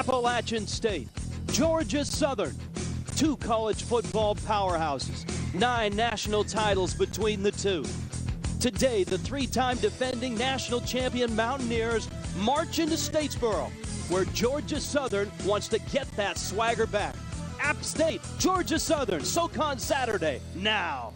Appalachian State, Georgia Southern, two college football powerhouses, 9 national titles between the two. Today, the 3-time defending national champion Mountaineers march into Statesboro, where Georgia Southern wants to get that swagger back. App State, Georgia Southern, SoCon Saturday, now.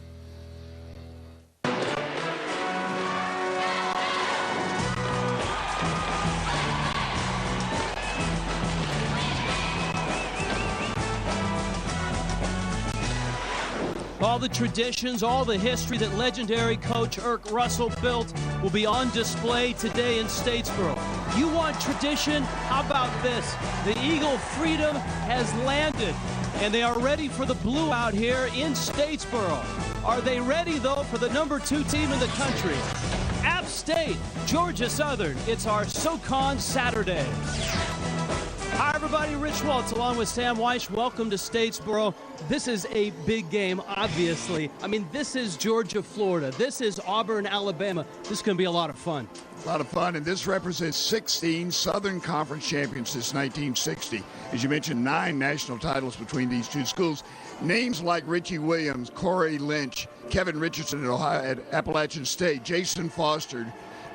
All the traditions, all the history that legendary coach Irk Russell built will be on display today in Statesboro. You want tradition? How about this? The Eagle Freedom has landed, and they are ready for the Blue out here in Statesboro. Are they ready, though, for the #2 team in the country? App State, Georgia Southern. It's our SoCon Saturday. Hi, everybody. Rich Waltz along with Sam Weish. Welcome to Statesboro. This is a big game, obviously. I mean, this is Georgia, Florida. This is Auburn, Alabama. This is going to be a lot of fun. A lot of fun, and this represents 16 Southern Conference champions since 1960. As you mentioned, 9 national titles between these two schools. Names like Richie Williams, Corey Lynch, Kevin Richardson at Appalachian State, Jason Foster,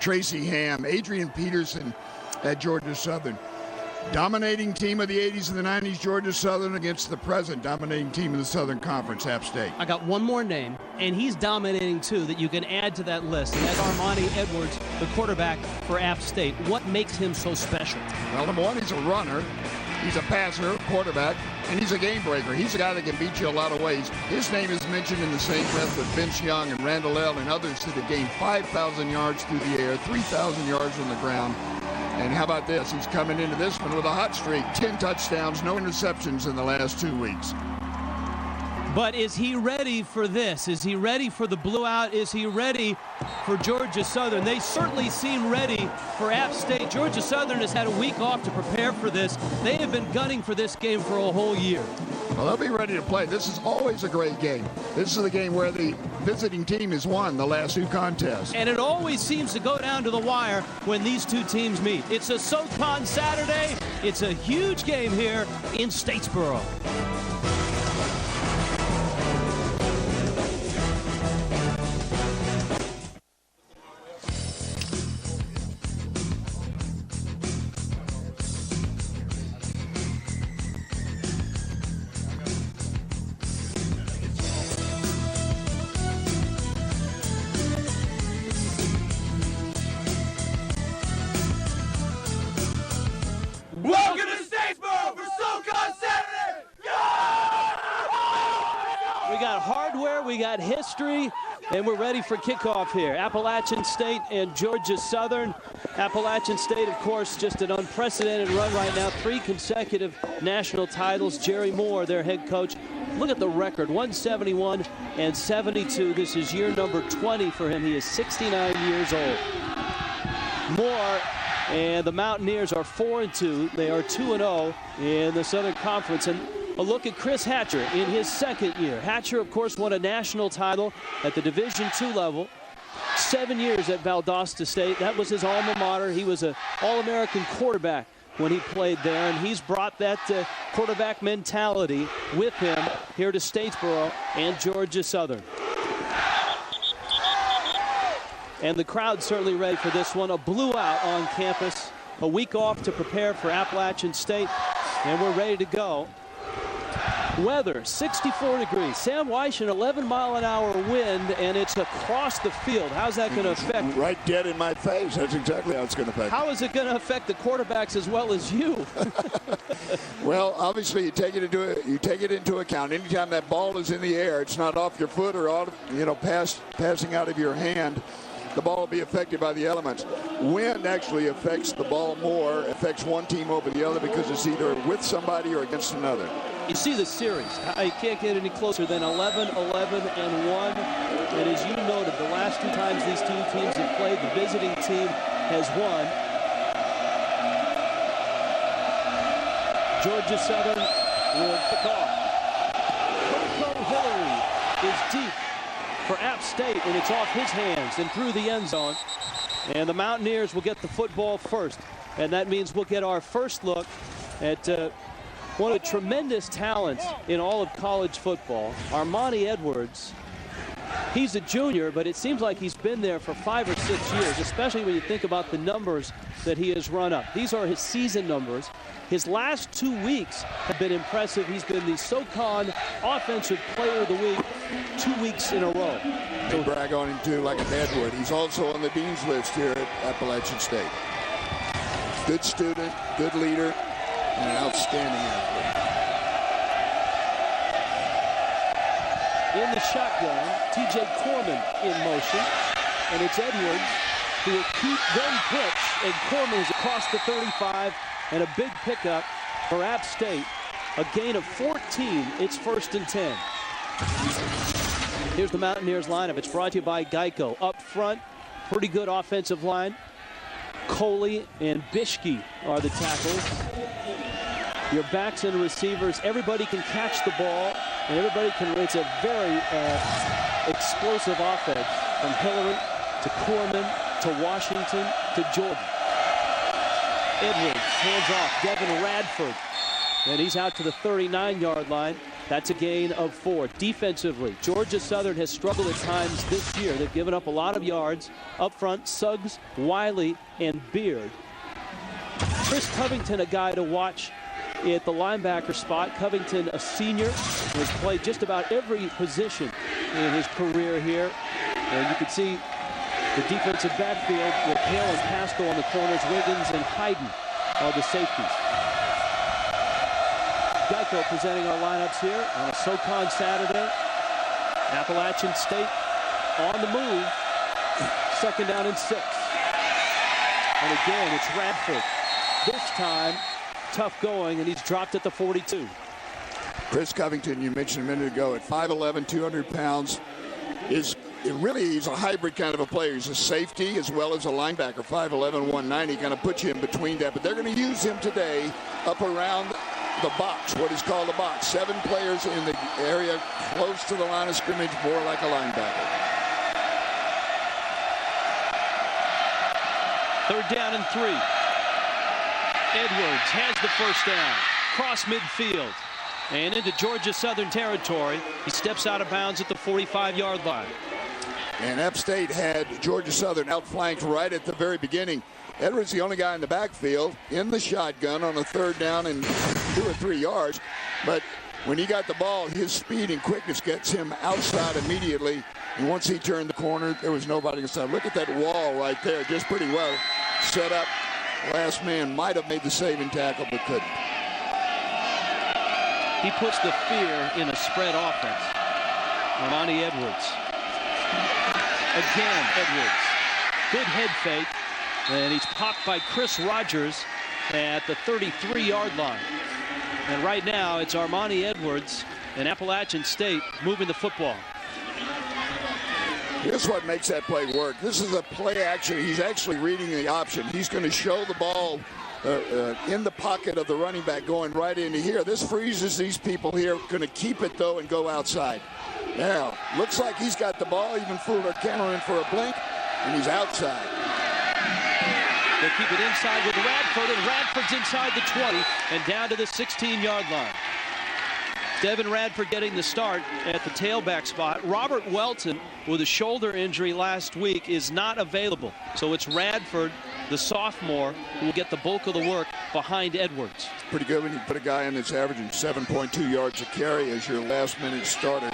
Tracy Ham, Adrian Peterson at Georgia Southern. Dominating team of the 80s and the 90s, Georgia Southern, against the present dominating team of the Southern Conference, App State. I got one more name, and he's dominating too, that you can add to that list, and that's Armani Edwards, the quarterback for App State. What makes him so special? Well, number one, he's a runner. He's a passer, quarterback, and he's a game breaker. He's a guy that can beat you a lot of ways. His name is mentioned in the same breath with Vince Young and Randall L. and others that have gained 5,000 yards through the air, 3,000 yards on the ground. And how about this? He's coming into this one with a hot streak, 10 touchdowns, no interceptions in the last 2 weeks. But is he ready for this? Is he ready for the Blue out? Is he ready for Georgia Southern? They certainly seem ready for App State. Georgia Southern has had a week off to prepare for this. They have been gunning for this game for a whole year. Well, they'll be ready to play. This is always a great game. This is the game where the visiting team has won the last 2 contests. And it always seems to go down to the wire when these two teams meet. It's a SoCon Saturday. It's a huge game here in Statesboro. Welcome to Statesboro for SoCon Saturday! We got hardware, we got history, and we're ready for kickoff here. Appalachian State and Georgia Southern. Appalachian State, of course, just an unprecedented run right now. 3 consecutive national titles. Jerry Moore, their head coach. Look at the record, 171 and 72. This is year number 20 for him. He is 69 years old. Moore and the Mountaineers are 4-2. They are 2-0 in the Southern Conference. And a look at Chris Hatcher in his 2nd year. Hatcher, of course, won a national title at the Division II level. 7 years at Valdosta State. That was his alma mater. He was an All-American quarterback when he played there, and he's brought that quarterback mentality with him here to Statesboro and Georgia Southern. And the crowd certainly ready for this one. A Blue out on campus. A week off to prepare for Appalachian State. And we're ready to go. Weather, 64 degrees. Sam Weish, an 11-mile-an-hour wind, and it's across the field. How's that going to affect? Right dead in my face. That's exactly how it's going to affect. How is it going to affect the quarterbacks as well as you? Well, obviously, you take it into account. Anytime that ball is in the air, it's not off your foot or passing out of your hand. The ball will be affected by the elements. Wind actually affects the ball more, affects one team over the other because it's either with somebody or against another. You see the series. I can't get any closer than 11, 11, and 1. And as you noted, the last 2 times these 2 teams have played, the visiting team has won. Georgia Southern will kick off. Coco Hillary is deep for App State, and it's off his hands and through the end zone. And the Mountaineers will get the football first. And that means we'll get our first look at one of the tremendous talents in all of college football, Armani Edwards. He's a junior, but it seems like he's been there for 5 or 6 years, especially when you think about the numbers that he has run up. These are his season numbers. His last 2 weeks have been impressive. He's been the SoCon Offensive Player of the Week 2 weeks in a row. They brag on him too, like a Deadwood. He's also on the Dean's list here at Appalachian State. Good student, good leader, and an outstanding athlete. In the shotgun, T.J. Corman in motion, and it's Edwards who will keep them pitch, and Corman is across the 35, and a big pickup for App State. A gain of 14. It's 1st and 10. Here's the Mountaineers lineup. It's brought to you by Geico. Up front, pretty good offensive line. Coley and Bishke are the tackles. Your backs and receivers, everybody can catch the ball, and everybody can. It's a very explosive offense from Hillary to Corman to Washington to Jordan. Edwards hands off Devin Radford, and he's out to the 39-yard line. That's a gain of 4. Defensively, Georgia Southern has struggled at times this year. They've given up a lot of yards. Up front, Suggs, Wiley, and Beard. Chris Covington, a guy to watch at the linebacker spot. Covington, a senior, who has played just about every position in his career here. And you can see the defensive backfield with Hale and Pascal on the corners. Wiggins and Hayden are the safeties. Geico presenting our lineups here on a SoCon Saturday. Appalachian State on the move. 2nd down and 6. And again, it's Radford. This time, tough going, and he's dropped at the 42. Chris Covington, you mentioned a minute ago, at 5'11", 200 pounds, he's a hybrid kind of a player. He's a safety as well as a linebacker. 5'11", 190, kind of puts you in between that. But they're going to use him today up around the box, what is called a box. 7 players in the area close to the line of scrimmage, more like a linebacker. 3rd down and 3. Edwards has the 1st down. Cross midfield and into Georgia Southern territory. He steps out of bounds at the 45-yard line. And App State had Georgia Southern outflanked right at the very beginning. Edwards the only guy in the backfield in the shotgun on a 3rd down and 2 or 3 yards. But when he got the ball, his speed and quickness gets him outside immediately. And once he turned the corner, there was nobody inside. Look at that wall right there, just pretty well set up. Last man might have made the saving tackle, but couldn't. He puts the fear in a spread offense. Armani Edwards. Again, Edwards. Good head fake. And he's popped by Chris Rogers at the 33-yard line. And right now, it's Armani Edwards and Appalachian State moving the football. Here's what makes that play work. This is a play action. He's actually reading the option. He's going to show the ball in the pocket of the running back going right into here. This freezes these people here. Going to keep it, though, and go outside. Now, looks like he's got the ball. Even Fuller countering for a blink, and he's outside. They keep it inside with Radford, and Radford's inside the 20 and down to the 16-yard line. Devin Radford getting the start at the tailback spot. Robert Welton, with a shoulder injury last week, is not available. So it's Radford, the sophomore, who will get the bulk of the work behind Edwards. Pretty good when you put a guy in that's averaging 7.2 yards a carry as your last-minute starter.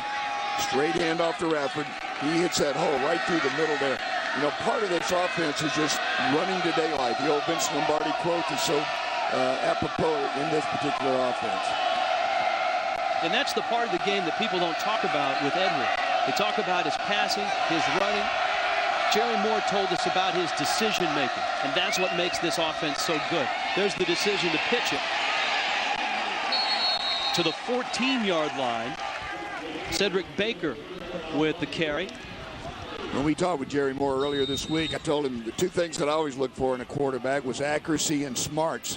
Straight handoff to Radford. He hits that hole right through the middle there. You know, part of this offense is just running to daylight. The old Vince Lombardi quote is so apropos in this particular offense. And that's the part of the game that people don't talk about with Edwards. They talk about his passing, his running. Jerry Moore told us about his decision-making, and that's what makes this offense so good. There's the decision to pitch it to the 14-yard line. Cedric Baker with the carry. When we talked with Jerry Moore earlier this week, I told him the 2 things that I always look for in a quarterback was accuracy and smarts.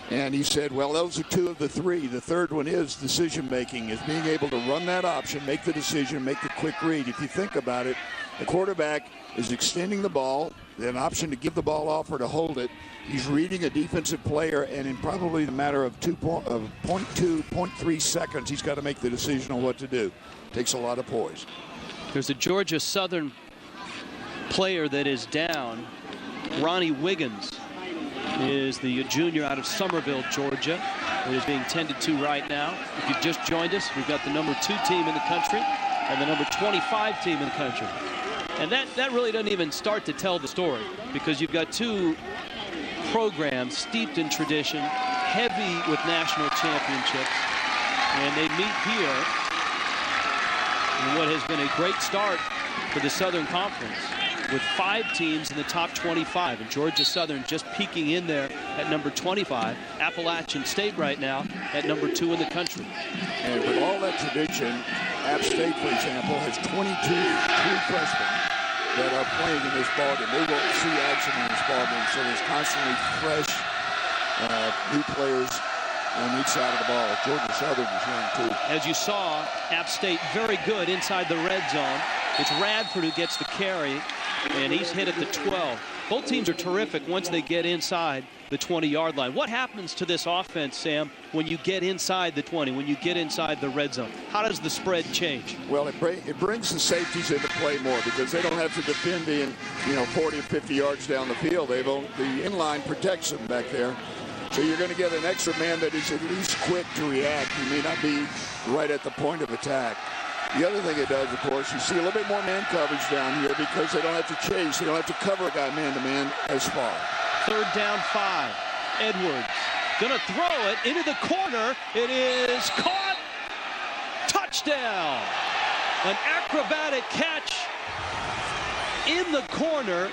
And he said, well, those are 2 of the 3. The third one is decision-making, is being able to run that option, make the decision, make the quick read. If you think about it, The quarterback is extending the ball, an option to give the ball off or to hold it. He's reading a defensive player, and in probably the matter of 0.3 seconds, he's got to make the decision on what to do. Takes a lot of poise. There's a Georgia Southern player that is down. Ronnie Wiggins is the junior out of Summerville, Georgia. It is being tended to right now. If you've just joined us, we've got the number 2 team in the country and the number 25 team in the country. And that really doesn't even start to tell the story, because you've got 2 programs steeped in tradition, heavy with national championships, and they meet here in what has been a great start for the Southern Conference, with 5 teams in the top 25, and Georgia Southern just peeking in there at number 25. Appalachian State right now at number 2 in the country. And with all that tradition, App State, for example, has 22 true freshmen that are playing in this ballgame. They won't see action in this ballgame, so there's constantly fresh new players on each side of the ball. Georgia Southern is young too. As you saw, App State very good inside the red zone. It's Radford who gets the carry, and he's hit at the 12. Both teams are terrific once they get inside the 20-yard line. What happens to this offense, Sam, when you get inside the 20, when you get inside the red zone? How does the spread change? Well, it brings the safeties into play more, because they don't have to defend in 40 or 50 yards down the field. The inline protects them back there. So you're going to get an extra man that is at least quick to react. He may not be right at the point of attack. The other thing it does, of course, you see a little bit more man coverage down here, because they don't have to chase. They don't have to cover a guy man-to-man as far. 3rd down 5. Edwards going to throw it into the corner. It is caught. Touchdown. An acrobatic catch in the corner.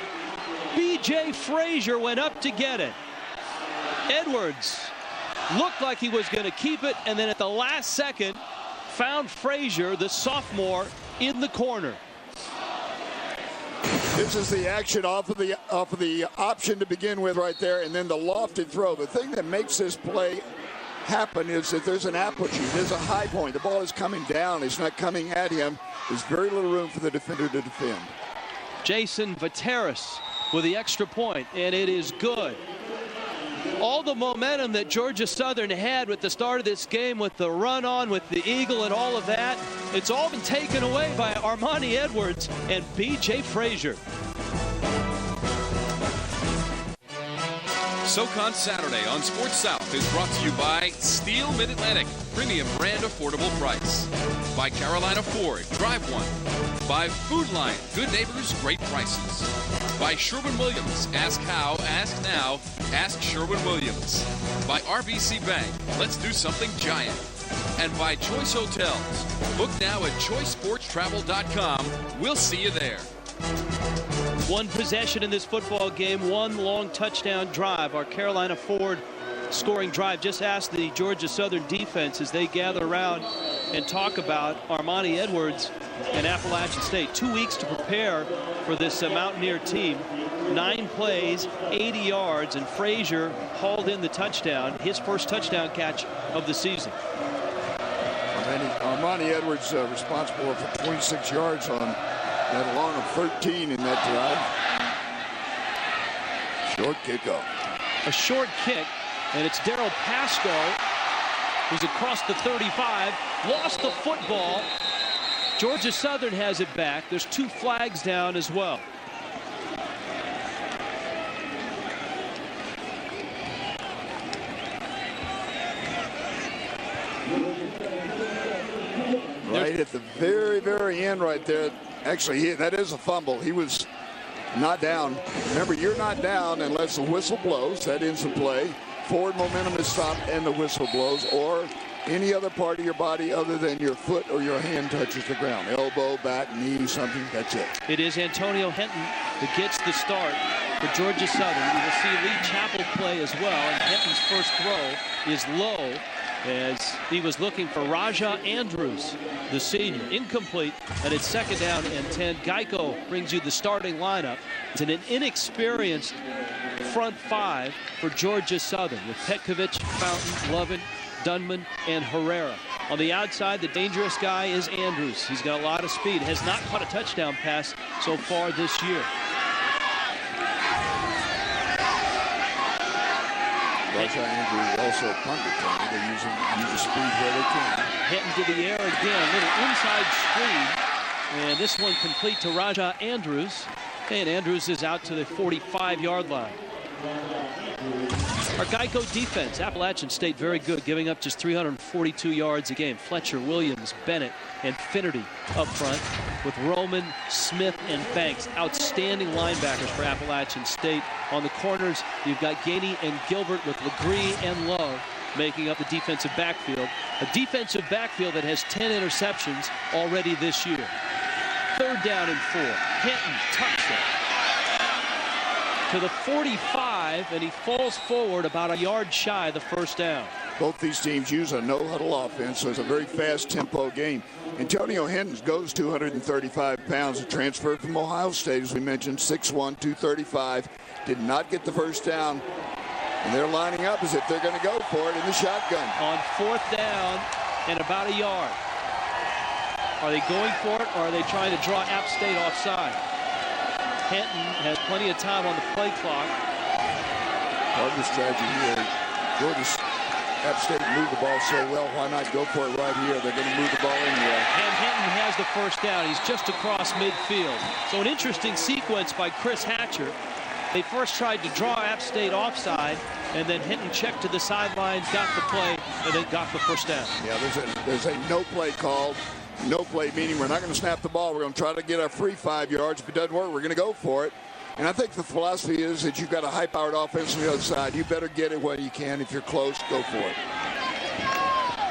B.J. Frazier went up to get it. Edwards looked like he was going to keep it, and then at the last second found Frazier, the sophomore, in the corner. This is the action off of the option to begin with right there, and then the lofted throw. The thing that makes this play happen is that there's an apogee. There's a high point. The ball is coming down. It's not coming at him. There's very little room for the defender to defend. Jason Vateris with the extra point, and it is good. All the momentum that Georgia Southern had with the start of this game, with the run on, with the eagle and all of that, it's all been taken away by Armani Edwards and B.J. Frazier. SoCon Saturday on Sports South is brought to you by Steel Mid-Atlantic, premium brand affordable price. By Carolina Ford, drive one. By Food Lion, good neighbors, great prices. By Sherwin-Williams, ask how, ask now, ask Sherwin-Williams. By RBC Bank, let's do something giant. And by Choice Hotels. Book now at choicesportstravel.com. We'll see you there. One possession in this football game, one long touchdown drive. Our Carolina Ford scoring drive. Just ask the Georgia Southern defense as they gather around and talk about Armani Edwards and Appalachian State. 2 weeks to prepare for this Mountaineer team. 9 plays, 80 yards, and Frazier hauled in the touchdown, his first touchdown catch of the season. Armani Edwards responsible for 26 yards on that long of 13 in that drive. Short kickoff. A short kick, and it's Daryl Pasco who's across the 35, lost the football. Georgia Southern has it back. There's 2 flags down as well. Right at the very, very end right there. Actually, that is a fumble. He was not down. Remember, you're not down unless the whistle blows. That ends the play. Forward momentum is stopped and the whistle blows, or any other part of your body other than your foot or your hand touches the ground. Elbow, back, knee, something, that's it. It is Antonio Henton that gets the start for Georgia Southern. You will see Lee Chappell play as well, and Henton's first throw is low as he was looking for Raja Andrews, the senior. Incomplete, and it's 2nd down and 10. Geico brings you the starting lineup. It's an inexperienced front 5 for Georgia Southern with Petkovic, Fountain, Lovin, Dunman, and Herrera. On the outside, the dangerous guy is Andrews. He's got a lot of speed. Has not caught a touchdown pass so far this year. Andrews also punt returner. They use the speed where they can. Hitting to the air again. Little inside screen. And this one complete to Raja Andrews. And Andrews is out to the 45-yard line. Our Geico defense, Appalachian State, very good, giving up just 342 yards a game. Fletcher, Williams, Bennett, and Finnerty up front with Roman, Smith, and Banks. Outstanding linebackers for Appalachian State. On the corners, you've got Gainey and Gilbert with Legree and Love making up the defensive backfield. A defensive backfield that has 10 interceptions already this year. 3rd down and 4. Hinton tucks it to the 45, and he falls forward about a yard shy of the 1st down. Both these teams use a no-huddle offense, so it's a very fast-tempo game. Antonio Hinton goes 235 pounds, a transfer from Ohio State, as we mentioned, 6'1", 235. Did not get the 1st down, and they're lining up as if they're going to go for it in the shotgun. On 4th down and about a yard. Are they going for it, or are they trying to draw App State offside? Hinton has plenty of time on the play clock. Part of the strategy here, Georgia's App State moved the ball so well, why not go for it right here? They're going to move the ball anyway. And Hinton has the 1st down. He's just across midfield. So an interesting sequence by Chris Hatcher. They first tried to draw App State offside, and then Hinton checked to the sidelines, got the play, and then got the 1st down. Yeah, there's a no play called. No play meaning we're not going to snap the ball. We're going to try to get our free 5 yards. If it doesn't work, we're going to go for it. And I think the philosophy is that you've got a high-powered offense on the other side. You better get it when you can. If you're close, go for it.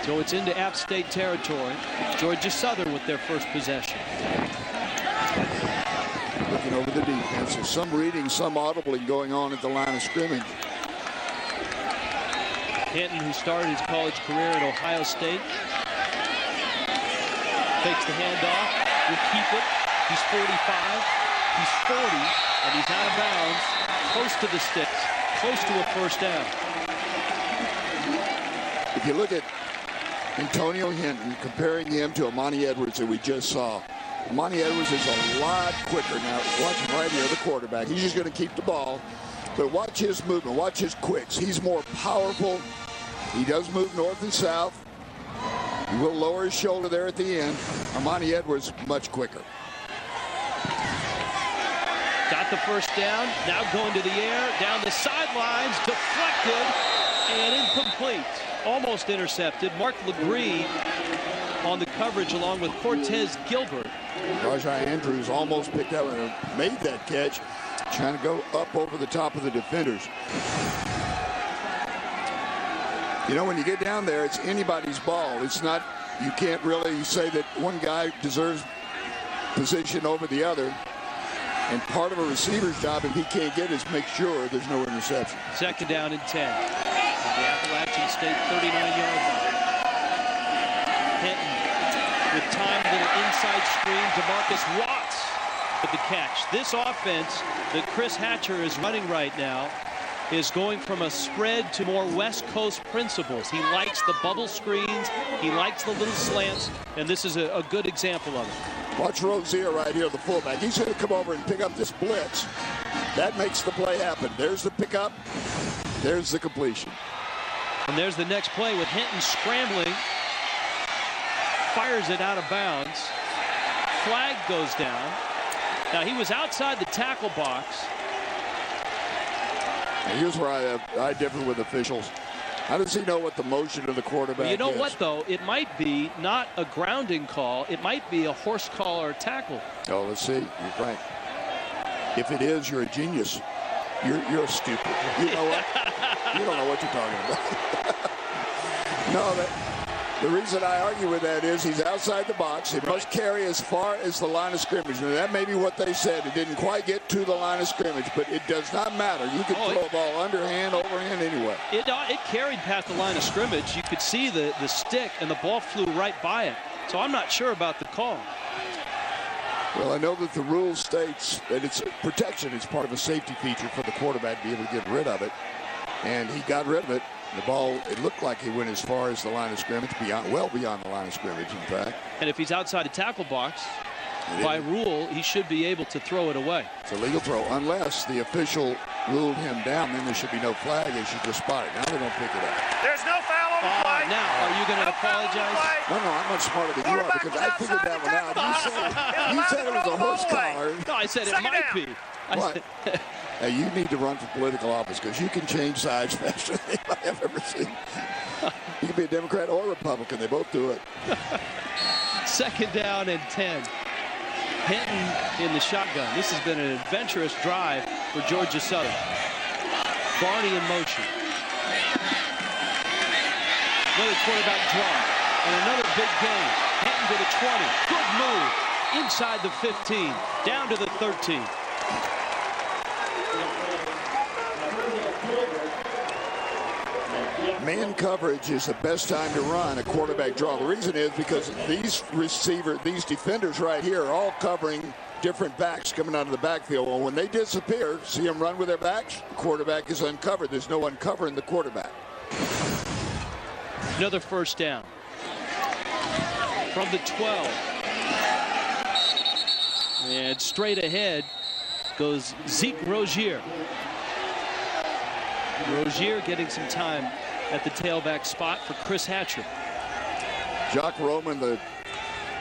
So it's into App State territory. Georgia Southern with their first possession. Looking over the defense. There's some reading, some audibly going on at the line of scrimmage. Hinton, who started his college career at Ohio State, takes the handoff, will keep it. He's 45, he's 40, and he's out of bounds, close to the sticks, close to a 1st down. If you look at Antonio Hinton, comparing him to Amani Edwards that we just saw, Amani Edwards is a lot quicker. Now, watch him right here, the quarterback. He's just going to keep the ball, but watch his movement, watch his quicks. He's more powerful. He does move north and south. He will lower his shoulder there at the end. Amani Edwards, much quicker. Got the 1st down, now going to the air, down the sidelines, deflected, and incomplete. Almost intercepted. Mark Legree on the coverage along with Cortez Gilbert. Rajai Andrews almost picked up and made that catch, trying to go up over the top of the defenders. You know, when you get down there, it's anybody's ball. It's not, you can't really say that one guy deserves position over the other. And part of a receiver's job, if he can't get it, is make sure there's no interception. 2nd down and 10. At the Appalachian State 39-yard line. Hinton with time, little inside screen. DeMarcus Watts with the catch. This offense that Chris Hatcher is running right now is going from a spread to more West Coast principles. He likes the bubble screens. He likes the little slants. And this is a good example of it. Watch Rozier right here, the fullback. He's going to come over and pick up this blitz. That makes the play happen. There's the pickup. There's the completion. And there's the next play with Hinton scrambling. Fires it out of bounds. Flag goes down. Now, he was outside the tackle box. And here's where I differ with officials. How does he know what the motion of the quarterback is? You know what, though? It might be not a grounding call. It might be a horse call or a tackle. Oh, let's see. You're right. If it is, you're a genius. You're stupid. You know what? You don't know what you're talking about. No, the reason I argue with that is he's outside the box. He must carry as far as the line of scrimmage. Now, that may be what they said. It didn't quite get to the line of scrimmage, but it does not matter. You can throw a ball underhand, overhand, anyway. It carried past the line of scrimmage. You could see the stick, and the ball flew right by it. So I'm not sure about the call. Well, I know that the rule states that it's protection. It's part of a safety feature for the quarterback to be able to get rid of it. And he got rid of it. The ball, it looked like he went as far as the line of scrimmage, well beyond the line of scrimmage, in fact. And if he's outside the tackle box, by rule, he should be able to throw it away. It's a legal throw, unless the official ruled him down, then there should be no flag. They should just spot it. Now they don't pick it up. There's no foul on the play. Now, are you going to apologize? No, I'm much smarter than you are, because I figured that one out. You said it was a horse collar. No, I said it might be. What? Hey, you need to run for political office, because you can change sides faster than anybody I've ever seen. You can be a Democrat or Republican. They both do it. 2nd down and 10. Hinton in the shotgun. This has been an adventurous drive for Georgia Southern. Barney in motion. Another quarterback draw. And another big game. Hinton to the 20. Good move. Inside the 15. Down to the 13. Man coverage is the best time to run a quarterback draw. The reason is because these defenders right here are all covering different backs coming out of the backfield. Well, when they disappear, see them run with their backs, the quarterback is uncovered. There's no one covering the quarterback. Another 1st down. From the 12. And straight ahead goes Zeke Rozier. Rozier getting some time at the tailback spot for Chris Hatcher. Jock Roman, the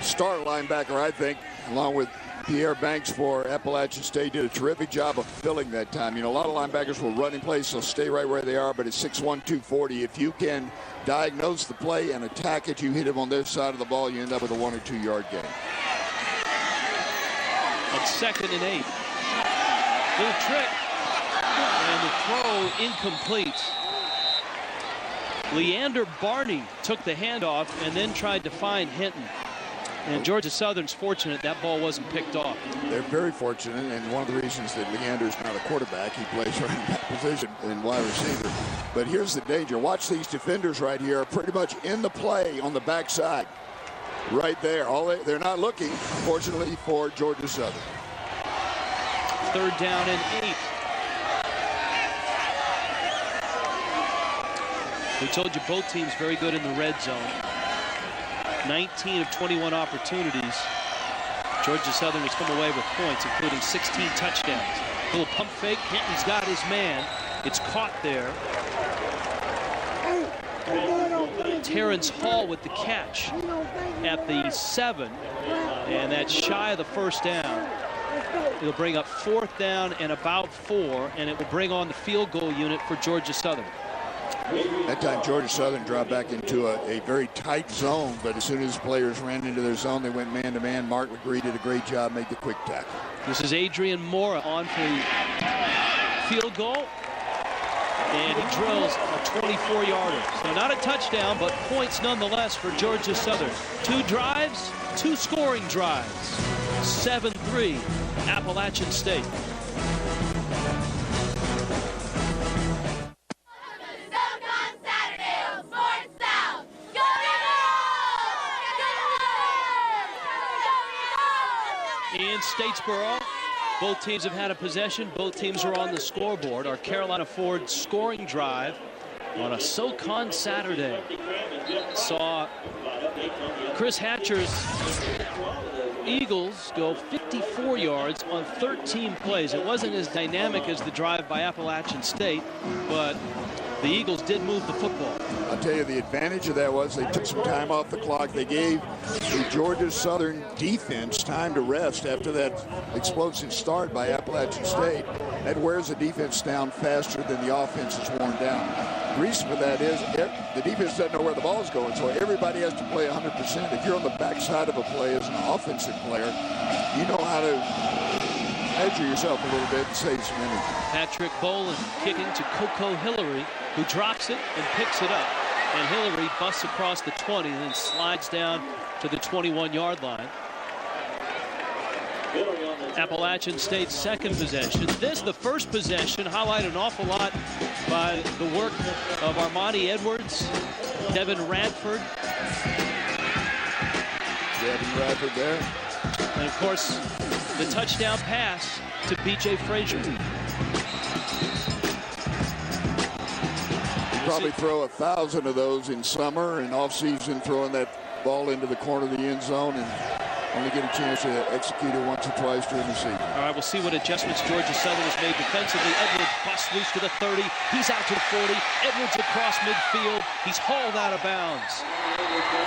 star linebacker, I think, along with Pierre Banks for Appalachian State, did a terrific job of filling that time. You know, a lot of linebackers will run in place, they'll stay right where they are, but at 6'1", 240, if you can diagnose the play and attack it, you hit him on their side of the ball, you end up with a 1 or 2 yard gain. On 2nd and 8. Little trick. And the throw incomplete. Leander Barney took the handoff and then tried to find Hinton. And Georgia Southern's fortunate that ball wasn't picked off. They're very fortunate, and one of the reasons that Leander's not a quarterback, he plays right in that position in wide receiver. But here's the danger. Watch these defenders right here are pretty much in the play on the backside. Right there. They're not looking, fortunately, for Georgia Southern. 3rd down and 8. We told you both teams very good in the red zone. 19 of 21 opportunities. Georgia Southern has come away with points, including 16 touchdowns. A little pump fake. Hinton's got his man. It's caught there. Terrence Hall with the catch at the 7. And that's shy of the 1st down. It'll bring up 4th down and about 4, and it will bring on the field goal unit for Georgia Southern. That time Georgia Southern dropped back into a very tight zone, but as soon as players ran into their zone, they went man-to-man. Mark LeGree did a great job, made the quick tackle. This is Adrian Mora on for the field goal. And he drills a 24-yarder. So not a touchdown, but points nonetheless for Georgia Southern. 2 drives, 2 scoring drives. 7-3, Appalachian State. In Statesboro, both teams have had a possession. Both teams are on the scoreboard. Our Carolina Ford scoring drive on a SoCon Saturday saw Chris Hatcher's Eagles go 54 yards on 13 plays. It wasn't as dynamic as the drive by Appalachian State, but the Eagles did move the football. I'll tell you, the advantage of that was they took some time off the clock. They gave the Georgia Southern defense time to rest after that explosive start by Appalachian State. That wears the defense down faster than the offense is worn down. The reason for that is the defense doesn't know where the ball is going, so everybody has to play 100%. If you're on the backside of a play as an offensive player, you know how to measure yourself a little bit and save some energy. Patrick Boland kicking to Coco Hillary, who drops it and picks it up. And Hillary busts across the 20 and then slides down to the 21-yard line. Appalachian State's second possession. This, the first possession, highlighted an awful lot by the work of Armani Edwards, Devin Radford. Devin Radford there. And, of course, the touchdown pass to B.J. Frazier. He probably throw 1,000 of those in summer and off-season, throwing that ball into the corner of the end zone and only get a chance to execute it once or twice during the season. All right, we'll see what adjustments Georgia Southern has made defensively. Edwards busts loose to the 30. He's out to the 40. Edwards across midfield. He's hauled out of bounds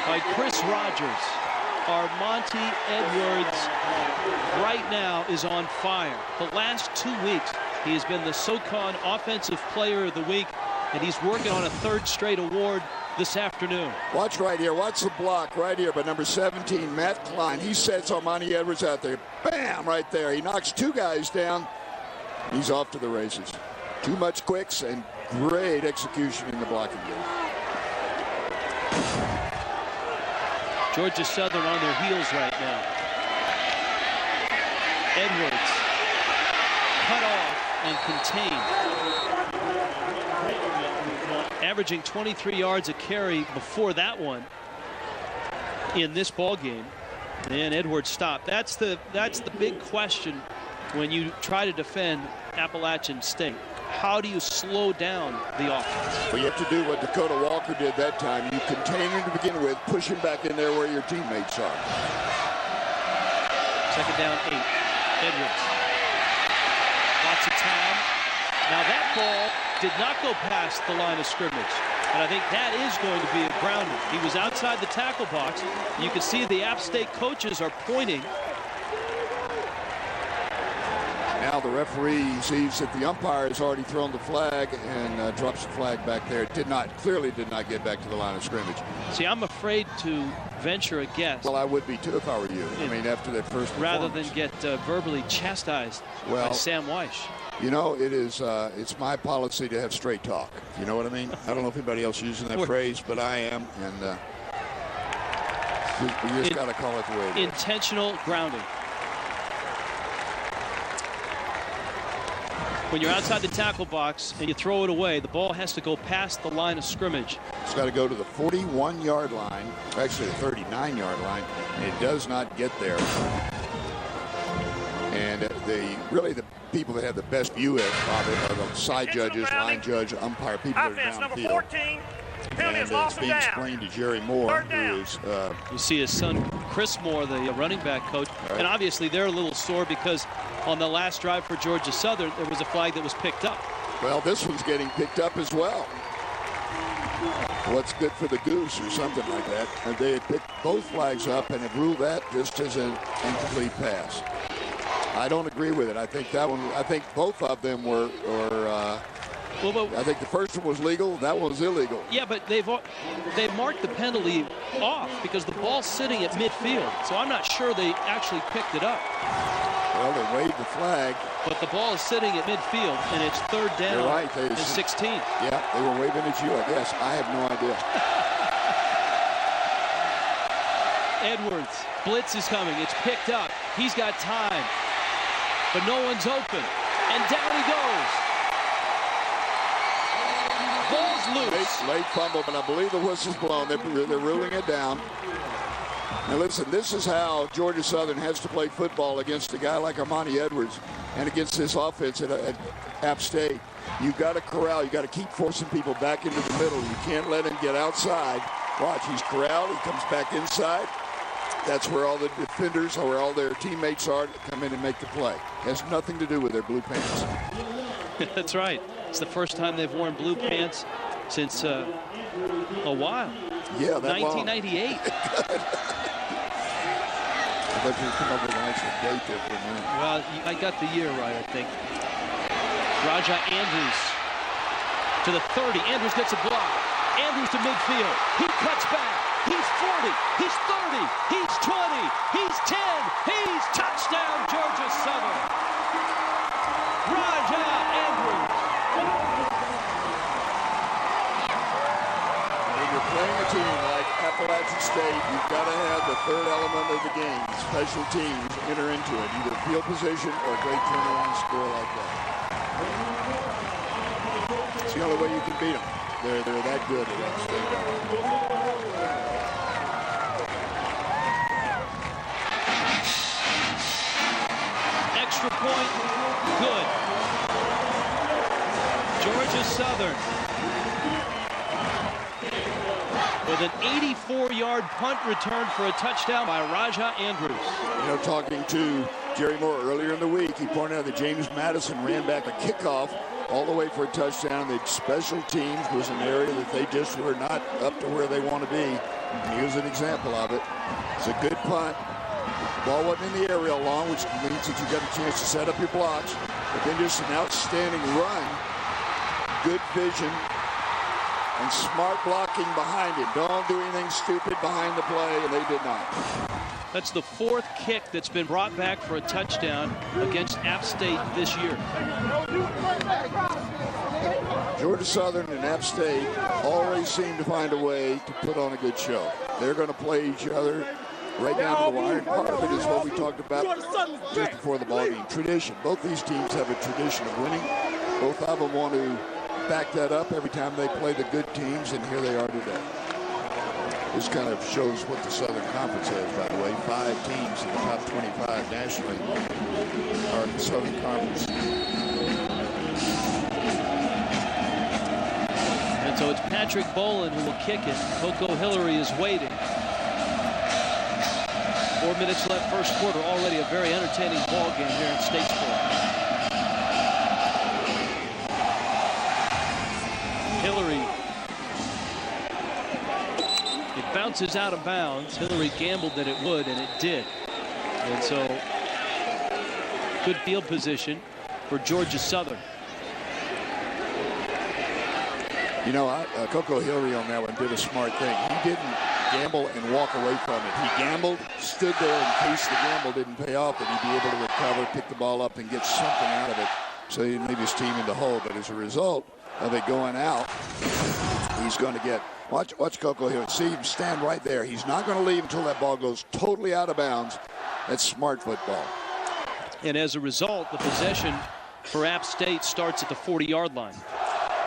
by Chris Rogers. Armonte Edwards right now is on fire. The last 2 weeks, he has been the SoCon Offensive Player of the Week, and he's working on a 3rd straight award this afternoon. Watch right here. Watch the block right here by number 17, Matt Klein. He sets Armonte Edwards out there. Bam! Right there. He knocks 2 guys down. He's off to the races. Too much quicks and great execution in the blocking game. Georgia Southern on their heels right now. Edwards cut off and contained. Averaging 23 yards a carry before that one in this ball game. And Edwards stopped. That's the big question when you try to defend Appalachian State. How do you slow down the offense? Well, you have to do what Dakota Walker did that time. You contain him to begin with, push him back in there where your teammates are. 2nd down, 8. Edwards. Lots of time. Now that ball did not go past the line of scrimmage. And I think that is going to be a grounding. He was outside the tackle box. You can see the App State coaches are pointing. Now the referee sees that the umpire has already thrown the flag and drops the flag back there. It clearly did not get back to the line of scrimmage. See, I'm afraid to venture a guess. Well, I would be too if I were you. I mean, after that first performance. Rather than get verbally chastised by Sam Weish. You know, it's my policy to have straight talk. You know what I mean? I don't know if anybody else using that phrase, but I am. And we just got to call it the way it is. Intentional grounding. When you're outside the tackle box and you throw it away, the ball has to go past the line of scrimmage. It's got to go to the 41-yard line, actually the 39-yard line, and it does not get there. And really the people that have the best view of it are the side judges, line judge, umpire, people that are downfield. Number 14. And it's being explained to Jerry Moore, who is... you see his son, Chris Moore, the running back coach. Right. And obviously they're a little sore because on the last drive for Georgia Southern, there was a flag that was picked up. Well, this one's getting picked up as well. What's good for the goose or something like that. And they had picked both flags up and have ruled that just as an incomplete pass. I don't agree with it. I think that one. I think both of them were. I think the first one was legal. That one was illegal. Yeah, but they've marked the penalty off because the ball's sitting at midfield. So I'm not sure they actually picked it up. Well, they waved the flag. But the ball is sitting at midfield, and it's 3rd down. You're right. And 16. Yeah, they were waving at you, I guess. I have no idea. Edwards, blitz is coming. It's picked up. He's got time, but no one's open. And down he goes. Ball's loose. Late fumble, but I believe the whistle's blown. They're ruling it down. Now listen, this is how Georgia Southern has to play football against a guy like Armonte Edwards and against this offense at App State. You've got to corral. You've got to keep forcing people back into the middle. You can't let him get outside. Watch, he's corralled. He comes back inside. That's where all the defenders or where all their teammates are to come in and make the play. It has nothing to do with their blue pants. That's right. It's the first time they've worn blue pants since a while. Yeah, that 1998. I thought you would come up with an actual date there for a minute. Well, I got the year right, I think. Raja Andrews to the 30. Andrews gets a block. Andrews to midfield. He cuts back. He's 40. He's 30. He's 20. He's 10. He's touchdown, Georgia Southern. Raja Andrews. When you're playing a team like Appalachian State, you've got to have the third element of the game. Special teams enter into it. Either field position or a great turnaround score like that. It's the only way you can beat them. They're that good at App State. Extra point, good. Georgia Southern with an 84-yard punt return for a touchdown by Raja Andrews. You know, talking to Jerry Moore earlier in the week, he pointed out that James Madison ran back a kickoff all the way for a touchdown. The special teams was an area that they just were not up to where they want to be. And here's an example of it. It's a good punt. The ball wasn't in the area long, which means that you got a chance to set up your blocks. But then just an outstanding run, good vision, and smart blocking behind it. Don't do anything stupid behind the play, and they did not. That's the fourth kick that's been brought back for a touchdown against App State this year. Georgia Southern and App State always seem to find a way to put on a good show. They're going to play each other right down to the wire. And part of it is what we talked about just before the ball game. Tradition. Both these teams have a tradition of winning. Both of them want to back that up every time they play the good teams, and here they are today. This kind of shows what the Southern Conference has, by the way. 5 teams in the top 25 nationally are in the Southern Conference. And so it's Patrick Boland who will kick it. Coco Hillary is waiting. 4 minutes left first quarter. Already a very entertaining ball game here in Statesboro. Hillary. It bounces out of bounds. Hillary gambled that it would, and it did. And so good field position for Georgia Southern. You know, Coco Hillary on that one did a smart thing. He didn't gamble and walk away from it. He gambled, stood there in case the gamble didn't pay off, that he'd be able to recover, pick the ball up, and get something out of it so he didn't leave his team in the hole. But as a result of it going out, he's going to get, watch Coco Hillary. See him stand right there. He's not going to leave until that ball goes totally out of bounds. That's smart football. And as a result, the possession for App State starts at the 40-yard line.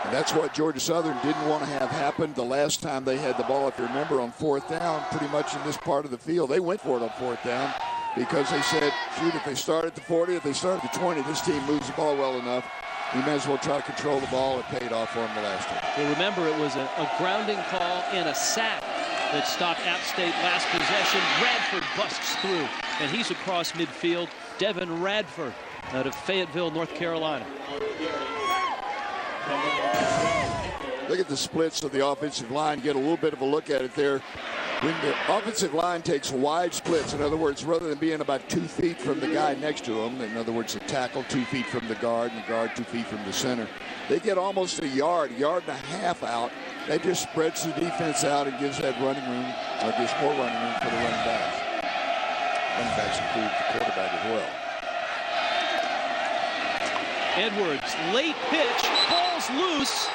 And that's what Georgia Southern didn't want to have happen the last time they had the ball, if you remember, on 4th down, pretty much in this part of the field. They went for it on 4th down because they said, shoot, if they start at the 40, if they start at the 20, this team moves the ball well enough. We may as well try to control the ball. It paid off for them the last time. Well, remember, it was a grounding call and a sack that stopped App State last possession. Radford busts through, and he's across midfield. Devin Radford out of Fayetteville, North Carolina. Look at the splits of the offensive line. Get a little bit of a look at it there. When the offensive line takes wide splits, in other words, rather than being about 2 feet from the guy next to him, in other words, the tackle 2 feet from the guard and the guard 2 feet from the center, they get almost a yard and a half out. That just spreads the defense out and gives that running room, or gives more running room for the running backs. Running backs include the quarterback as well. Edwards, late pitch, ball's loose.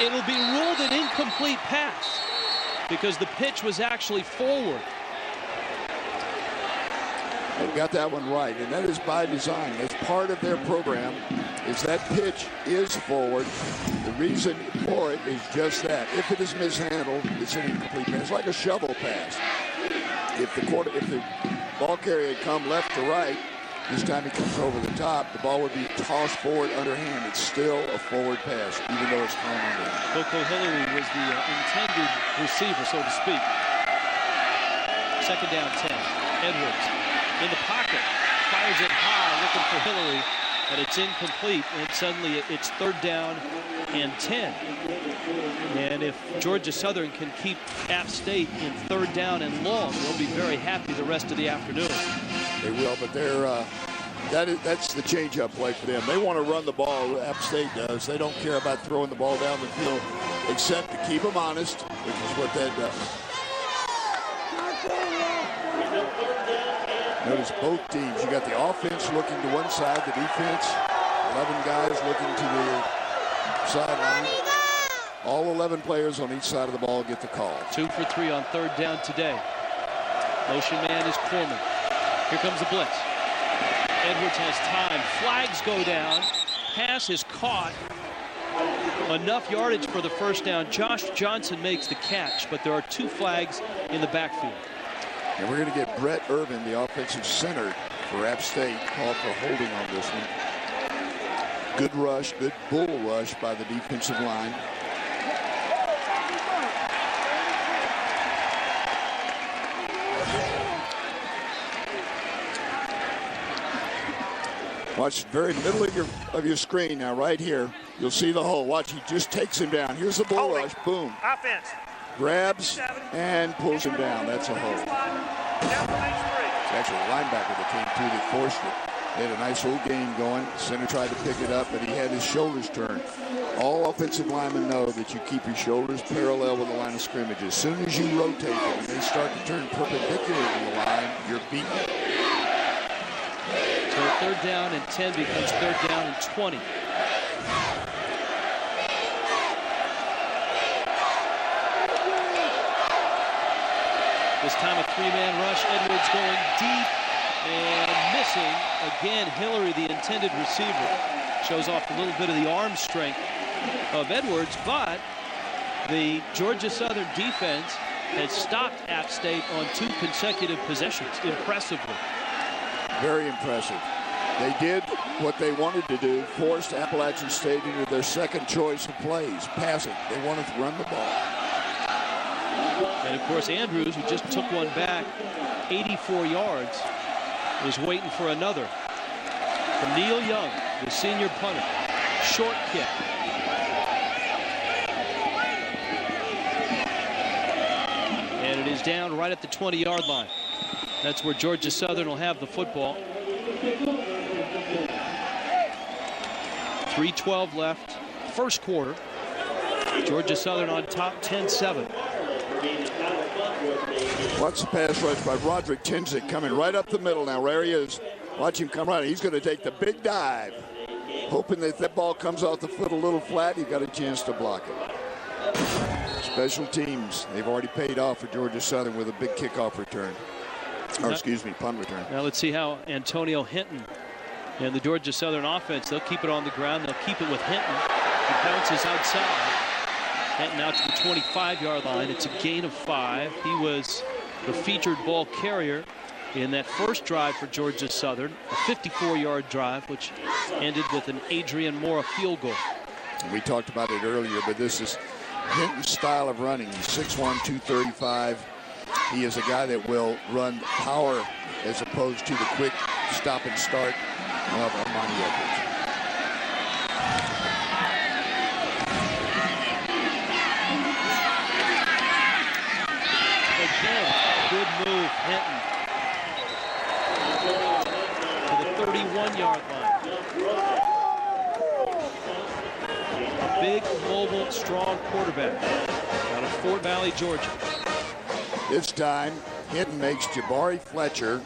It'll be ruled an incomplete pass because the pitch was actually forward. They got that one right, and that is by design. That's part of their program, is that pitch is forward. The reason for it is just that. If it is mishandled, it's an incomplete pass. It's like a shovel pass. If the ball carrier had come left to right, this time he comes over the top, the ball would be tossed forward underhand. It's still a forward pass, even though it's thrown underhand. Coco Hillary was the intended receiver, so to speak. 2nd down 10. Edwards in the pocket, fires it high, looking for Hillary, and it's incomplete. And suddenly it's 3rd down and 10. And if Georgia Southern can keep App State in 3rd down and long, they'll be very happy the rest of the afternoon. They will, but that's the change-up play for them. They want to run the ball. App State does. They don't care about throwing the ball down the field, except to keep them honest, which is what that does. Notice both teams. You got the offense looking to one side, the defense, 11 guys looking to the sideline. All 11 players on each side of the ball get the call. 2 for 3 on 3rd down today. Motion man is Corman. Here comes the blitz. Edwards has time. Flags go down. Pass is caught. Enough yardage for the 1st down. Josh Johnson makes the catch, but there are 2 flags in the backfield. And we're going to get Brett Irvin, the offensive center for App State, called for holding on this one. Good rush, good bull rush by the defensive line. Watch the very middle of your screen now, right here. You'll see the hole. Watch, he just takes him down. Here's the bull rush. Boom. Offense. Grabs and pulls him down. That's a hole. It's actually a linebacker that came through that forced it. They had a nice little gain going. Center tried to pick it up, but he had his shoulders turned. All offensive linemen know that you keep your shoulders parallel with the line of scrimmage. As soon as you rotate them and they start to turn perpendicular to the line, you're beaten. So 3rd down and 10 becomes 3rd down and 20. This time a 3-man rush. Edwards going deep and missing. Again, Hillary, the intended receiver, shows off a little bit of the arm strength of Edwards, but the Georgia Southern defense has stopped App State on 2 consecutive possessions impressively. Very impressive. They did what they wanted to do, forced Appalachian State into their second choice of plays, passing. They wanted to run the ball. And of course, Andrews, who just took one back 84 yards, was waiting for another. From Neil Young, the senior punter. Short kick. And it is down right at the 20-yard line. That's where Georgia Southern will have the football. 3:12 left. First quarter. Georgia Southern on top, 10-7. Watch the pass rush by Roderick Tinsick coming right up the middle now. There he is. Watch him come right. He's going to take the big dive. Hoping that that ball comes off the foot a little flat. He got a chance to block it. Special teams. They've already paid off for Georgia Southern with a big kickoff return. Or excuse me, punt return. Now let's see how Antonio Hinton and the Georgia Southern offense, they'll keep it on the ground. They'll keep it with Hinton. He bounces outside. Hinton out to the 25-yard line. It's a gain of 5. He was the featured ball carrier in that first drive for Georgia Southern, a 54-yard drive, which ended with an Adrian Mora field goal. We talked about it earlier, but this is Hinton's style of running. He's 6'1", 235. He is a guy that will run power as opposed to the quick stop and start of Armani Edwards. Again, good move, Hinton. To the 31-yard line. A big, mobile, strong quarterback out of Fort Valley, Georgia. This time, Hinton makes Jabari Fletcher,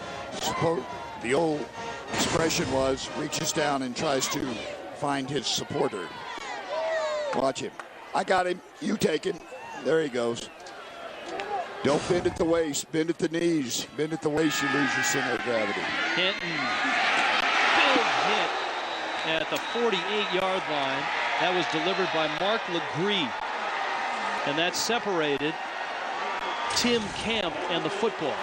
the old expression was, reaches down and tries to find his supporter. Watch him. I got him. You take him. There he goes. Don't bend at the waist. Bend at the knees. Bend at the waist, you lose your center of gravity. Hinton, big hit at the 48-yard line. That was delivered by Mark Legree. And that separated Tim Camp and the football.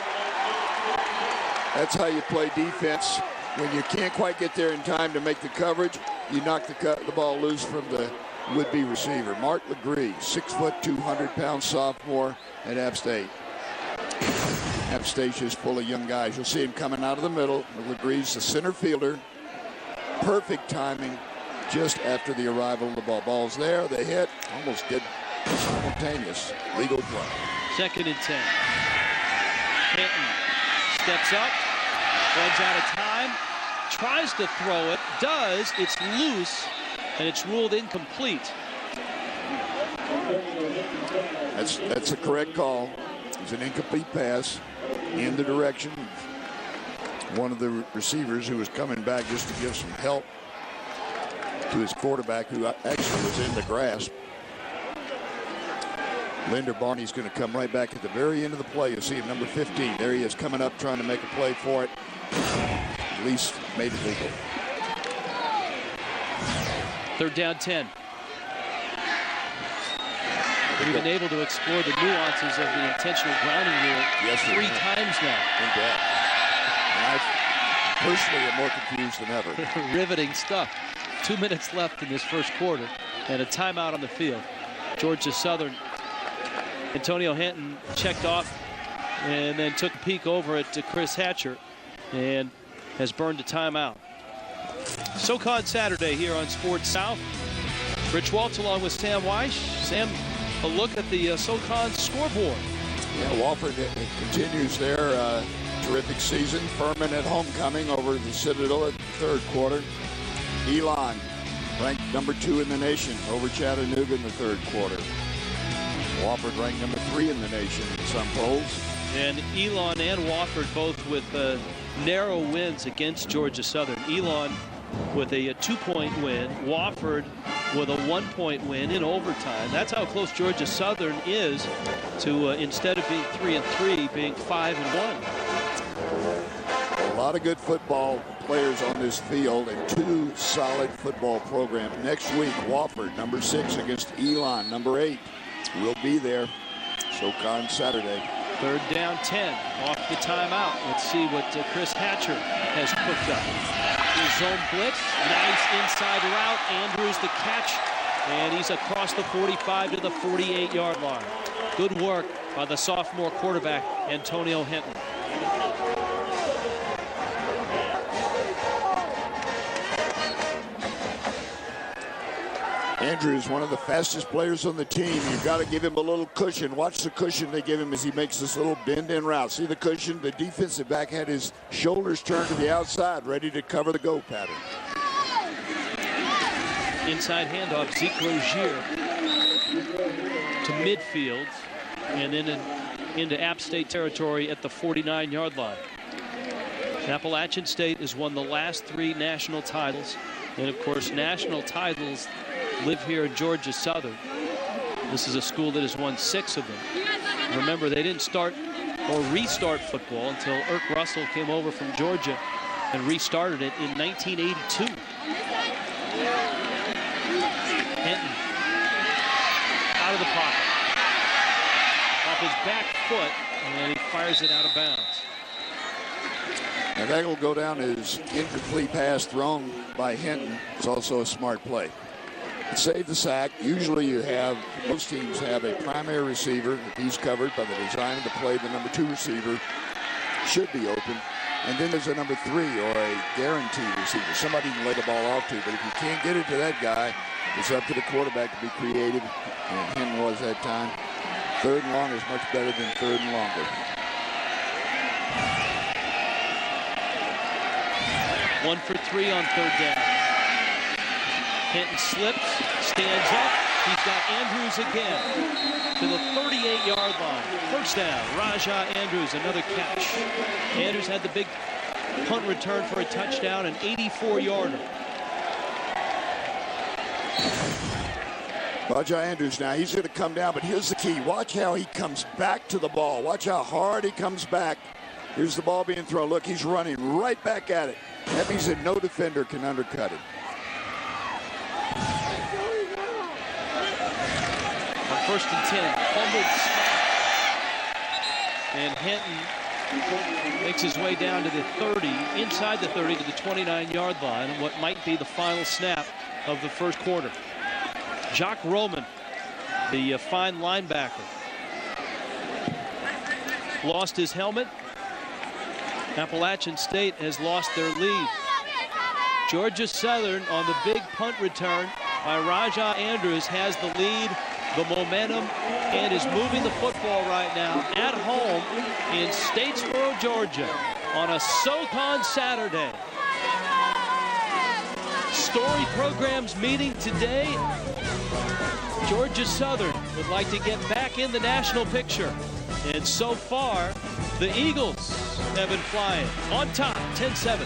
That's how you play defense. When you can't quite get there in time to make the coverage, you knock the ball loose from the would-be receiver. Mark Legree, 6 foot, 200-pound sophomore at App State. App State is full of young guys. You'll see him coming out of the middle. Legree's the center fielder. Perfect timing just after the arrival of the ball. Ball's there. They hit. Almost did simultaneous. Legal play. 2nd and 10. Hinton steps up, runs out of time, tries to throw it, does, it's loose, and it's ruled incomplete. That's a correct call. It's an incomplete pass in the direction of one of the receivers who was coming back just to give some help to his quarterback, who actually was in the grasp. Linder Barney's going to come right back at the very end of the play. You'll see him, number 15. There he is, coming up, trying to make a play for it. At least made it legal. 3rd down, 10. We've been able to explore the nuances of the intentional grounding rule 3 times now. In depth. And I personally am more confused than ever. Riveting stuff. 2 minutes left in this first quarter and a timeout on the field. Georgia Southern. Antonio Hinton checked off and then took a peek over at Chris Hatcher and has burned a timeout. SoCon Saturday here on Sports South. Rich Waltz along with Sam Weish. Sam, a look at the SoCon scoreboard. Yeah, Wofford continues their terrific season. Furman at homecoming over the Citadel at the third quarter. Elon ranked number 2 in the nation over Chattanooga in the third quarter. Wofford ranked number 3 in the nation in some polls. And Elon and Wofford both with narrow wins against Georgia Southern. Elon with a 2-point win. Wofford with a 1-point win in overtime. That's how close Georgia Southern is to instead of being 3-3, being 5-1. A lot of good football players on this field and 2 solid football programs. Next week, Wofford, number 6 against Elon, number 8. We'll be there. SoCon Saturday. Third down 10 off the timeout. Let's see what Chris Hatcher has cooked up. His zone blitz, nice inside route. Andrews the catch, and he's across the 45 to the 48-yard line. Good work by the sophomore quarterback, Antonio Hinton. Andrews, one of the fastest players on the team. You've got to give him a little cushion. Watch the cushion they give him as he makes this little bend-in route. See the cushion? The defensive back had his shoulders turned to the outside, ready to cover the go pattern. Inside handoff, Zeke Rozier to midfield, and then into App State territory at the 49-yard line. Appalachian State has won the last 3 national titles, and of course national titles live here in Georgia Southern. This is a school that has won 6 of them. Remember, they didn't start or restart football until Irk Russell came over from Georgia and restarted it in 1982. Hinton out of the pocket, off his back foot, and he fires it out of bounds. And that will go down as incomplete pass thrown by Hinton. It's also a smart play. Save the sack. Usually most teams have a primary receiver. He's covered by the design of the play. The number 2 receiver should be open. And then there's a number 3 or a guaranteed receiver. Somebody you can lay the ball off to. But if you can't get it to that guy, it's up to the quarterback to be creative. And Hinton was that time. 3rd and long is much better than 3rd and longer. 1 for 3 on 3rd down. Hinton slips, stands up. He's got Andrews again to the 38-yard line. First down, Rajah Andrews, another catch. Andrews had the big punt return for a touchdown, an 84-yarder. Rajah Andrews now, he's going to come down, but here's the key. Watch how he comes back to the ball. Watch how hard he comes back. Here's the ball being thrown. Look, he's running right back at it. That means that no defender can undercut it. On 1st and 10, fumbled snap. And Hinton makes his way down to the 30, inside the 30 to the 29-yard line, what might be the final snap of the first quarter. Jacques Roman, the fine linebacker, lost his helmet. Appalachian State has lost their lead. Georgia Southern on the big punt return by Rajah Andrews has the lead, the momentum, and is moving the football right now at home in Statesboro, Georgia on a SoCon Saturday. Story programs meeting today. Georgia Southern would like to get back in the national picture. And so far, the Eagles have been flying on top, 10-7.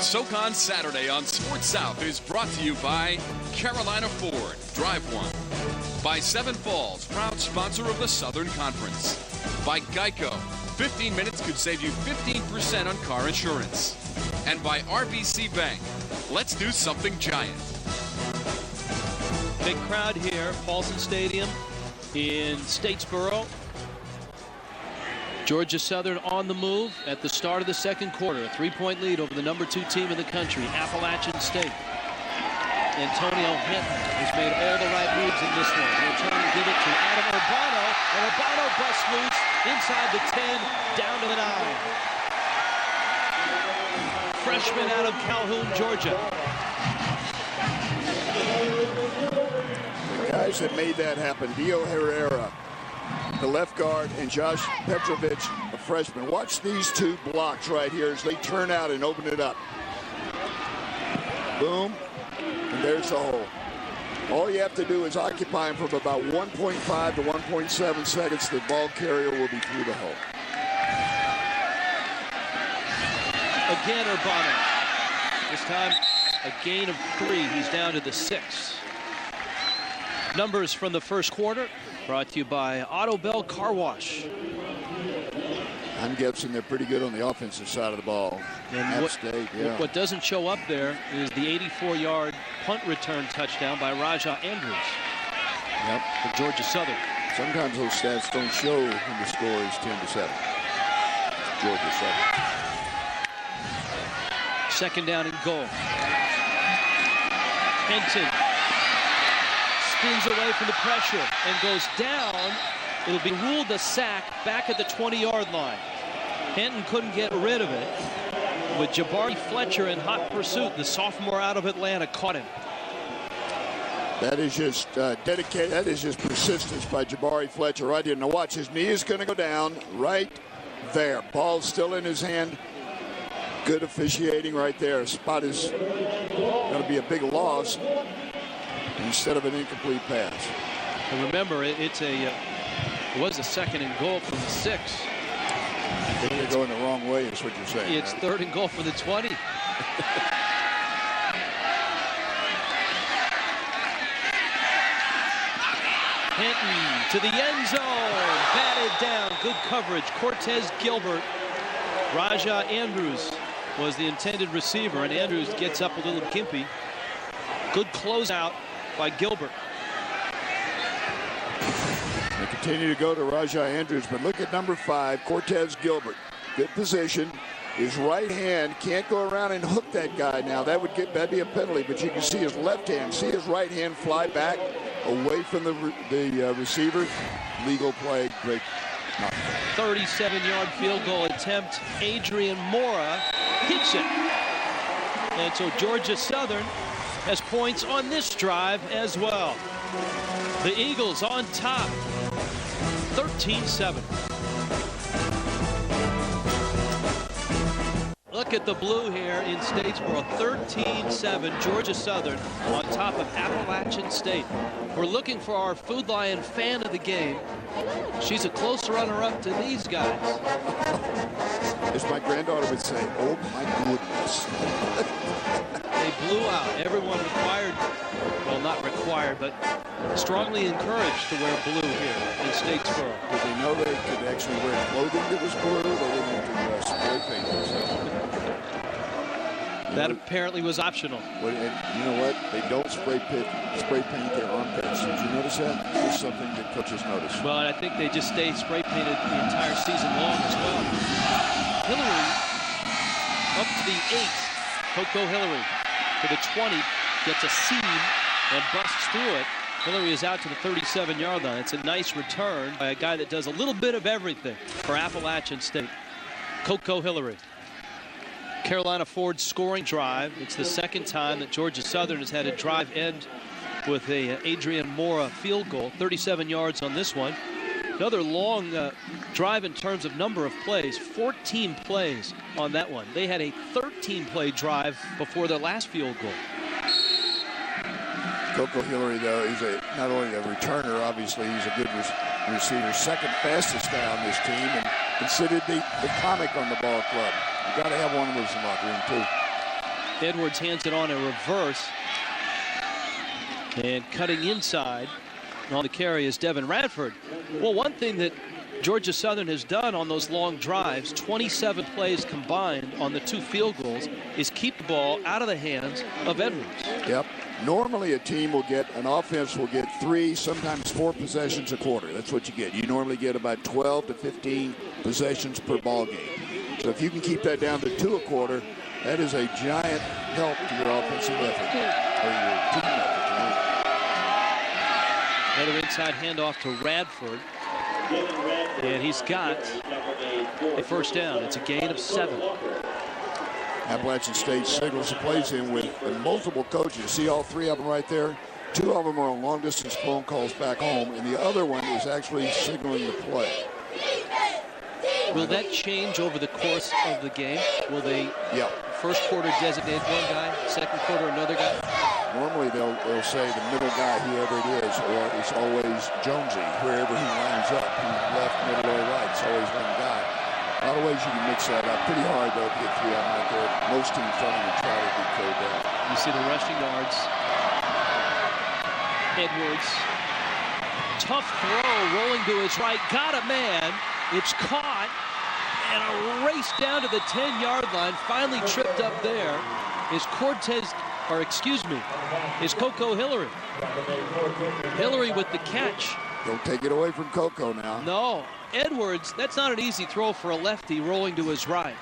SoCon Saturday on Sports South is brought to you by Carolina Ford, Drive One. By Seven Falls, proud sponsor of the Southern Conference. By Geico, 15 minutes could save you 15% on car insurance. And by RBC Bank, let's do something giant. Big crowd here, Paulson Stadium in Statesboro. Georgia Southern on the move at the start of the second quarter. A 3-point lead over the number 2 team in the country, Appalachian State. Antonio Hinton has made all the right moves in this one. He'll turn and give it to Adam Urbano, and Urbano busts loose inside the 10, down to the 9. Freshman out of Calhoun, Georgia. The guys that made that happen, Dio Herrera, the left guard, and Josh Petrovic, a freshman. Watch these two blocks right here as they turn out and open it up. Boom, and there's the hole. All you have to do is occupy him from about 1.5 to 1.7 seconds. The ball carrier will be through the hole. Again, Urbano. This time, a gain of 3. He's down to the 6. Numbers from the first quarter brought to you by Auto Bell Car Wash. I'm guessing they're pretty good on the offensive side of the ball. And what doesn't show up there is the 84-yard punt return touchdown by Rajah Andrews. Yep. For Georgia Southern. Sometimes those stats don't show when the score is 10-7. Georgia Southern. Second down and goal. Hinton spins away from the pressure and goes down. It'll be ruled a sack back at the 20-yard line. Hinton couldn't get rid of it. With Jabari Fletcher in hot pursuit, the sophomore out of Atlanta caught him. That is just dedicated. That is just persistence by Jabari Fletcher right here. Now watch, his knee is going to go down right there. Ball's still in his hand. Good officiating right there. Spot is going to be a big loss instead of an incomplete pass. And remember, it was a second and goal from the 6. I think they're going the wrong way, is what you're saying. It's right? Third and goal for the 20. Hinton to the end zone. Batted down. Good coverage. Cortez Gilbert. Rajah Andrews was the intended receiver, and Andrews gets up a little gimpy. Good closeout by Gilbert. They continue to go to Rajah Andrews, but look at number 5, Cortez Gilbert. Good position. His right hand can't go around and hook that guy now. That'd be a penalty, but you can see his left hand. See his right hand fly back away from the receiver. Legal play. Great. 37-yard field goal attempt. Adrian Mora hits it. And so Georgia Southern has points on this drive as well. The Eagles on top, 13-7. Look at the blue here in Statesboro, 13-7, Georgia Southern on top of Appalachian State. We're looking for our Food Lion fan of the game. She's a close runner-up to these guys. As my granddaughter would say, oh my goodness. They blew out. Everyone required, well, not required, but strongly encouraged to wear blue here in Statesboro. Did they know they could actually wear clothing that was blue? They didn't have to spray paint themselves. That apparently was optional. Well, and you know what? They don't spray paint their armpits. Did you notice that? It's something that coaches notice. Well, I think they just stay spray painted the entire season long as well. Hillary up to the 8. Coco Hillary to the 20, gets a seam and busts through it. Hillary is out to the 37-yard line. It's a nice return by a guy that does a little bit of everything for Appalachian State. Coco Hillary. Carolina Ford's scoring drive. It's the second time that Georgia Southern has had a drive end with a Adrian Mora field goal. 37 yards on this one. Another long drive in terms of number of plays. 14 plays on that one. They had a 13-play drive before their last field goal. Coco Hillary, though, is not only a returner, obviously, he's a good receiver. Second fastest guy on this team, and considered the comic on the ball club. You got to have one of those in the locker room, too. Edwards hands it on a reverse. And cutting inside on the carry is Devin Radford. Well, one thing that Georgia Southern has done on those long drives, 27 plays combined on the 2 field goals, is keep the ball out of the hands of Edwards. Yep. Normally an offense will get 3, sometimes 4 possessions a quarter. That's what you get. You normally get about 12 to 15 possessions per ball game. So if you can keep that down to 2 a quarter, that is a giant help to your offensive effort. or your teammate. Another inside handoff to Radford. And he's got a first down. It's a gain of 7. Appalachian State signals the plays in with multiple coaches. See all 3 of them right there? 2 of them are on long-distance phone calls back home, and the other one is actually signaling the play. Will that change over the course of the game? Will they first quarter designate one guy, second quarter another guy? Normally they'll say the middle guy, whoever it is, or it's always Jonesy, wherever he lines up. He's left, middle, or right. It's always one guy. A lot of ways you can mix that up. Pretty hard, though, to get 3 of them out there. Most teams don't even try to decode that. You see the rushing yards. Edwards. Tough throw, rolling to his right. Got a man. It's caught. And a race down to the 10-yard line. Finally tripped up there is is Coco Hillary. Hillary with the catch. Don't take it away from Coco now. No. Edwards, that's not an easy throw for a lefty rolling to his right.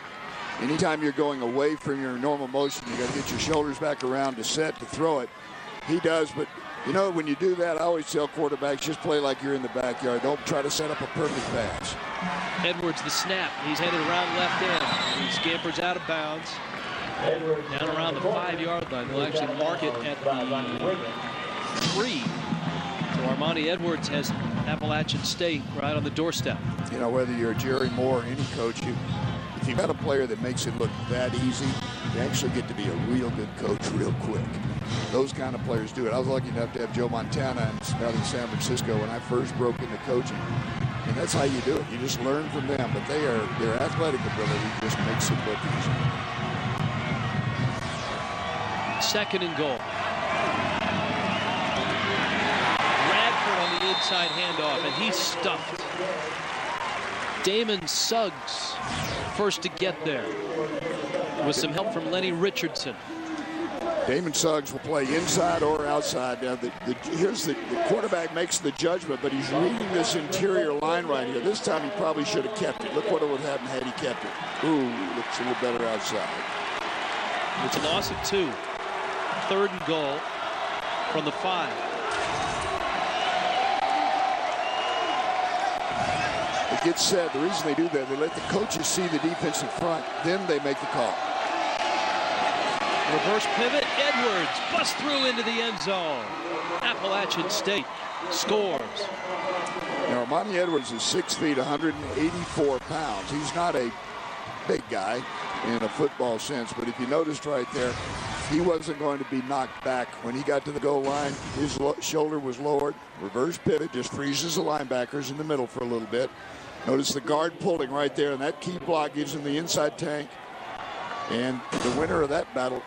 Anytime you're going away from your normal motion, you got to get your shoulders back around to set to throw it. He does, but you know, when you do that, I always tell quarterbacks, just play like you're in the backyard. Don't try to set up a perfect pass. Edwards, the snap. He's headed around left end. He scampers out of bounds. Down around the 5-yard line. They'll actually mark it at the 3. So Armani Edwards has Appalachian State right on the doorstep. You know, whether you're Jerry Moore or any coach, if you've got a player that makes it look that easy, you actually get to be a real good coach real quick. Those kind of players do it. I was lucky enough to have Joe Montana out in San Francisco when I first broke into coaching. And that's how you do it. You just learn from them. But their athletic ability just makes it look easy. 2nd and goal. Radford on the inside handoff, and he's stuffed. Damon Suggs first to get there with some help from Lenny Richardson. Damon Suggs will play inside or outside. Now, here's the quarterback makes the judgment, but he's reading this interior line right here. This time he probably should have kept it. Look what would have happened had he kept it. Ooh, looks a little better outside. It's a loss of 2. 3rd and goal from the 5. It gets said, the reason they do that, they let the coaches see the defense in front, then they make the call. Reverse pivot, Edwards busts through into the end zone. Appalachian State scores. Now, Armani Edwards is 6 feet, 184 pounds. He's not a big guy in a football sense, but if you noticed right there, he wasn't going to be knocked back. When he got to the goal line, his shoulder was lowered. Reverse pivot just freezes the linebackers in the middle for a little bit. Notice the guard pulling right there, and that key block gives him the inside tank. And the winner of that battle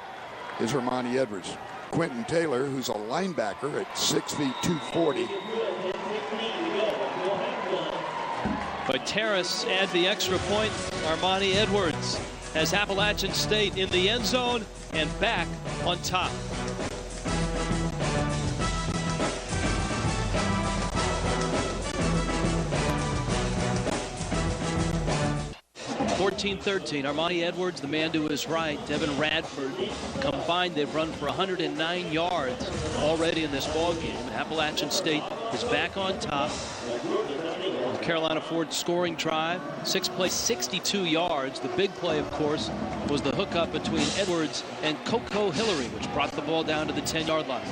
is Armani Edwards. Quentin Taylor, who's a linebacker at 6 feet, 240. But Terrace adds the extra point. Armani Edwards has Appalachian State in the end zone and back on top. (14-13). Armani Edwards, the man to his right, Devin Radford. Combined, they've run for 109 yards already in this ball game. Appalachian State is back on top. Carolina Ford scoring drive, 6 plays, 62 yards. The big play, of course, was the hookup between Edwards and Coco Hillary, which brought the ball down to the 10-yard line.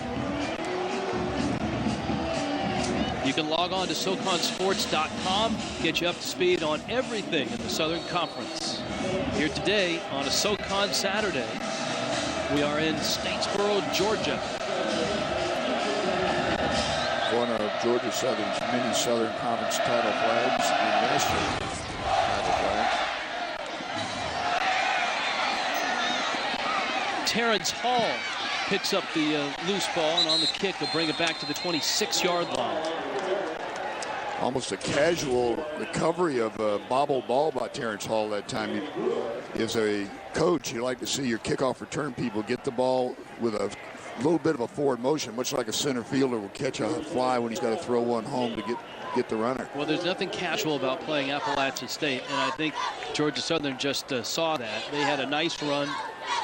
You can log on to SoConSports.com, get you up to speed on everything in the Southern Conference. Here today on a SoCon Saturday, we are in Statesboro, Georgia. One of Georgia Southern's many Southern Conference title flags and national title flags. Terrence Hall picks up the loose ball, and on the kick, they'll bring it back to the 26-yard line. Almost a casual recovery of a bobble ball by Terrence Hall that time. As a coach, you like to see your kickoff return people get the ball with a little bit of a forward motion, much like a center fielder will catch a fly when he's got to throw one home to get get the runner. Well, there's nothing casual about playing Appalachian State, and I think Georgia Southern just saw that. They had a nice run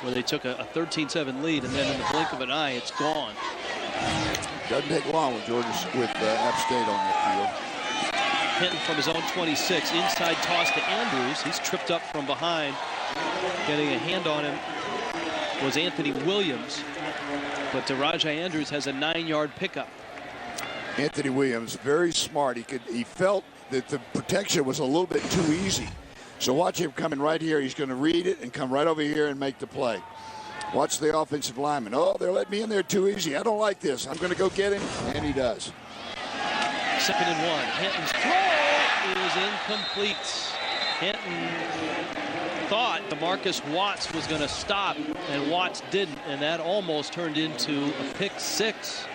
where they took a 13-7 lead, and then in the blink of an eye, it's gone. Doesn't take long with App State on the field. Hinton from his own 26, inside toss to Andrews. He's tripped up from behind. Getting a hand on him was Anthony Williams, but Rajai Andrews has a 9-yard pickup. Anthony Williams, very smart. He felt that the protection was a little bit too easy. So watch him coming right here. He's going to read it and come right over here and make the play. Watch the offensive lineman. Oh, they're letting me in there too easy. I don't like this. I'm going to go get him, and he does. 2nd and 1. Hinton's throw is incomplete. Hinton thought DeMarcus Watts was going to stop, and Watts didn't, and that almost turned into a pick 6.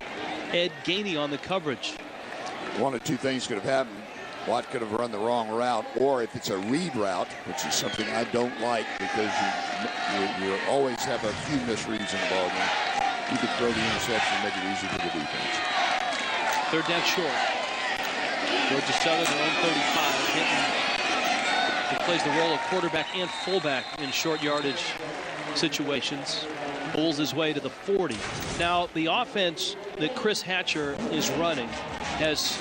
Ed Gainey on the coverage. One of two things could have happened. Watt could have run the wrong route, or if it's a read route, which is something I don't like because you always have a few misreads in the ball game, you could throw the interception and make it easy for the defense. 3rd down short. Georgia Southern, their own 35. Hinton, he plays the role of quarterback and fullback in short yardage situations. Pulls his way to the 40. Now, the offense that Chris Hatcher is running has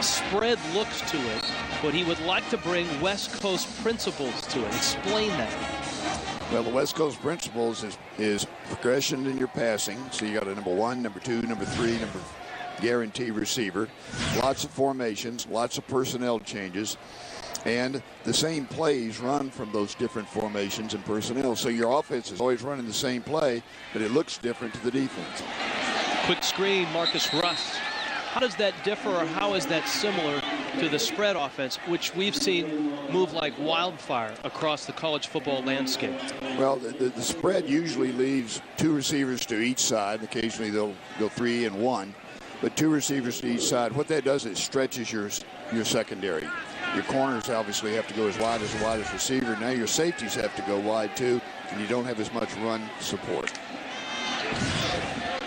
spread looks to it, but he would like to bring West Coast principles to it. Explain that. Well, the West Coast principles is progression in your passing. So you got a number 1, number 2, number 3, guarantee receiver. Lots of formations, lots of personnel changes, and the same plays run from those different formations and personnel. So your offense is always running the same play, but it looks different to the defense. Quick screen, Marcus Russ. How does that differ, or how is that similar to the spread offense, which we've seen move like wildfire across the college football landscape? Well, the spread usually leaves 2 receivers to each side. Occasionally they'll go 3 and 1, but 2 receivers to each side. What that does is stretches your secondary. Your corners obviously have to go as wide as receiver. Now your safeties have to go wide too, and you don't have as much run support.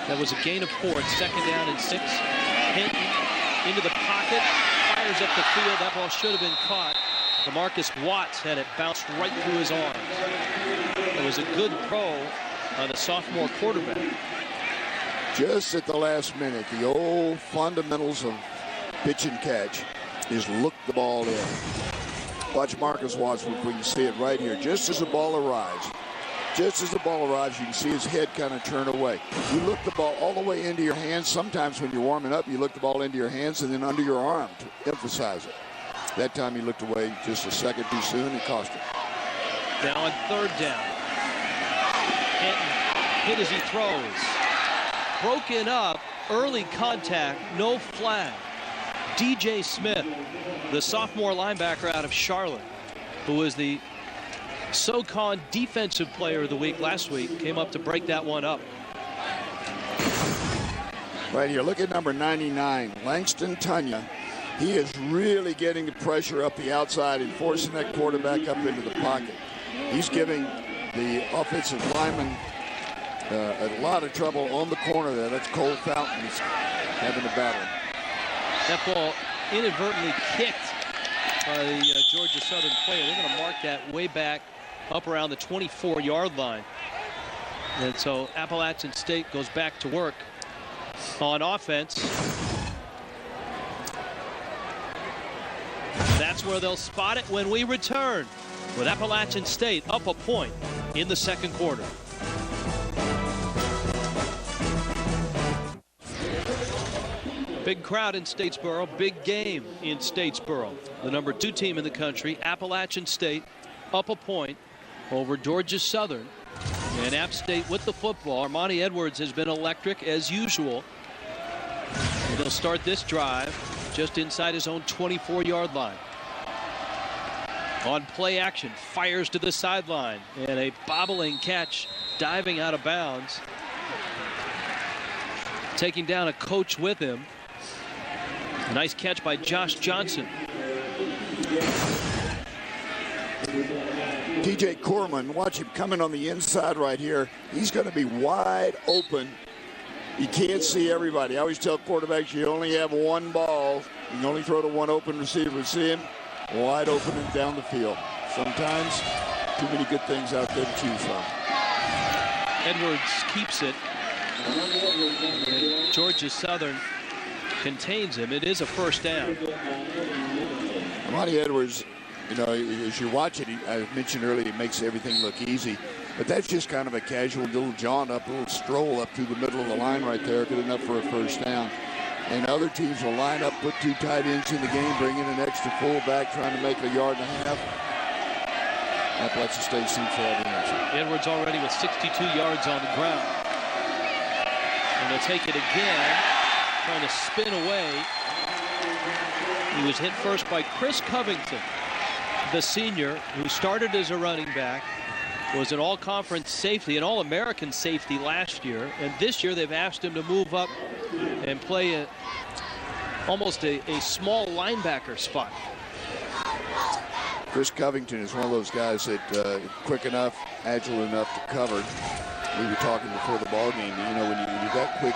That was a gain of 4. 2nd down and 6. Hinton into the pocket, fires up the field. That ball should have been caught. DeMarcus Watts had it bounced right through his arms. It was a good throw on the sophomore quarterback. Just at the last minute, the old fundamentals of pitch and catch is look the ball in. Watch Marcus Watts, we can see it right here. Just as the ball arrives, you can see his head kind of turn away. You look the ball all the way into your hands. Sometimes when you're warming up, you look the ball into your hands and then under your arm to emphasize it. That time he looked away just a second too soon and cost him. Now on 3rd down. Hinton hit as he throws. Broken up, early contact, no flag. DJ Smith, the sophomore linebacker out of Charlotte, who was the SoCon Defensive Player of the Week last week, came up to break that one up. Right here, look at number 99, Langston Tunya. He is really getting the pressure up the outside and forcing that quarterback up into the pocket. He's giving the offensive lineman a lot of trouble on the corner there. That's Cole Fountain. He's having a battle. That ball inadvertently kicked by the Georgia Southern player. They're going to mark that way back up around the 24-yard line. And so Appalachian State goes back to work on offense. That's where they'll spot it when we return, with Appalachian State up a point in the 2nd quarter. Big crowd in Statesboro, big game in Statesboro. The number 2 team in the country, Appalachian State, up a point over Georgia Southern. And App State with the football. Armani Edwards has been electric as usual. And they'll start this drive just inside his own 24-yard line. On play action, fires to the sideline, and a bobbling catch, diving out of bounds. Taking down a coach with him. A nice catch by Josh Johnson. TJ Corman, watch him coming on the inside right here. He's going to be wide open You can't see everybody. I always tell quarterbacks you only have one ball. You can only throw to one open receiver. See him wide open and down the field. Sometimes too many good things out there to choose from. Edwards keeps it. Georgia Southern contains him. It is a first down. Monty Edwards, you know, as you watch it, I mentioned earlier, he makes everything look easy. But that's just kind of a casual little jaunt up, a little stroll up through the middle of the line right there, good enough for a first down. And other teams will line up, put 2 tight ends in the game, bring in an extra fullback, trying to make a yard and a half. Appalachian State seems to have the answer. Edwards already with 62 yards on the ground. And they'll take it again, trying to spin away. He was hit first by Chris Covington, the senior, who started as a running back, was an all-conference safety, an all-American safety last year, and this year they've asked him to move up and play almost a small linebacker spot. Chris Covington is one of those guys that quick enough, agile enough to cover. We were talking before the ball game. You know, when you got quick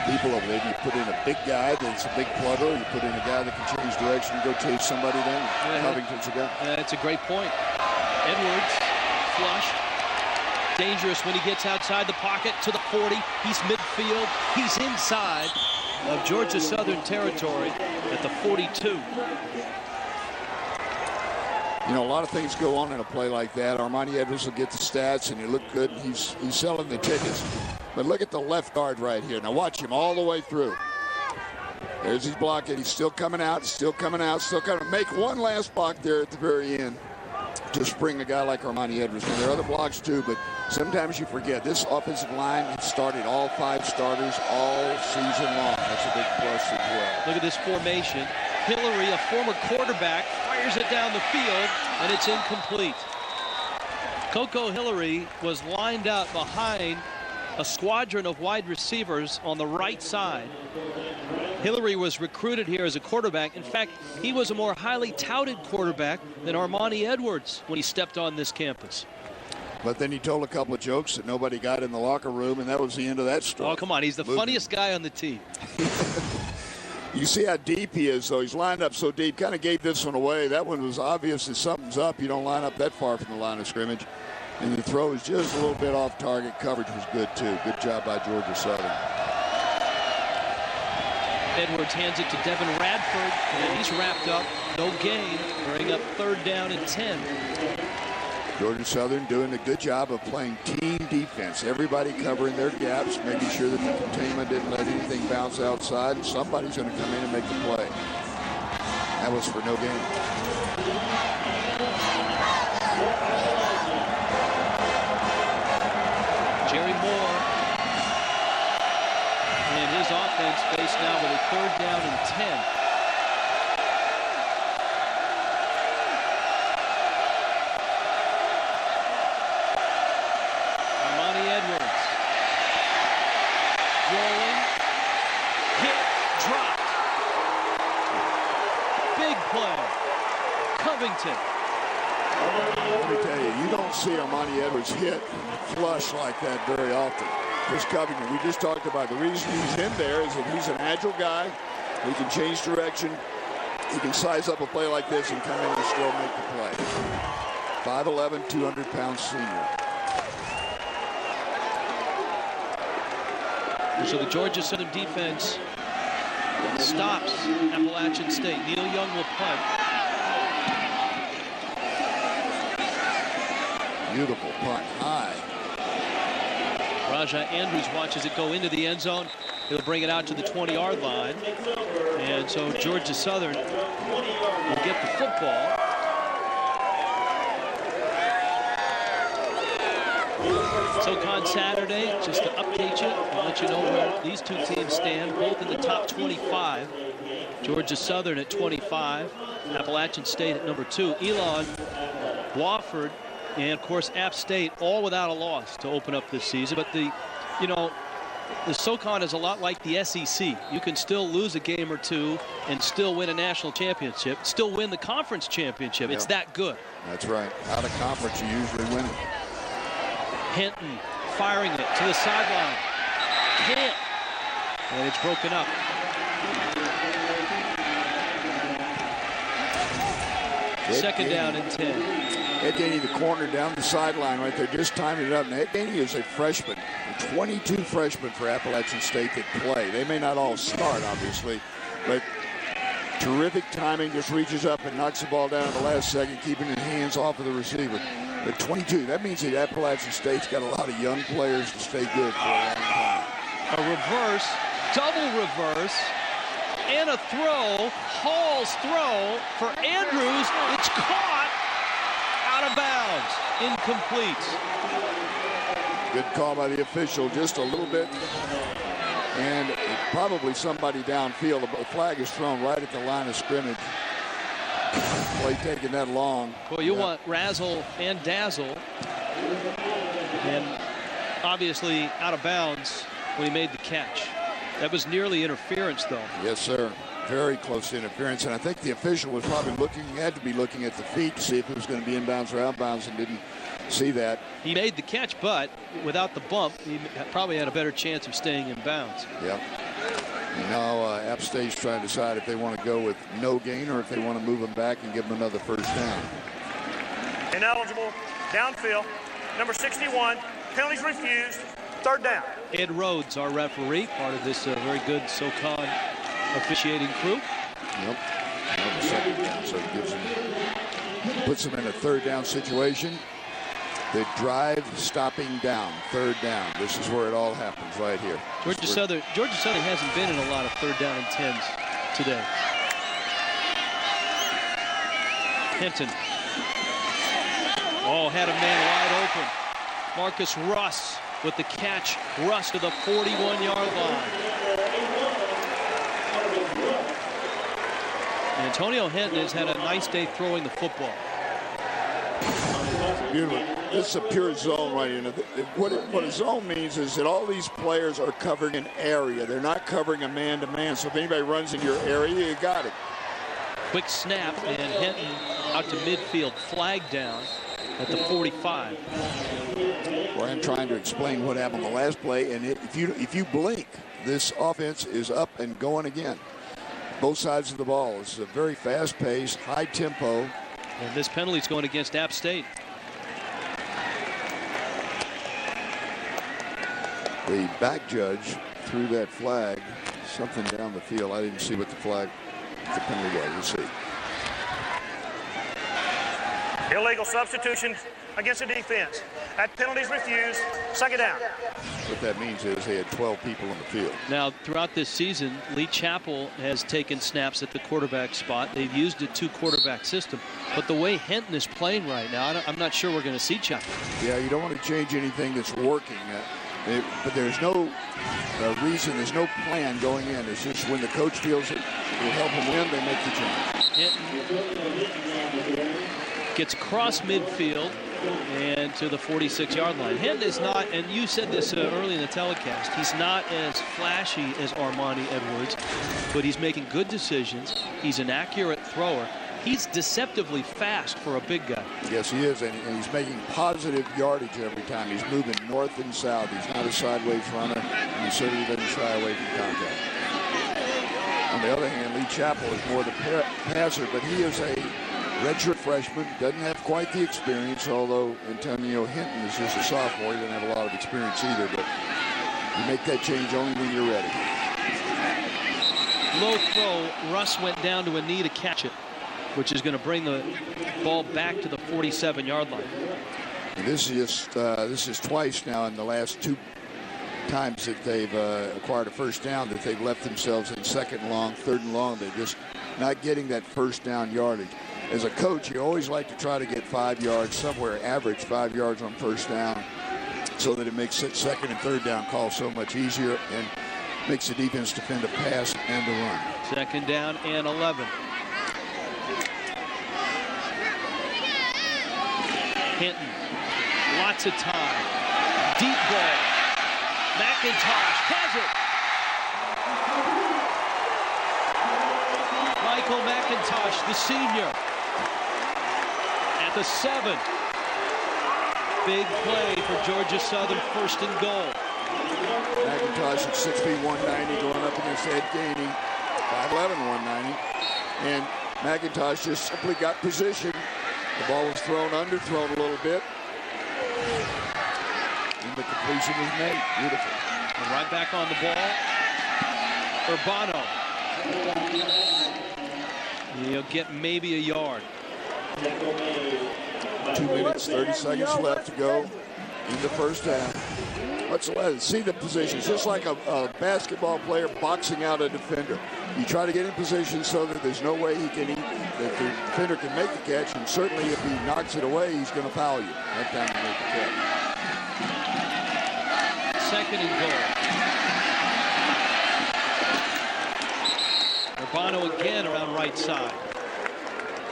people over there, you put in a big guy that's a big plugger, you put in a guy that can change direction and go chase somebody down. Yeah. Covington's a guy. That's a great point. Edwards flushed. Dangerous when he gets outside the pocket to the 40. He's midfield. He's inside of Georgia Southern territory at the 42. You know, a lot of things go on in a play like that. Armani Edwards will get the stats, and he look good. He's selling the tickets. But look at the left guard right here. Now watch him all the way through. There's his block, and he's still coming out, still coming out, still coming. Make one last block there at the very end to spring a guy like Armani Edwards. And there are other blocks too, but sometimes you forget. This offensive line has started all 5 starters all season long. That's a big plus as well. Look at this formation. Hillary, a former quarterback, fires it down the field, and it's incomplete. Coco Hillary was lined up behind a squadron of wide receivers on the right side. Hillary was recruited here as a quarterback. In fact, he was a more highly touted quarterback than Armani Edwards when he stepped on this campus. But then he told a couple of jokes that nobody got in the locker room, and that was the end of that story. Oh, come on. He's the funniest guy on the team. You see how deep he is, though. He's lined up so deep. Kind of gave this one away. That one was obvious that something's up. You don't line up that far from the line of scrimmage. And the throw is just a little bit off target. Coverage was good, too. Good job by Georgia Southern. Edwards hands it to Devin Radford, and he's wrapped up. No gain. Bring up 3rd down and 10. Georgia Southern doing a good job of playing team defense. Everybody covering their gaps, making sure that the containment didn't let anything bounce outside. And somebody's going to come in and make the play. That was for no gain. Jerry Moore and his offense faced now with a 3rd down and 10. Let me tell you, you don't see Armani Edwards hit flush like that very often. Chris Covington, we just talked about the reason he's in there is that he's an agile guy. He can change direction. He can size up a play like this and come in and still make the play. 5'11", 200-pound senior. So the Georgia Southern defense stops Appalachian State. Neil Young will punt. Beautiful punt, high. Raja Andrews watches it go into the end zone. He'll bring it out to the 20-yard line. And so Georgia Southern will get the football. SoCon Saturday, just to update you and let you know where these two teams stand, both in the top 25. Georgia Southern at 25, Appalachian State at number 2. Elon, Wofford, and of course App State all without a loss to open up this season. But the SoCon is a lot like the SEC. You can still lose a game or two and still win a national championship, still win the conference championship. It's that good. That's right. Out of conference, you usually win it. Hinton firing it to the sideline. Can't And it's broken up. Second down and 10. Ed Daney, the corner down the sideline right there, just timing it up. And Ed Daney is a freshman. 22 freshmen for Appalachian State that play. They may not all start, obviously, but terrific timing, just reaches up and knocks the ball down at the last second, keeping his hands off of the receiver. But 22, that means that Appalachian State's got a lot of young players to stay good for a long time. A reverse, double reverse, and a throw. Hall's throw for Andrews. It's caught out of bounds. Incomplete. Good call by the official, just a little bit. And probably somebody downfield. The flag is thrown right at the line of scrimmage. Play taking that long. Well, you want razzle and dazzle. And obviously out of bounds when he made the catch. That was nearly interference, though. Yes, sir. Very close to interference. And I think the official was probably had to be looking at the feet to see if it was going to be inbounds or outbounds, and didn't see that. He made the catch, but without the bump, he probably had a better chance of staying in bounds. Yep. Now App State's trying to decide if they want to go with no gain or if they want to move them back and give them another first down. Ineligible, downfield, number 61, penalties refused, third down. Ed Rhodes, our referee, part of this very good SoCon officiating crew. Yep. Now the second down, so it gives them, puts them in a third down situation. The drive stopping down, third down. This is where it all happens right here. Georgia Southern hasn't been in a lot of third down and 10s today. Hinton. Oh, had a man wide open. Marcus Russ with the catch. Russ to the 41-yard line. And Antonio Hinton has had a nice day throwing the football. Beautiful. This is a pure zone right here. What a zone means is that all these players are covering an area. They're not covering a man-to-man. So if anybody runs in your area, you got it. Quick snap, and Hinton out to midfield, flag down at the 45. Well, I'm trying to explain what happened the last play, and if you blink, this offense is up and going again. Both sides of the ball. It's a very fast-paced, high tempo. And this penalty is going against App State. The back judge threw that flag, something down the field. I didn't see what the penalty was. We'll see. Illegal substitution against the defense. That penalties refused, second down. What that means is they had 12 people on the field. Now, throughout this season, Lee Chappell has taken snaps at the quarterback spot. They've used a two-quarterback system. But the way Hinton is playing right now, I'm not sure we're going to see Chappell. Yeah, you don't want to change anything that's working. But there's no reason, there's no plan going in. It's just when the coach feels it will help them win, they make the change. Hinton gets across midfield and to the 46-yard line. Hinton is not, and you said this early in the telecast, he's not as flashy as Armani Edwards, but he's making good decisions. He's an accurate thrower. He's deceptively fast for a big guy. Yes, he is, and he's making positive yardage every time. He's moving north and south. He's not a sideways runner, and he certainly doesn't shy away from contact. On the other hand, Lee Chappell is more the passer, but he is a redshirt freshman, doesn't have quite the experience, although Antonio Hinton is just a sophomore. He doesn't have a lot of experience either, but you make that change only when you're ready. Low throw. Russ went down to a knee to catch it, which is going to bring the ball back to the 47-yard line. And this is twice now in the last two times that they've acquired a first down that they've left themselves in second and long, third and long. They're just not getting that first down yardage. As a coach, you always like to try to get 5 yards somewhere, average 5 yards on first down, so that it makes second and third down calls so much easier and makes the defense defend a pass and a run. Second down and 11. Hinton, lots of time. Deep ball. McIntosh has it. Michael McIntosh, the senior, at the 7. Big play for Georgia Southern, first and goal. McIntosh at 6 feet 190 going up against Ed Gainey, 5'11", 190. And McIntosh just simply got position. The ball was underthrown a little bit. And the completion was made. Beautiful. And right back on the ball. Urbano. He'll get maybe a yard. 2 minutes, 30 seconds left to go in the first half. Let's see the positions. Just like a basketball player boxing out a defender. You try to get in position so that there's no way that the defender can make the catch, and certainly if he knocks it away, he's going to foul you. That time to make the catch. Second and goal. Urbano again around right side.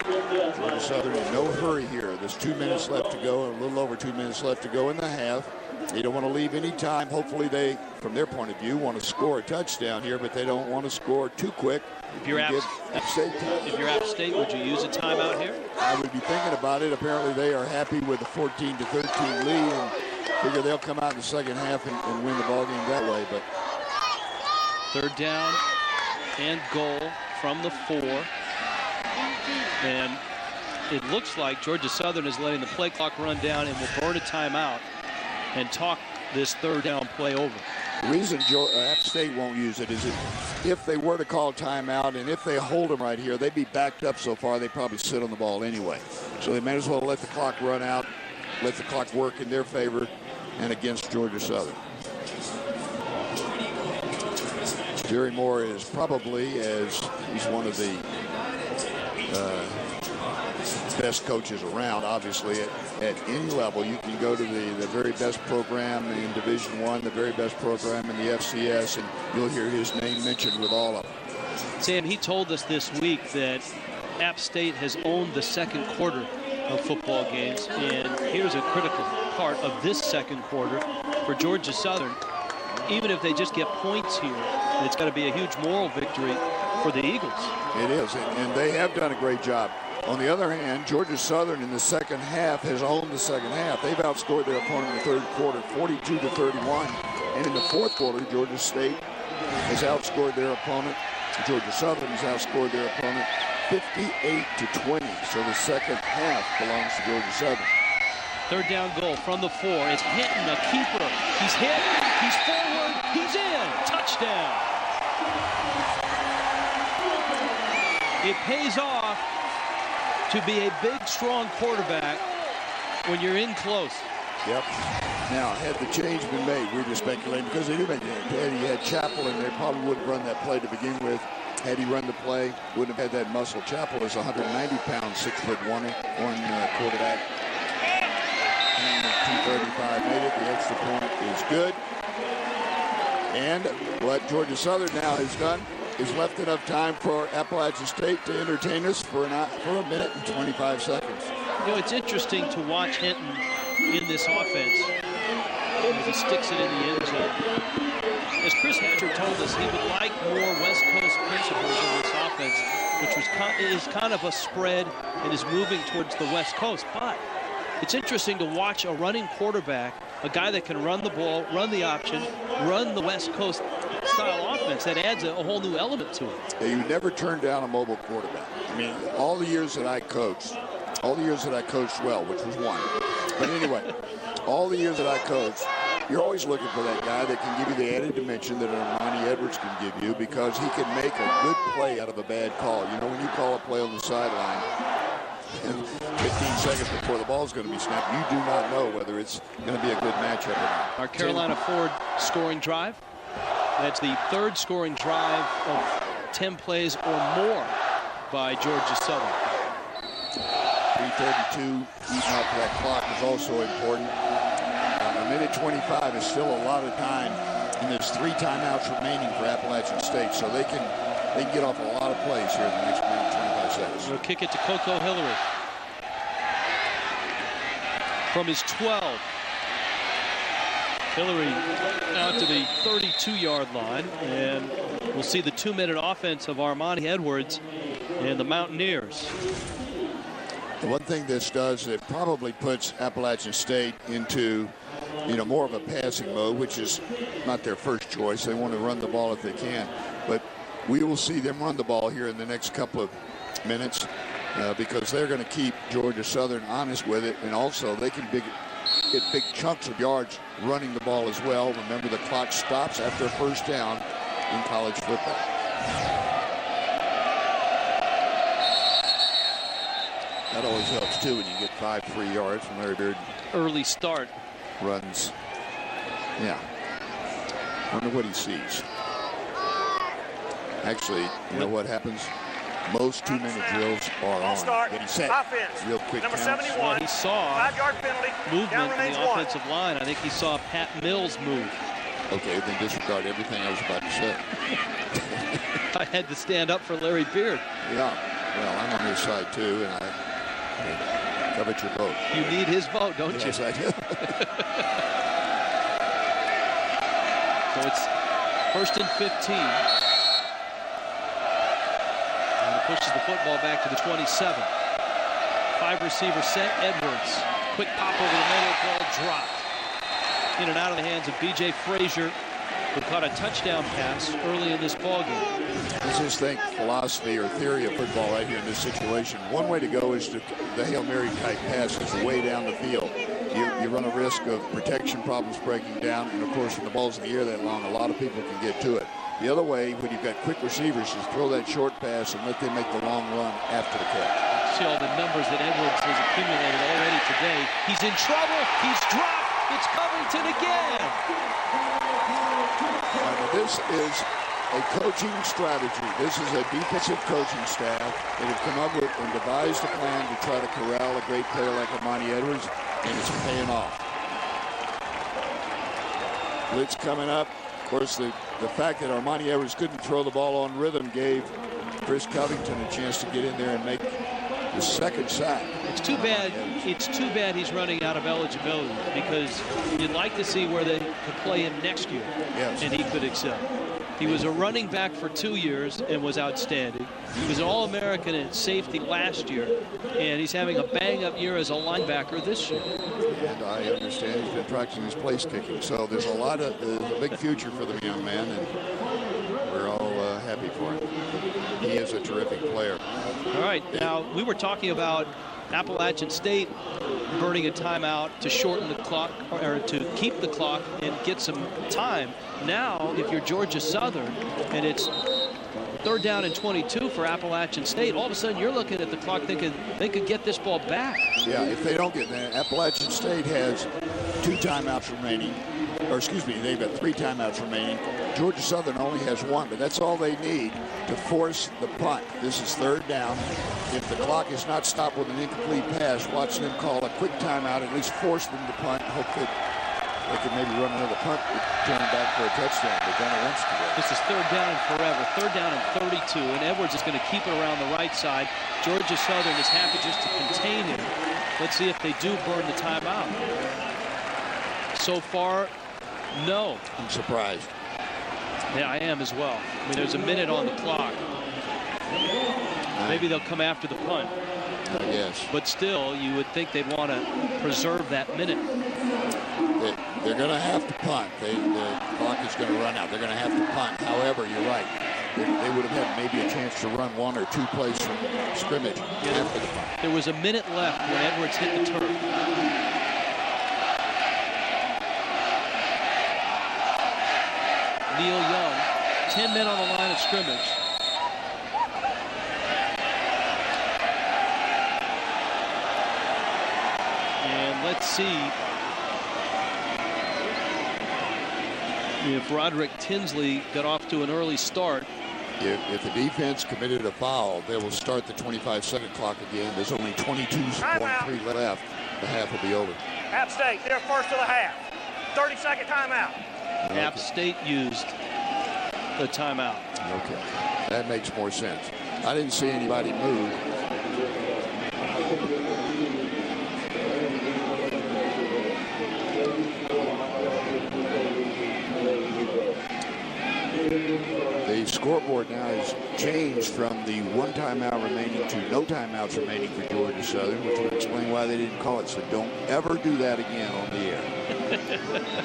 Georgia Southern in no hurry here. There's 2 minutes left to go, a little over 2 minutes left to go in the half. They don't want to leave any time. Hopefully they, from their point of view, want to score a touchdown here, but they don't want to score too quick. If you're App State, would you use a timeout here? I would be thinking about it. Apparently they are happy with the 14-13 lead and figure they'll come out in the second half and win the ball game that way. But third down and goal from the 4. And it looks like Georgia Southern is letting the play clock run down and will burn a timeout and talk this third down play over. The reason App State won't use it is if they were to call timeout and if they hold them right here, they'd be backed up so far they probably sit on the ball anyway. So they may as well let the clock run out, let the clock work in their favor and against Georgia Southern. Jerry Moore is probably, as he's one of the best coaches around, obviously at any level. You can go to the very best program in Division I, the very best program in the FCS, and you'll hear his name mentioned with all of them. Sam, he told us this week that App State has owned the second quarter of football games, and here's a critical part of this second quarter for Georgia Southern. Even if they just get points here, it's got to be a huge moral victory for the Eagles. It is, and they have done a great job. On the other hand, Georgia Southern in the second half has owned the second half. They've outscored their opponent in the third quarter 42-31. And in the fourth quarter, Georgia State has outscored their opponent. Georgia Southern has outscored their opponent 58-20. So the second half belongs to Georgia Southern. Third down goal from the 4. It's Hinton, a keeper. He's hit, he's forward, he's in. Touchdown. It pays off to be a big, strong quarterback when you're in close. Yep. Now, had the change been made, we're just speculating, because they do make it. Had he had Chappell in there, probably wouldn't run that play to begin with. Had he run the play, wouldn't have had that muscle. Chappell is 190-pound, 6'1" quarterback. 235 made it. The extra point is good. And what Georgia Southern now has done is left enough time for Appalachian State to entertain us for a minute and 25 seconds. You know, it's interesting to watch Hinton in this offense as he sticks it in the end zone. As Chris Hatcher told us, he would like more West Coast principles in this offense, which is kind of a spread and is moving towards the West Coast. But it's interesting to watch a running quarterback, a guy that can run the ball, run the option, run the West Coast style offense. That adds a whole new element to it. Yeah, you never turn down a mobile quarterback. I mean, all the years that I coached well, which was one. But anyway, all the years that I coached, you're always looking for that guy that can give you the added dimension that Armani Edwards can give you, because he can make a good play out of a bad call. You know, when you call a play on the sideline, and 15 seconds before the ball's going to be snapped, you do not know whether it's going to be a good matchup or not. Our Carolina Ford scoring drive. That's the third scoring drive of 10 plays or more by Georgia Southern. 3:32 eating up that clock is also important. A minute 25 is still a lot of time, and there's 3 timeouts remaining for Appalachian State, so they can get off a lot of plays here in the next minute 25 seconds. We'll kick it to Coco Hillary from his 12. Hillary out to the 32-yard line, and we'll see the 2-minute offense of Armani Edwards and the Mountaineers. The one thing this does, it probably puts Appalachian State into more of a passing mode, which is not their first choice. They want to run the ball if they can. But we will see them run the ball here in the next couple of minutes because they're going to keep Georgia Southern honest with it. And also they can get big chunks of yards running the ball as well. Remember, the clock stops after a first down in college football. That always helps, too, when you get 5 free yards from Larry Beard. Early start. Runs. Yeah. Wonder what he sees. Actually, you know what happens? Most 2-minute drills are on. Getting set. Offense. Real quick Number counts. 71. Well, he saw 5-yard penalty. movement in the offensive line. I think he saw Pat Mills move. Okay, then disregard everything I was about to say. I had to stand up for Larry Beard. Yeah. Well, I'm on his side, too, and I covet your vote. You need his vote, don't you? Yes, I do. So it's 1st and 15. And he pushes the football back to the 27. 5-receiver set. Edwards. Quick pop over the middle. Ball dropped. In and out of the hands of B.J. Frazier, who caught a touchdown pass early in this ballgame. Let's just think philosophy or theory of football right here in this situation. One way to go is to the Hail Mary type passes way down the field. You run a risk of protection problems breaking down, and of course when the ball's in the air that long, a lot of people can get to it. The other way, when you've got quick receivers, is throw that short pass and let them make the long run after the catch. See all the numbers that Edwards has accumulated already today. He's in trouble. He's dropped. It's Covington again. This is a coaching strategy. This is a defensive coaching staff that have come up with and devised a plan to try to corral a great player like Armani Edwards, and it's paying off. Blitz coming up. Of course, the fact that Armani Edwards couldn't throw the ball on rhythm gave Chris Covington a chance to get in there and make the second sack. It's too bad. It's too bad he's running out of eligibility, because you'd like to see where they could play him next year, yes, and he could excel. He was a running back for 2 years and was outstanding. He was an All-American at safety last year, and he's having a bang-up year as a linebacker this year. And I understand he's been practicing his place kicking, so there's a big future for the young man, and we're all happy for him. He is a terrific player. All right, now we were talking about Appalachian State burning a timeout to shorten the clock, or to keep the clock and get some time. Now, if you're Georgia Southern and it's 3rd down and 22 for Appalachian State, all of a sudden you're looking at the clock thinking they could get this ball back. Yeah, if they don't get that, Appalachian State has 2 timeouts remaining. Or excuse me, they've got 3 timeouts remaining. Georgia Southern only has 1, but that's all they need to force the punt. This is 3rd down. If the clock is not stopped with an incomplete pass, watch them call a quick timeout, at least force them to punt. Hope that they can maybe run another punt, turn back for a touchdown. They've done it once today. This is 3rd down and forever. 3rd down and 32, and Edwards is going to keep it around the right side. Georgia Southern is happy just to contain him. Let's see if they do burn the timeout. So far, no. I'm surprised. Yeah, I am as well. I mean, there's a minute on the clock. Maybe they'll come after the punt. Yes. But still, you would think they'd want to preserve that minute. They're going to have to punt. The clock is going to run out. They're going to have to punt. However, you're right. They would have had maybe a chance to run 1 or 2 plays from scrimmage after the punt. There was a minute left when Edwards hit the turf. Neil Young, 10 men on the line of scrimmage. And let's see if Roderick Tinsley got off to an early start. If the defense committed a foul, they will start the 25-second clock again. There's only 22.3 left. The half will be over. App State, they're first of the half. 30-second timeout. Okay. App State used the timeout. Okay, that makes more sense. I didn't see anybody move. The scoreboard now has changed from the 1 timeout remaining to no timeouts remaining for Georgia Southern, which would explain why they didn't call it. So don't ever do that again on the air.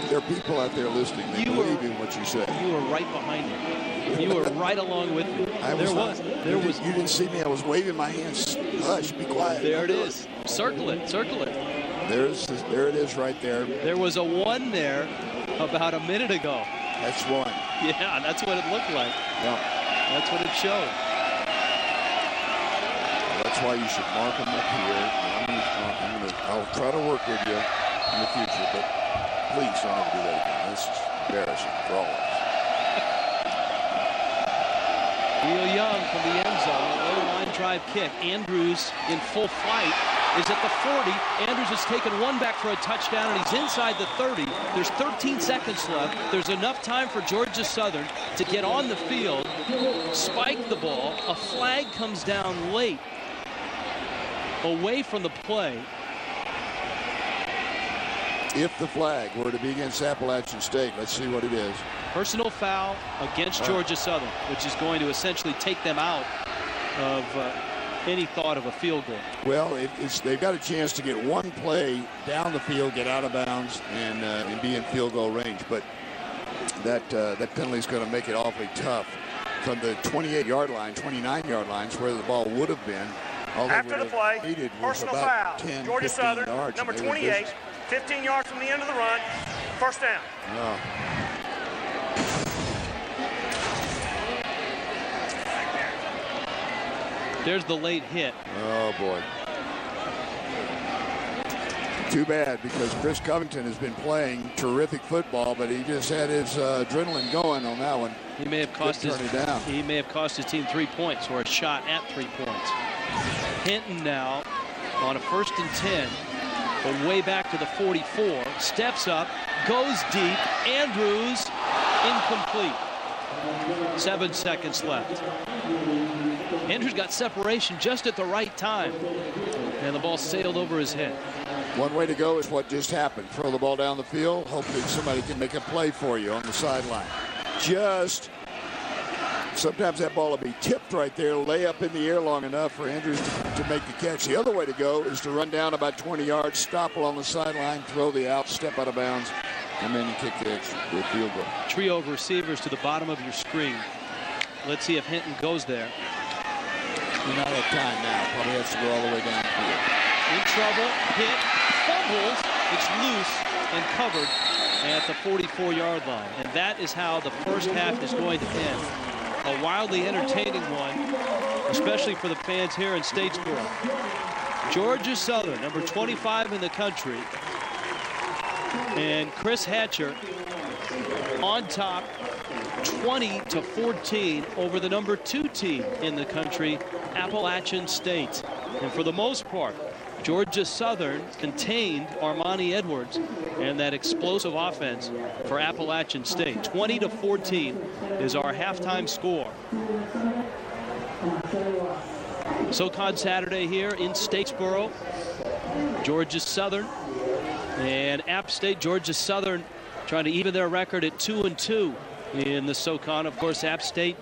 There are people out there listening. They believe in what you say. You were right behind me. You were right along with me. You didn't see me. I was waving my hands. Hush, be quiet. There it is. Circle it. Circle it. There it is right there. There was a 1 there about a minute ago. That's 1. Yeah, that's what it looked like. Yeah. That's what it showed. Well, that's why you should mark them up here. I'll try to work with you in the future, but please don't ever do that again. This is embarrassing for all of us. Neil Young from the end zone, a low line drive kick. Andrews in full flight is at the 40. Andrews has taken 1 back for a touchdown, and he's inside the 30. There's 13 seconds left. There's enough time for Georgia Southern to get on the field, spike the ball. A flag comes down late, away from the play. If the flag were to be against Appalachian State, let's see what it is. Personal foul against Georgia Southern, which is going to essentially take them out of any thought of a field goal. Well, they've got a chance to get 1 play down the field, get out of bounds, and be in field goal range. But that penalty is going to make it awfully tough from the 28-yard line, 29-yard lines, where the ball would have been. After the play, personal foul. 10, Georgia Southern, yards, number 28, 15 yards from the end of the run, first down. Oh. There's the late hit. Oh, boy. Too bad, because Chris Covington has been playing terrific football, but he just had his adrenaline going on that one. He may have cost his team 3 points, or a shot at 3 points. Hinton now on a 1st and 10, but way back to the 44, steps up, goes deep. Andrews incomplete. 7 seconds left. Andrews got separation just at the right time, and the ball sailed over his head. One way to go is what just happened. Throw the ball down the field, hopefully somebody can make a play for you on the sideline. Sometimes that ball will be tipped right there, lay up in the air long enough for Andrews to make the catch. The other way to go is to run down about 20 yards, stop along the sideline, throw the out, step out of bounds, and then you kick the field goal. Trio of receivers to the bottom of your screen. Let's see if Hinton goes there. You're not at time now. Probably has to go all the way down field. In trouble, hit, fumbles. It's loose and covered at the 44-yard line. And that is how the first half is going to end. A wildly entertaining one, especially for the fans here in Statesboro. Georgia Southern, number 25 in the country, and Chris Hatcher on top, 20-14 over the number 2 team in the country, Appalachian State. And for the most part, Georgia Southern contained Armani Edwards and that explosive offense for Appalachian State. 20-14 is our halftime score. SoCon Saturday here in Statesboro. Georgia Southern and App State. Georgia Southern trying to even their record at 2-2 in the SoCon. Of course, App State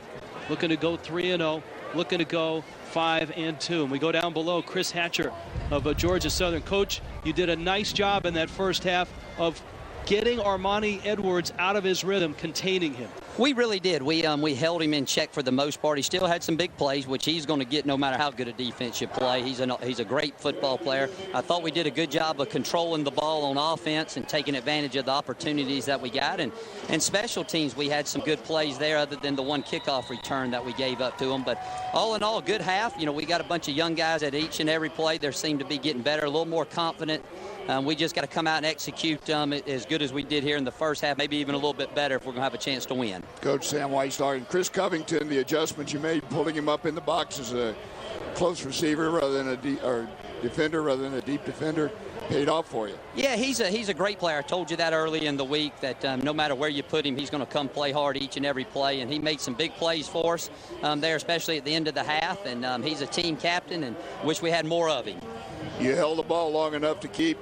looking to go 3-0, looking to go 5-2. And we go down below. Chris Hatcher of Georgia Southern. Coach, you did a nice job in that first half of getting Armani Edwards out of his rhythm, containing him. We really did. We held him in check for the most part. He still had some big plays, which he's going to get no matter how good a defense you play. He's a great football player. I thought we did a good job of controlling the ball on offense and taking advantage of the opportunities that we got. And special teams, we had some good plays there other than the one kickoff return that we gave up to them. But all in all, good half. You know, we got a bunch of young guys at each and every play. They seem to be getting better, a little more confident. We just got to come out and execute as good as we did here in the first half, maybe even a little bit better if we're going to have a chance to win. Coach Sam White starting. Chris Covington, the adjustments you made, pulling him up in the box as a close receiver rather than defender rather than a deep defender, paid off for you. Yeah, he's a great player. I told you that early in the week that no matter where you put him, he's going to come play hard each and every play, and he made some big plays for us there, especially at the end of the half, and he's a team captain and wish we had more of him. You held the ball long enough to keep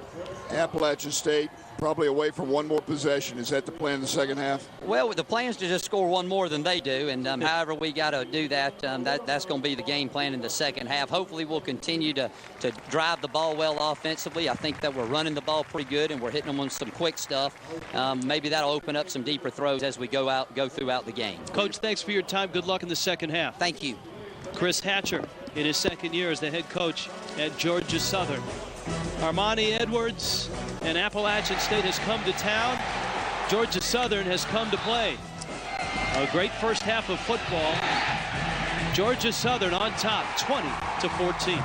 Appalachian State probably away from one more possession. Is that the plan in the second half? Well, the plan is to just score one more than they do, and however we got to do that, that's going to be the game plan in the second half. Hopefully we'll continue to drive the ball well offensively. I think that we're running the ball pretty good, and we're hitting them on some quick stuff. Maybe that'll open up some deeper throws as we go throughout the game. Coach, thanks for your time. Good luck in the second half. Thank you. Chris Hatcher in his second year as the head coach at Georgia Southern. Armani Edwards and Appalachian State has come to town. Georgia Southern has come to play. A great first half of football. Georgia Southern on top, 20-14.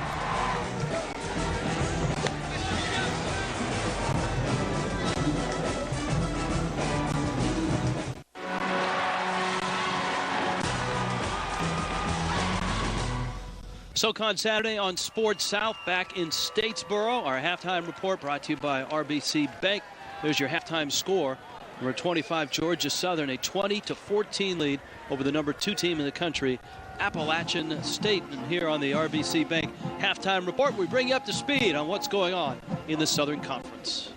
SoCon Saturday on Sports South back in Statesboro. Our halftime report brought to you by RBC Bank. There's your halftime score. Number 25, Georgia Southern, a 20-14 lead over the number 2 team in the country, Appalachian State. And here on the RBC Bank halftime report, we bring you up to speed on what's going on in the Southern Conference.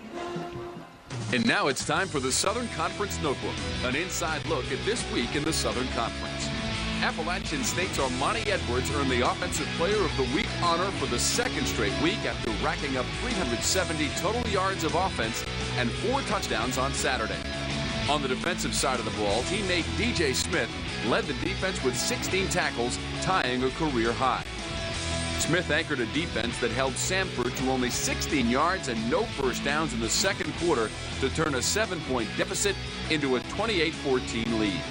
And now it's time for the Southern Conference Notebook, an inside look at this week in the Southern Conference. Appalachian State's Armani Edwards earned the Offensive Player of the Week honor for the second straight week after racking up 370 total yards of offense and 4 touchdowns on Saturday. On the defensive side of the ball, teammate DJ Smith led the defense with 16 tackles, tying a career high. Smith anchored a defense that held Samford to only 16 yards and no first downs in the second quarter to turn a 7-point deficit into a 28-14 lead.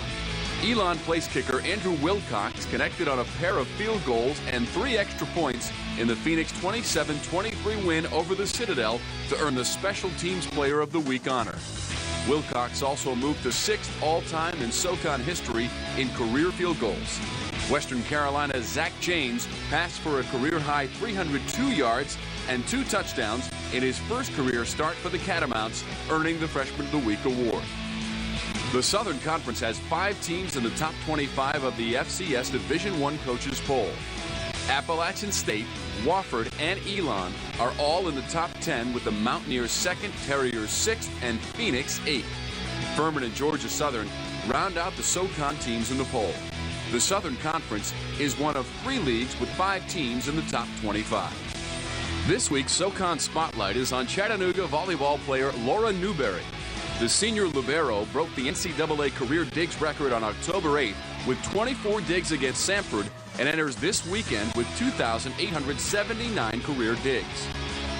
Elon place kicker Andrew Wilcox connected on a pair of field goals and 3 extra points in the Phoenix 27-23 win over the Citadel to earn the Special Teams Player of the Week honor. Wilcox also moved to 6th all-time in SoCon history in career field goals. Western Carolina's Zach James passed for a career-high 302 yards and 2 touchdowns in his first career start for the Catamounts, earning the Freshman of the Week award. The Southern Conference has 5 teams in the top 25 of the FCS Division I coaches poll. Appalachian State, Wofford, and Elon are all in the top 10, with the Mountaineers 2nd, Terriers 6th, and Phoenix 8th. Furman and Georgia Southern round out the SoCon teams in the poll. The Southern Conference is one of 3 leagues with 5 teams in the top 25. This week's SoCon Spotlight is on Chattanooga volleyball player Laura Newberry. The senior libero broke the NCAA career digs record on October 8th with 24 digs against Samford and enters this weekend with 2,879 career digs.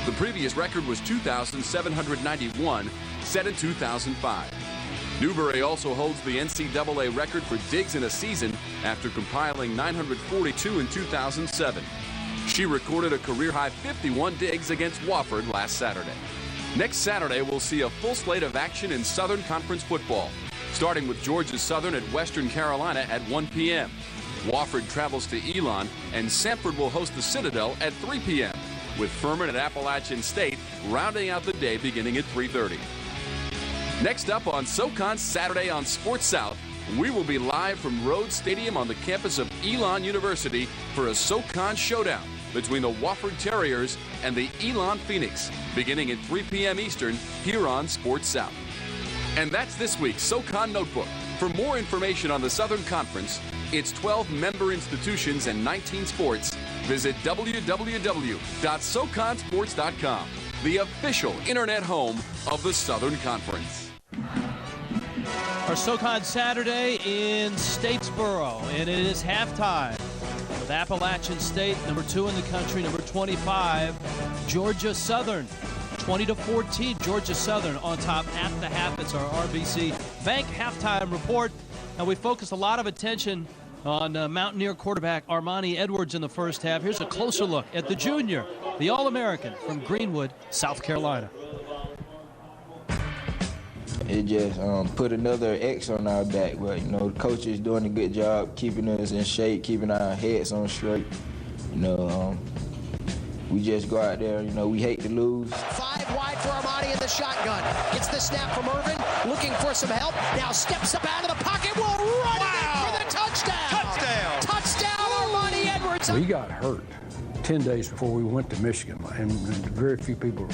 The previous record was 2,791, set in 2005. Newberry also holds the NCAA record for digs in a season after compiling 942 in 2007. She recorded a career-high 51 digs against Wofford last Saturday. Next Saturday, we'll see a full slate of action in Southern Conference football, starting with Georgia Southern at Western Carolina at 1 p.m. Wofford travels to Elon, and Samford will host the Citadel at 3 p.m., with Furman and Appalachian State rounding out the day beginning at 3:30. Next up on SoCon Saturday on Sports South, we will be live from Rhodes Stadium on the campus of Elon University for a SoCon showdown between the Wofford Terriers and the Elon Phoenix, beginning at 3 p.m. Eastern here on Sports South. And that's this week's SoCon Notebook. For more information on the Southern Conference, its 12 member institutions and 19 sports, visit www.soconsports.com, the official internet home of the Southern Conference. Our SoCon Saturday in Statesboro, and it is halftime with Appalachian State, number 2 in the country, number 25, Georgia Southern. 20-14, Georgia Southern on top at the half. It's our RBC Bank halftime report. And we focused a lot of attention on Mountaineer quarterback Armani Edwards in the first half. Here's a closer look at the junior, the All-American from Greenwood, South Carolina. It just put another X on our back, but you know the coach is doing a good job keeping us in shape, keeping our heads on straight. You know, we just go out there. You know, we hate to lose. 5 wide for Armani in the shotgun. Gets the snap from Irvin, looking for some help. Now steps up out of the pocket. Will run it in for the touchdown. Touchdown! Touchdown, Armani Edwards. We got hurt 10 days before we went to Michigan, and very few people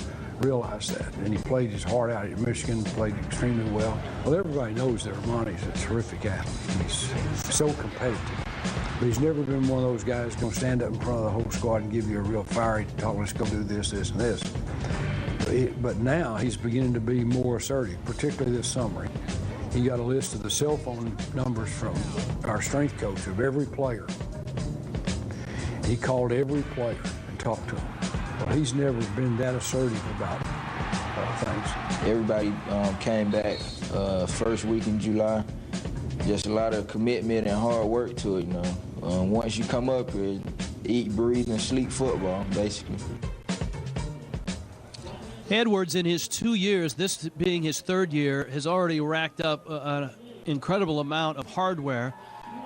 realize that. And he played his heart out at Michigan, played extremely well. Well, everybody knows that Armani's a terrific athlete. He's so competitive. But he's never been one of those guys going to stand up in front of the whole squad and give you a real fiery talk, let's go do this, this, and this. But now he's beginning to be more assertive, particularly this summer. He got a list of the cell phone numbers from our strength coach of every player. He called every player and talked to him. Well, he's never been that assertive about things. Everybody came back first week in July. Just a lot of commitment and hard work to it, you know. Once you come up here, eat, breathe, and sleep football, basically. Edwards, in his 2 years, this being his third year, has already racked up an incredible amount of hardware.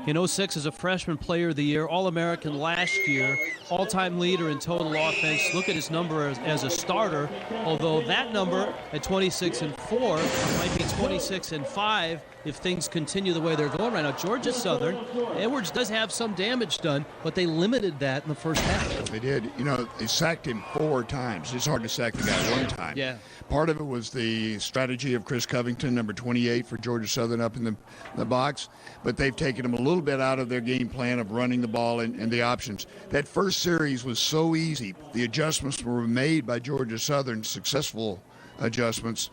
In 06 as a freshman player of the year, All-American last year, all-time leader in total offense. Look at his number as a starter, although that number at 26-4 might be 26-5 if things continue the way they're going right now. Georgia Southern, Edwards does have some damage done, but they limited that in the first half. They did. You know, they sacked him 4 times. It's hard to sack the guy one time. Yeah. Part of it was the strategy of Chris Covington, number 28 for Georgia Southern, up in the box. But they've taken him a little bit out of their game plan of running the ball and the options. That first series was so easy. The adjustments were made by Georgia Southern, successful adjustments.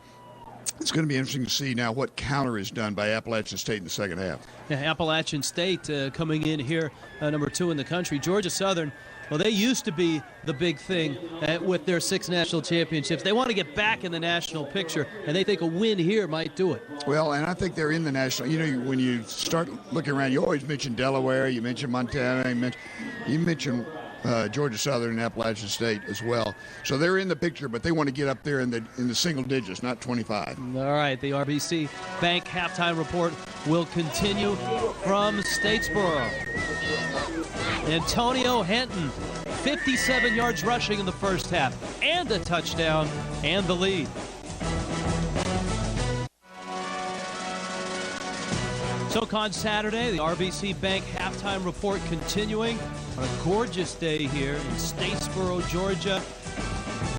It's going to be interesting to see now what counter is done by Appalachian State in the second half. Yeah, Appalachian State coming in here, number 2 in the country. Georgia Southern, well, they used to be the big thing with their 6 national championships. They want to get back in the national picture, and they think a win here might do it. Well, and I think they're in the national. You know, when you start looking around, you always mention Delaware, you mention Montana, you mention Georgia Southern and Appalachian State as well. So they're in the picture, but they want to get up there in the single digits, not 25. All right, the RBC Bank halftime report will continue from Statesboro. Antonio Henton, 57 yards rushing in the first half, and a touchdown, and the lead. SoCon Saturday, the RBC Bank halftime report continuing on a gorgeous day here in Statesboro, Georgia.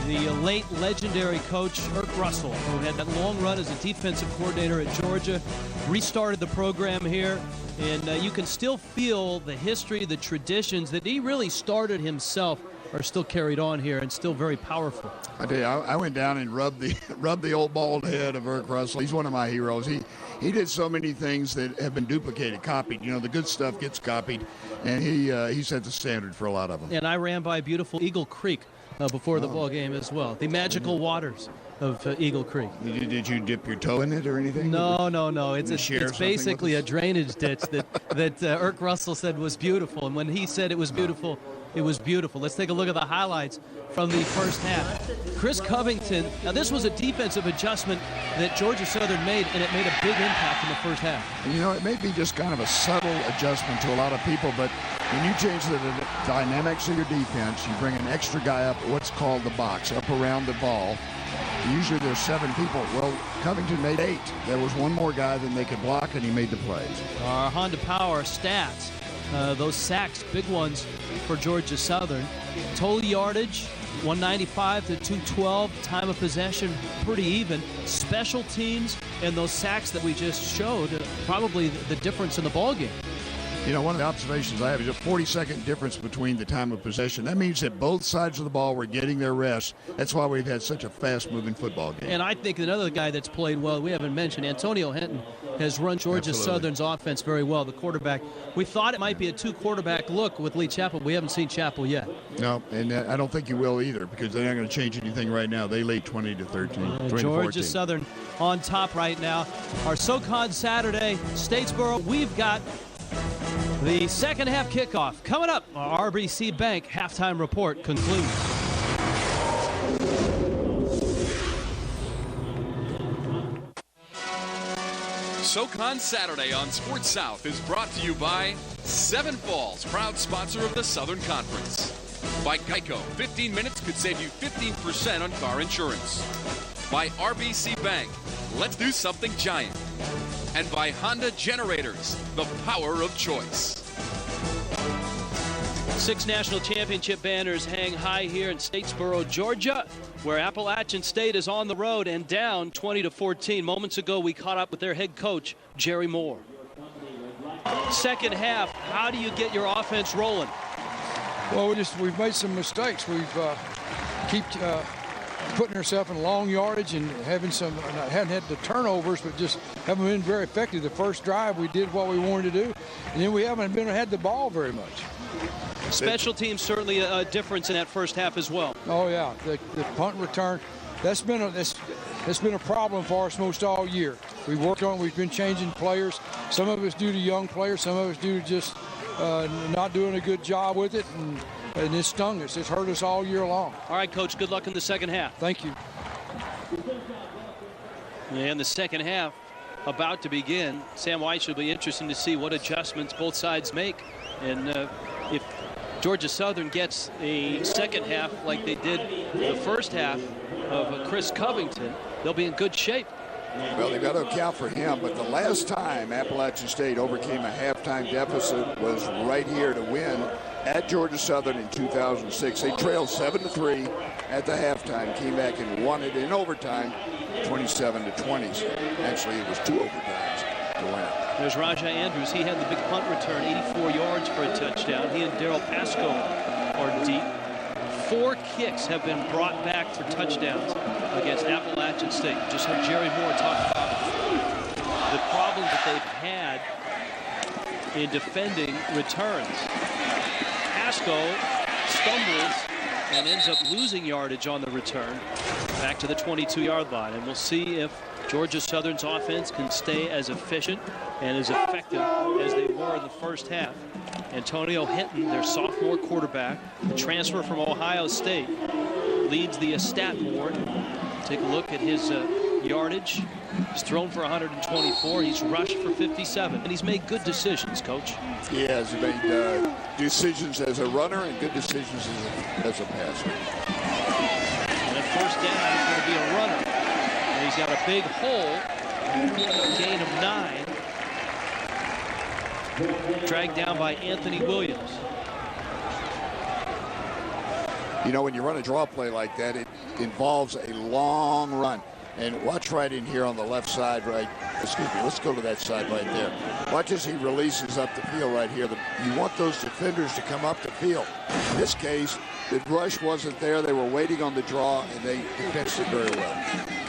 The late legendary coach, Irk Russell, who had that long run as a defensive coordinator at Georgia, restarted the program here. And you can still feel the history, the traditions that he really started himself are still carried on here and still very powerful. I tell you, I went down and rubbed the old bald head of Irk Russell. He's one of my heroes. He did so many things that have been duplicated, copied. You know, the good stuff gets copied, and he set the standard for a lot of them. And I ran by beautiful Eagle Creek before the ball game as well. The magical waters of Eagle Creek. Did you dip your toe in it or anything? No. It's basically a drainage ditch that Irk Russell said was beautiful. And when he said it was beautiful, it was beautiful. Let's take a look at the highlights from the first half. Chris Covington, now this was a defensive adjustment that Georgia Southern made, and it made a big impact in the first half. You know, it may be just kind of a subtle adjustment to a lot of people, but when you change the dynamics of your defense, you bring an extra guy up what's called the box, up around the ball. Usually there's 7 people. Well, Covington made 8. There was one more guy than they could block, and he made the plays. Our Honda Power stats, those sacks, big ones for Georgia Southern. Total yardage, 195 to 212. Time of possession, pretty even. Special teams and those sacks that we just showed, probably the difference in the ballgame. You know, one of the observations I have is a 40-second difference between the time of possession. That means that both sides of the ball were getting their rest. That's why we've had such a fast-moving football game. And I think another guy that's played well, we haven't mentioned, Antonio Henton has run Georgia Southern's offense very well, the quarterback. We thought it might be a 2-quarterback look with Lee Chappell. We haven't seen Chappell yet. No, and I don't think you will either, because they're not going to change anything right now. They lead 20-13, Georgia Southern on top right now. Our SoCon Saturday, Statesboro, we've got the second half kickoff coming up. Our RBC Bank halftime report concludes. SoCon Saturday on Sports South is brought to you by Seven Falls, proud sponsor of the Southern Conference. By Geico, 15 minutes could save you 15% on car insurance. By RBC Bank, let's do something giant. And by Honda Generators, the power of choice. 6 national championship banners hang high here in Statesboro, Georgia, where Appalachian State is on the road and down 20-14. Moments ago, we caught up with their head coach, Jerry Moore. Second half, how do you get your offense rolling? Well, we've made some mistakes. We've keep putting ourselves in long yardage and having hadn't had the turnovers, but just haven't been very effective. The first drive, we did what we wanted to do, and then we haven't had the ball very much. Special teams certainly a difference in that first half as well. Oh yeah, the punt return, that's been a problem for us most all year. We worked on it. We've been changing players. Some of it's due to young players. Some of it's due to just not doing a good job with it, and it stung us. It's hurt us all year long. All right, Coach, good luck in the second half. Thank you. And the second half about to begin. Sam White will be interesting to see what adjustments both sides make. And if Georgia Southern gets a second half like they did the first half of Chris Covington, they'll be in good shape. Well, they've got to account for him, but the last time Appalachian State overcame a halftime deficit was right here to win at Georgia Southern in 2006. They trailed 7-3 at the halftime, came back and won it in overtime, 27-20. Actually, it was 2 overtimes to win it. There's Rajai Andrews. He had the big punt return, 84 yards for a touchdown. He and Daryl Pasco are deep. 4 kicks have been brought back for touchdowns against Appalachian State. Just heard Jerry Moore talk about the problems that they've had in defending returns. Pasco stumbles and ends up losing yardage on the return back to the 22-yard line. And we'll see if Georgia Southern's offense can stay as efficient and as effective as they were in the first half. Antonio Hinton, their sophomore quarterback, the transfer from Ohio State, leads the stat board. Take a look at his yardage. He's thrown for 124. He's rushed for 57. And he's made good decisions, Coach. He has made decisions as a runner and good decisions as a passer. And at first down, he's going to be a runner. And he's got a big hole, gain of 9. Dragged down by Anthony Williams. You know, when you run a draw play like that, it involves a long run. And watch right in here on the left side, right? Excuse me, let's go to that side right there. Watch as he releases up the field right here. You want those defenders to come up the field. In this case, the rush wasn't there. They were waiting on the draw, and they defensed it very well.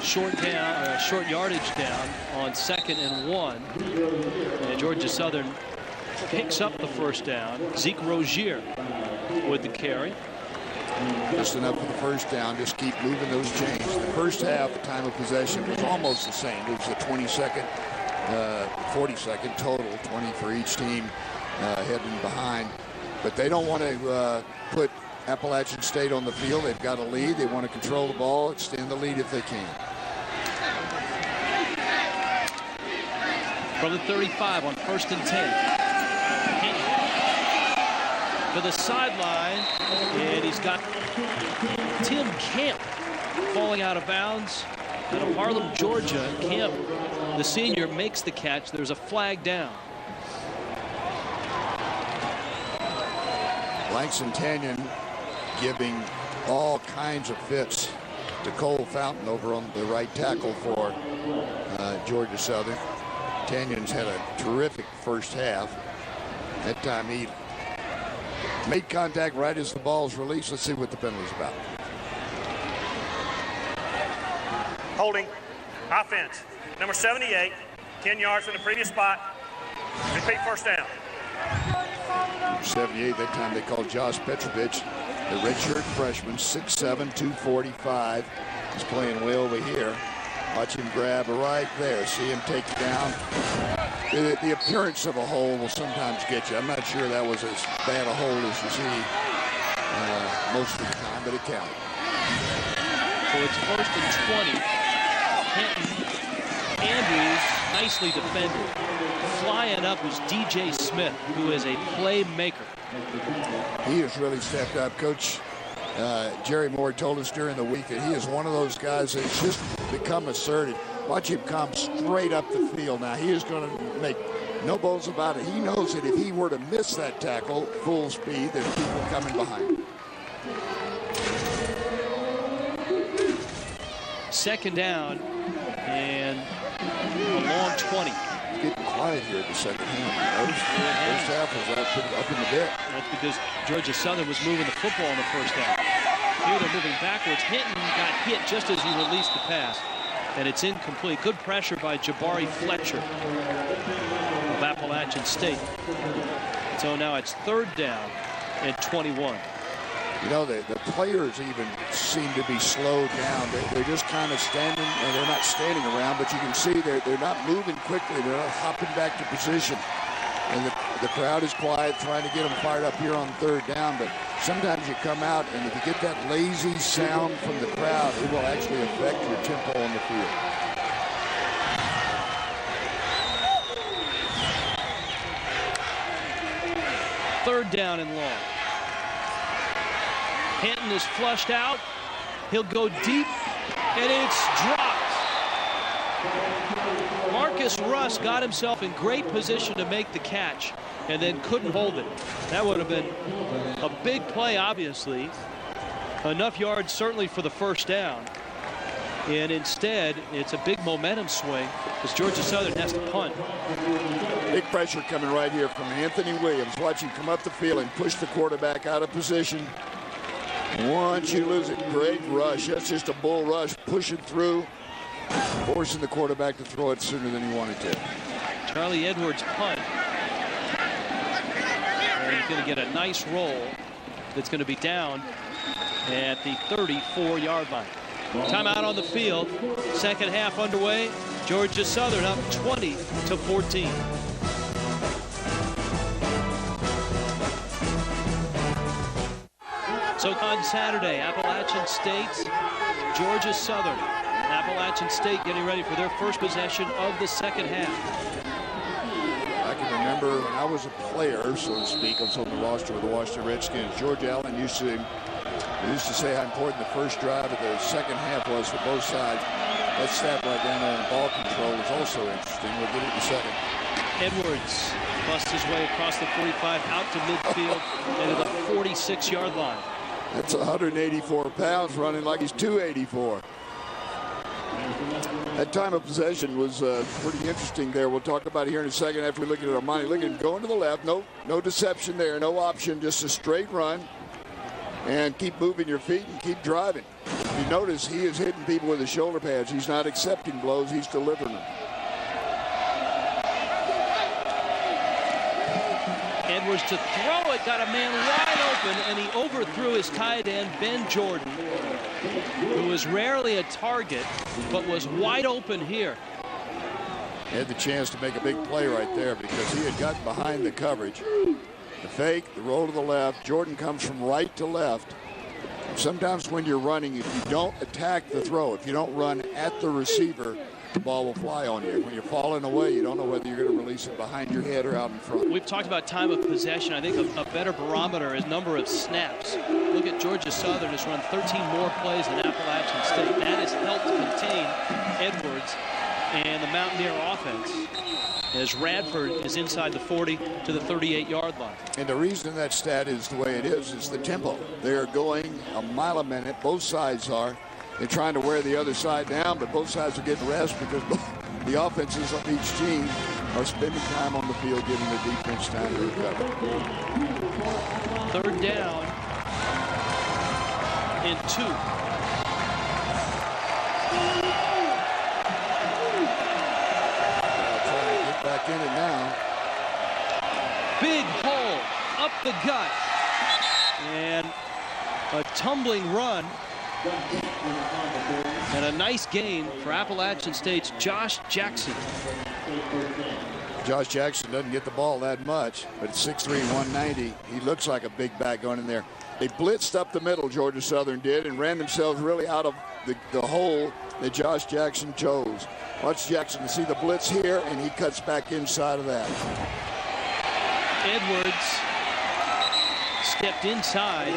Short yardage down on 2nd and 1. And Georgia Southern picks up the first down. Zeke Rozier with the carry. Just enough for the first down. Just keep moving those chains. The first half, the time of possession was almost the same. It was a 20-second, 40-second total, 20 for each team heading behind. But they don't want to put Appalachian State on the field. They've got a lead. They want to control the ball, extend the lead if they can. From the 35 on 1st and 10. To the sideline, and he's got Tim Camp falling out of bounds out of Harlem, Georgia. Camp, the senior, makes the catch. There's a flag down. Langston Tanyan giving all kinds of fits to Cole Fountain over on the right tackle for Georgia Southern. Tanyan's had a terrific first half. That time he made contact right as the ball's released. Let's see what the penalty's about. Holding. Offense. Number 78. 10 yards from the previous spot. Repeat first down. 78, that time they called Josh Petrovich, the redshirt freshman, 6'7", 245. He's playing way over here. Watch him grab right there. See him take it down. The appearance of a hole will sometimes get you. I'm not sure that was as bad a hole as you see most of the time, but it counted. So it's 1st and 20. Hinton, Andrews, nicely defended. Flying up was DJ Smith, who is a playmaker. He has really stepped up. Coach Jerry Moore told us during the week that he is one of those guys that's just become assertive. Watch him come straight up the field. Now he is going to make No bones about it. He knows that if he were to miss that tackle full speed, there's people coming behind. Second down and a long 20. It's getting quiet here at the second half. First half was up in the bit. That's because Georgia Southern was moving the football in the first half. Here they're moving backwards. Hinton got hit just as he released the pass, and it's incomplete. Good pressure by Jabari Fletcher of Appalachian State. So now it's third down and 21. You know, the players even seem to be slowed down. They're just kind of standing, and they're not standing around, but you can see they're not moving quickly. They're not hopping back to position. And the crowd is quiet, trying to get them fired up here on third down. But sometimes you come out, and if you get that lazy sound from the crowd, it will actually affect your tempo on the field. Third down and long. Hinton is flushed out. He'll go deep, and it's dropped. Marcus Russ got himself in great position to make the catch and then couldn't hold it. That would have been a big play, obviously. Enough yards certainly for the first down. And instead, it's a big momentum swing as Georgia Southern has to punt. Big pressure coming right here from Anthony Williams. Watch him come up the field and push the quarterback out of position. Once you lose it, great rush. That's just a bull rush, pushing through, forcing the quarterback to throw it sooner than he wanted to. Charlie Edwards punt. And he's going to get a nice roll that's going to be down at the 34-yard line. Timeout on the field. Second half underway. Georgia Southern up 20-14. So on Saturday, Appalachian State, Georgia Southern. Appalachian State getting ready for their first possession of the second half. I can remember when I was a player, so to speak, I was on the roster with the Washington Redskins. George Allen used to say how important the first drive of the second half was for both sides. That stat right down there in ball control is also interesting. We'll get it in a second. Edwards busts his way across the 45 out to midfield and to the 46-yard line. That's 184 pounds running like he's 284. That time of possession was pretty interesting there. We'll talk about it here in a second after we look at Armani. Look at him going to the left. No deception there. No option. Just a straight run. And keep moving your feet and keep driving. You notice he is hitting people with his shoulder pads. He's not accepting blows. He's delivering them. Edwards to throw it, got a man wide open, and he overthrew his tight end, Ben Jordan, who was rarely a target, but was wide open here. Had the chance to make a big play right there because he had gotten behind the coverage. The fake, the roll to the left. Jordan comes from right to left. Sometimes when you're running, if you don't attack the throw, if you don't run at the receiver, the ball will fly on you. When you're falling away, you don't know whether you're going to release it behind your head or out in front. We've talked about time of possession. I think a better barometer is number of snaps. Look at Georgia Southern has run 13 more plays than Appalachian State. That has helped contain Edwards and the Mountaineer offense as Radford is inside the 40 to the 38-yard line. And the reason that stat is the way it is the tempo. They're going a mile a minute. Both sides are. They're trying to wear the other side down, but both sides are getting rest because the offenses of each team are spending time on the field, giving the defense time to recover. Third down and 2. Trying to get back in it now. Big hole up the gut and a tumbling run. And a nice gain for Appalachian State's Josh Jackson. Josh Jackson doesn't get the ball that much, but at 6'3", 190, he looks like a big back going in there. They blitzed up the middle, Georgia Southern did, and ran themselves really out of the hole that Josh Jackson chose. Watch Jackson see the blitz here, and he cuts back inside of that. Edwards stepped inside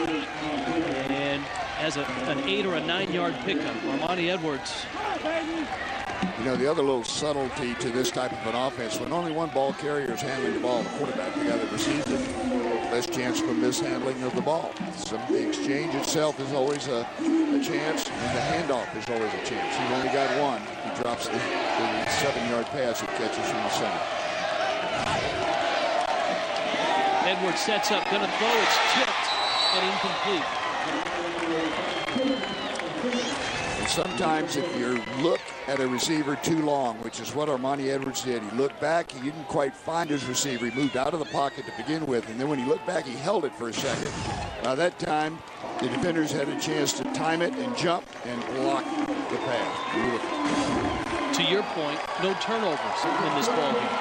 and has an 8 or a 9 yard pickup. Armani Edwards You know, the other little subtlety to this type of an offense, when only one ball carrier is handling the ball, the quarterback, the guy that receives it, less chance for mishandling of the ball. The exchange itself is always a chance, and the handoff is always a chance. He's only got one. He drops the 7-yard pass he catches from the center. Edwards sets up, going to throw. It's tipped and incomplete. And sometimes if you look at a receiver too long, which is what Armani Edwards did, he looked back, he didn't quite find his receiver. He moved out of the pocket to begin with, and then when he looked back, he held it for a second. By that time, the defenders had a chance to time it and jump and block the pass. Beautiful. To your point, no turnovers in this ball game.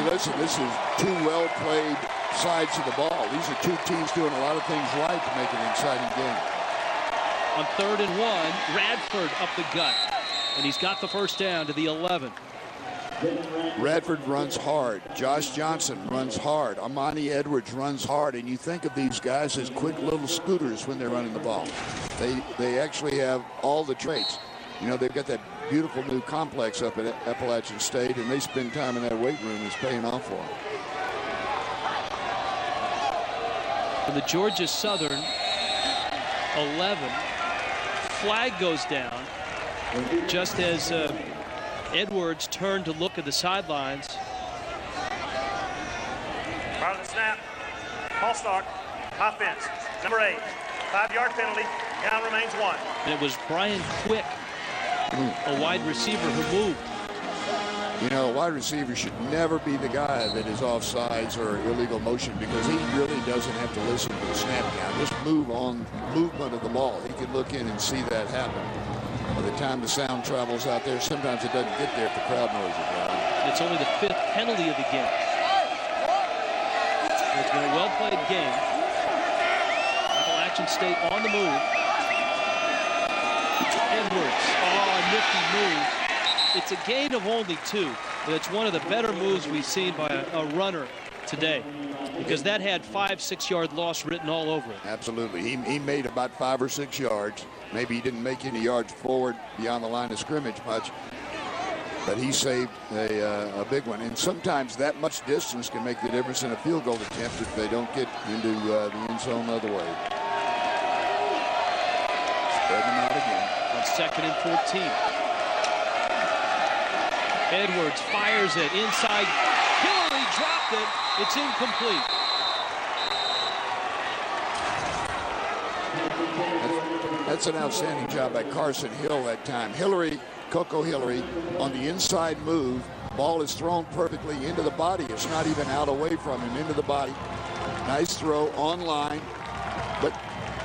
Listen, this is two well-played sides of the ball. These are two teams doing a lot of things right to make it an exciting game. On 3rd and 1, Radford up the gut, and he's got the first down to the 11. Radford runs hard. Josh Johnson runs hard. Armani Edwards runs hard. And you think of these guys as quick little scooters when they're running the ball. They actually have all the traits. You know, they've got that beautiful new complex up at Appalachian State, and they spend time in that weight room. It's paying off for them. For the Georgia Southern 11, flag goes down just as Edwards turned to look at the sidelines. Right on the snap, ball start, offense, number 8, 5-yard penalty, down remains 1. And it was Brian Quick, a wide receiver who moved. You know, a wide receiver should never be the guy that is offsides or illegal motion, because he really doesn't have to listen to the snap count. Just move on movement of the ball. He can look in and see that happen. By the time the sound travels out there, sometimes it doesn't get there if the crowd noise is loud. It's only the 5th penalty of the game. It's been a well-played game. Appalachian State on the move. Edwards, nifty move. It's a gain of only 2, but it's one of the better moves we've seen by a runner today, because that had 5-6-yard loss written all over it. Absolutely. He made about 5 or 6 yards. Maybe he didn't make any yards forward beyond the line of scrimmage much, but he saved a big one. And sometimes that much distance can make the difference in a field goal attempt if they don't get into the end zone the other way. Spread them out again. On 2nd and 14. Edwards fires it inside. Hillary dropped it. It's incomplete. That's an outstanding job by Carson Hill that time. Coco Hillary on the inside move. Ball is thrown perfectly into the body. It's not even out away from him, into the body. Nice throw on line. But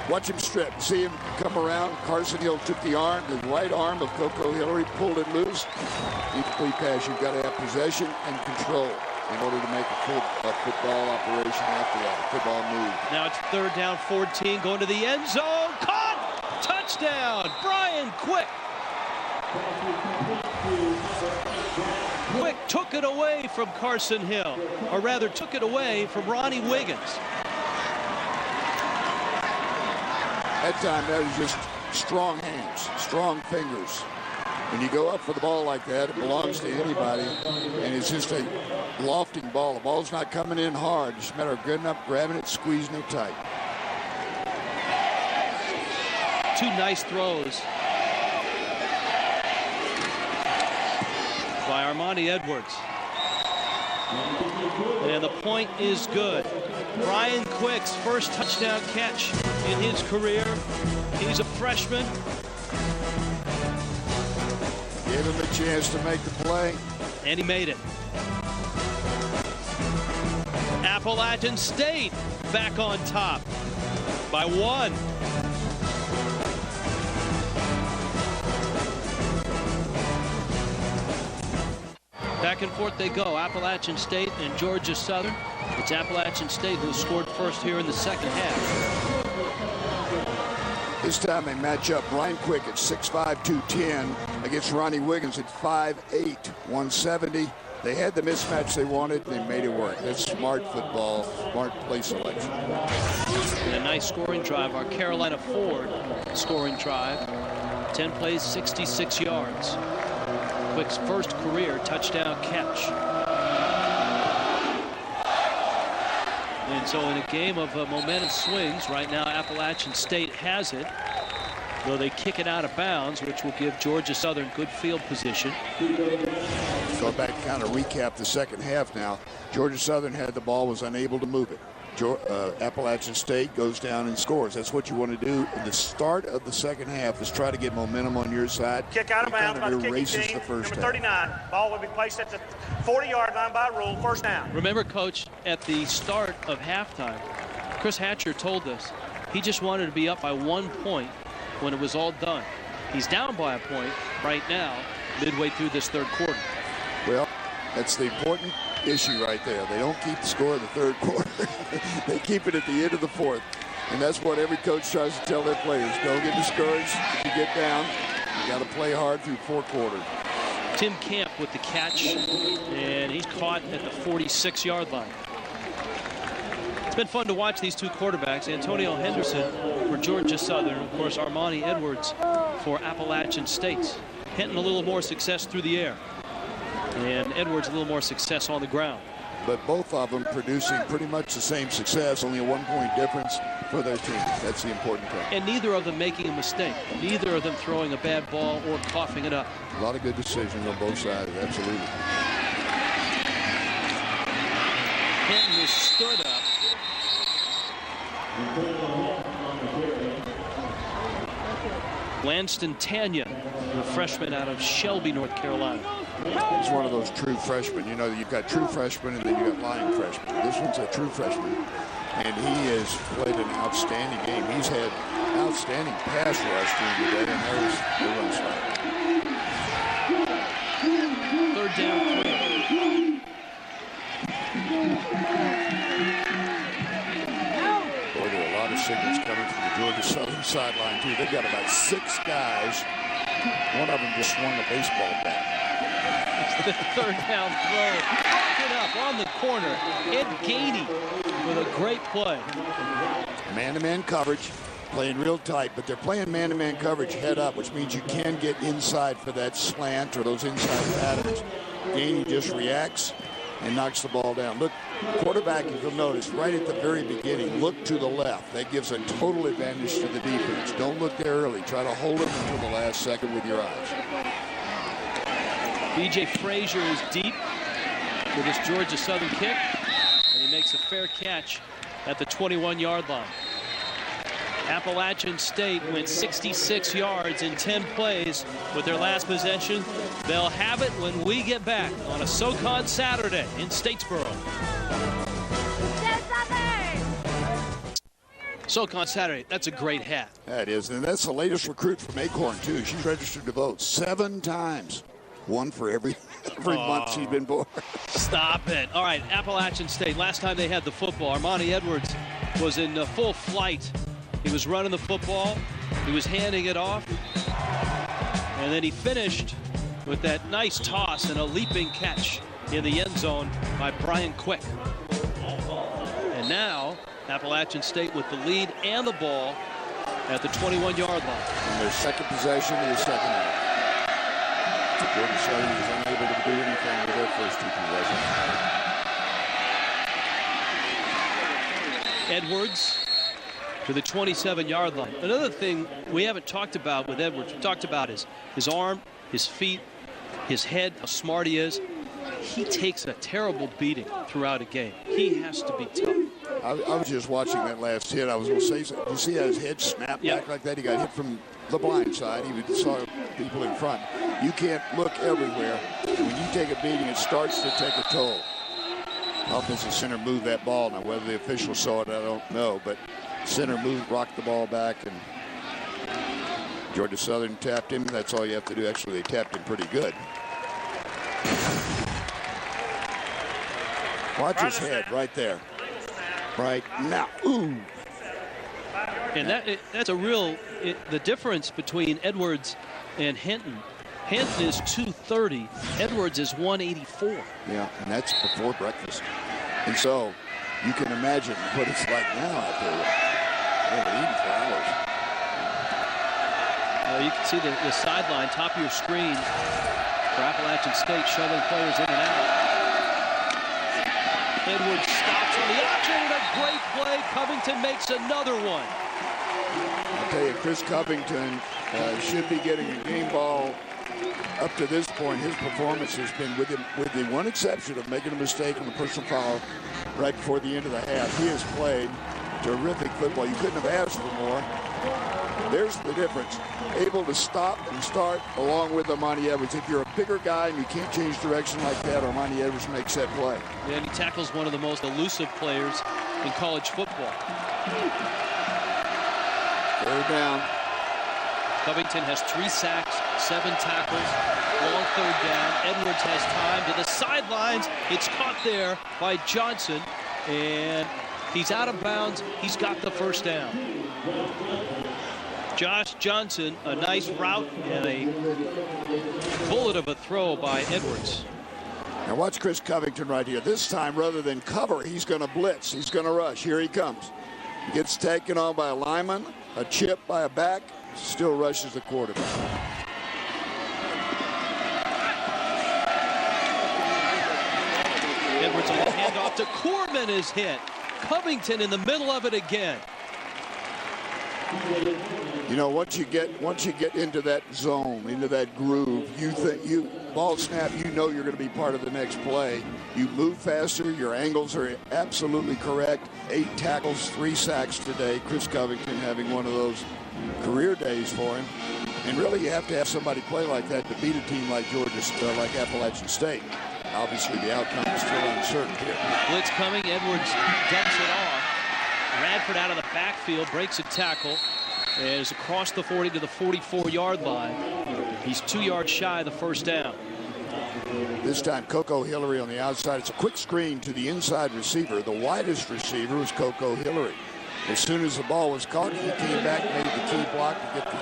watch him strip. See him come around. Carson Hill took the right arm of Coco Hillary, pulled it loose. Incomplete pass. You've got to have possession and control in order to make a football operation after that, football move. Now it's 3rd down 14, going to the end zone. Caught! Touchdown! Brian Quick. Quick took it away from Carson Hill, or rather took it away from Ronnie Wiggins. That time, that was just strong hands, strong fingers. When you go up for the ball like that, it belongs to anybody, and it's just a lofting ball. The ball's not coming in hard. It's a matter of getting up, grabbing it, squeezing it tight. 2 nice throws by Armani Edwards. And the point is good. Brian Quick's first touchdown catch in his career. He's a freshman. Give him a chance to make the play. And he made it. Appalachian State back on top by 1. Back and forth they go, Appalachian State and Georgia Southern. It's Appalachian State who scored first here in the second half. This time they match up Brian Quick at 6'5", 210 against Ronnie Wiggins at 5'8", 170. They had the mismatch they wanted. They made it work. That's smart football, smart play selection. And a nice scoring drive. Our Carolina Ford scoring drive. 10 plays, 66 yards. Quick's first career touchdown catch. And so in a game of momentum swings, right now Appalachian State has it. Though they kick it out of bounds, which will give Georgia Southern good field position. Go back and kind of recap the second half now. Georgia Southern had the ball, was unable to move it. Appalachian State goes down and scores. That's what you want to do in the start of the second half, is try to get momentum on your side. Kick out of bounds by the kicking team. The first Number 39. Ball will be placed at the 40-yard line by rule. First down. Remember, Coach, at the start of halftime, Chris Hatcher told us he just wanted to be up by 1 point when it was all done. He's down by a point right now, midway through this third quarter. Well, that's the important issue right there. They don't keep the score in the third quarter. They keep it at the end of the fourth. And that's what every coach tries to tell their players. Don't get discouraged. If you get down, you got to play hard through 4 quarters. Tim Camp with the catch, and he's caught at the 46-yard line. It's been fun to watch these two quarterbacks. Antonio Henderson for Georgia Southern, of course Armani Edwards for Appalachian State. Hinton a little more success through the air, and Edwards a little more success on the ground. But both of them producing pretty much the same success, only a 1-point difference for their team. That's the important thing. And neither of them making a mistake. Neither of them throwing a bad ball or coughing it up. A lot of good decisions on both sides, absolutely. Hinton is stood up. Lanston Tanya, the freshman out of Shelby, North Carolina. He's one of those true freshmen. You know, you've got true freshmen and then you've got lying freshmen. This one's a true freshman, and he has played an outstanding game. He's had outstanding pass rush during the day, and there's the run stop. Third down, 3. Boy, there are a lot of signals coming from the Georgia Southern sideline, too. They've got about 6 guys. One of them just swung a baseball bat. The third down throw. Get up on the corner. Ed Gainey with a great play. Man-to-man coverage, playing real tight, but they're playing man-to-man coverage head up, which means you can get inside for that slant or those inside patterns. Gainey just reacts and knocks the ball down. Look, quarterback, if you'll notice, right at the very beginning, look to the left. That gives a total advantage to the defense. Don't look there early. Try to hold it until the last second with your eyes. B.J. Frazier is deep with his Georgia Southern kick, and he makes a fair catch at the 21-yard line. Appalachian State went 66 yards in 10 plays with their last possession. They'll have it when we get back on a SoCon Saturday in Statesboro. SoCon Saturday, that's a great hat. That is, and that's the latest recruit from Acorn, too. She's registered to vote 7 times. One for every month she's been born. Stop it. All right, Appalachian State, last time they had the football, Armani Edwards was in full flight. He was running the football. He was handing it off. And then he finished with that nice toss and a leaping catch in the end zone by Brian Quick. And now Appalachian State with the lead and the ball at the 21-yard line. And their second possession of the second half. Georgia Southern was unable to do anything with their first 2 possessions. Edwards to the 27-yard line. Another thing we haven't talked about with Edwards, we talked about his arm, his feet, his head, how smart he is. He takes a terrible beating throughout a game. He has to be tough. I was just watching that last hit. I was going to say, did you see how his head snapped back like that? He got hit from the blind side. He saw people in front. You can't look everywhere. When you take a beating, it starts to take a toll. Offensive center moved that ball. Now, whether the officials saw it, I don't know. But center moved, rocked the ball back, and Georgia Southern tapped him. That's all you have to do. Actually, they tapped him pretty good. Watch his head right there. Right now. Ooh. And that's a real, the difference between Edwards and Hinton. Hinton is 230. Edwards is 184. Yeah, and that's before breakfast. And so you can imagine what it's like now out there. They're eating for hours. You can see the sideline, top of your screen. for Appalachian State, shuttling players in and out. Edwards stops on the option, and a great play. Covington makes another one. I'll tell you, Chris Covington should be getting a game ball. Up to this point, his performance has been, with the one exception of making a mistake on the personal foul right before the end of the half, he has played terrific football. You couldn't have asked for more. There's the difference. Able to stop and start along with Armani Edwards. If you're a bigger guy and you can't change direction like that, Armani Edwards makes that play. And he tackles one of the most elusive players in college football. Third down. Covington has 3 sacks, 7 tackles, long third down. Edwards has time to the sidelines. It's caught there by Johnson, and he's out of bounds. He's got the first down. Josh Johnson, a nice route and a bullet of a throw by Edwards. Now watch Chris Covington right here. This time, rather than cover, he's going to blitz. He's going to rush. Here he comes. He gets taken on by a lineman, a chip by a back, still rushes the quarterback. Edwards on the handoff to Corman is hit. Covington in the middle of it again. You know, once you get into that zone, into that groove, ball snap, you know you're going to be part of the next play. You move faster, your angles are absolutely correct. 8 tackles, 3 sacks today. Chris Covington having one of those career days for him. And really, you have to have somebody play like that to beat a team like like Appalachian State. Obviously, the outcome is still uncertain here. Blitz coming, Edwards ducks it off. Radford out of the backfield, breaks a tackle, and is across the 40 to the 44-yard line. He's 2 yards shy of the first down. This time, Coco Hillary on the outside. It's a quick screen to the inside receiver. The widest receiver was Coco Hillary. As soon as the ball was caught, he came back, made the key block to get the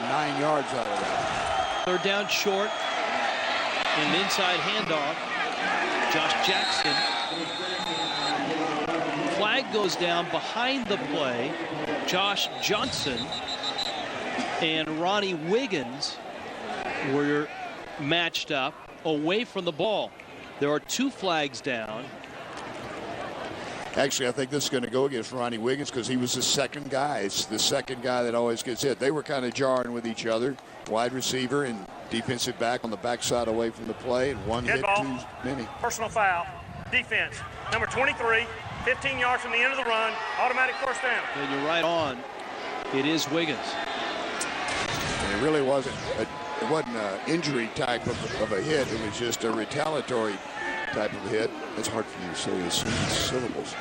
9 yards out of that. Third down short. An inside handoff. Josh Jackson. Flag goes down behind the play. Josh Johnson and Ronnie Wiggins were matched up away from the ball. There are 2 flags down. Actually, I think this is going to go against Ronnie Wiggins because he was the second guy. It's the second guy that always gets hit. They were kind of jarring with each other. Wide receiver and defensive back on the backside away from the play, and one hit too many. Personal foul. Defense. Number 23, 15 yards from the end of the run. Automatic first down. And you're right on. It is Wiggins. And it really wasn't an injury type of a hit. It was just a retaliatory type of hit. It's hard for me to say as syllables.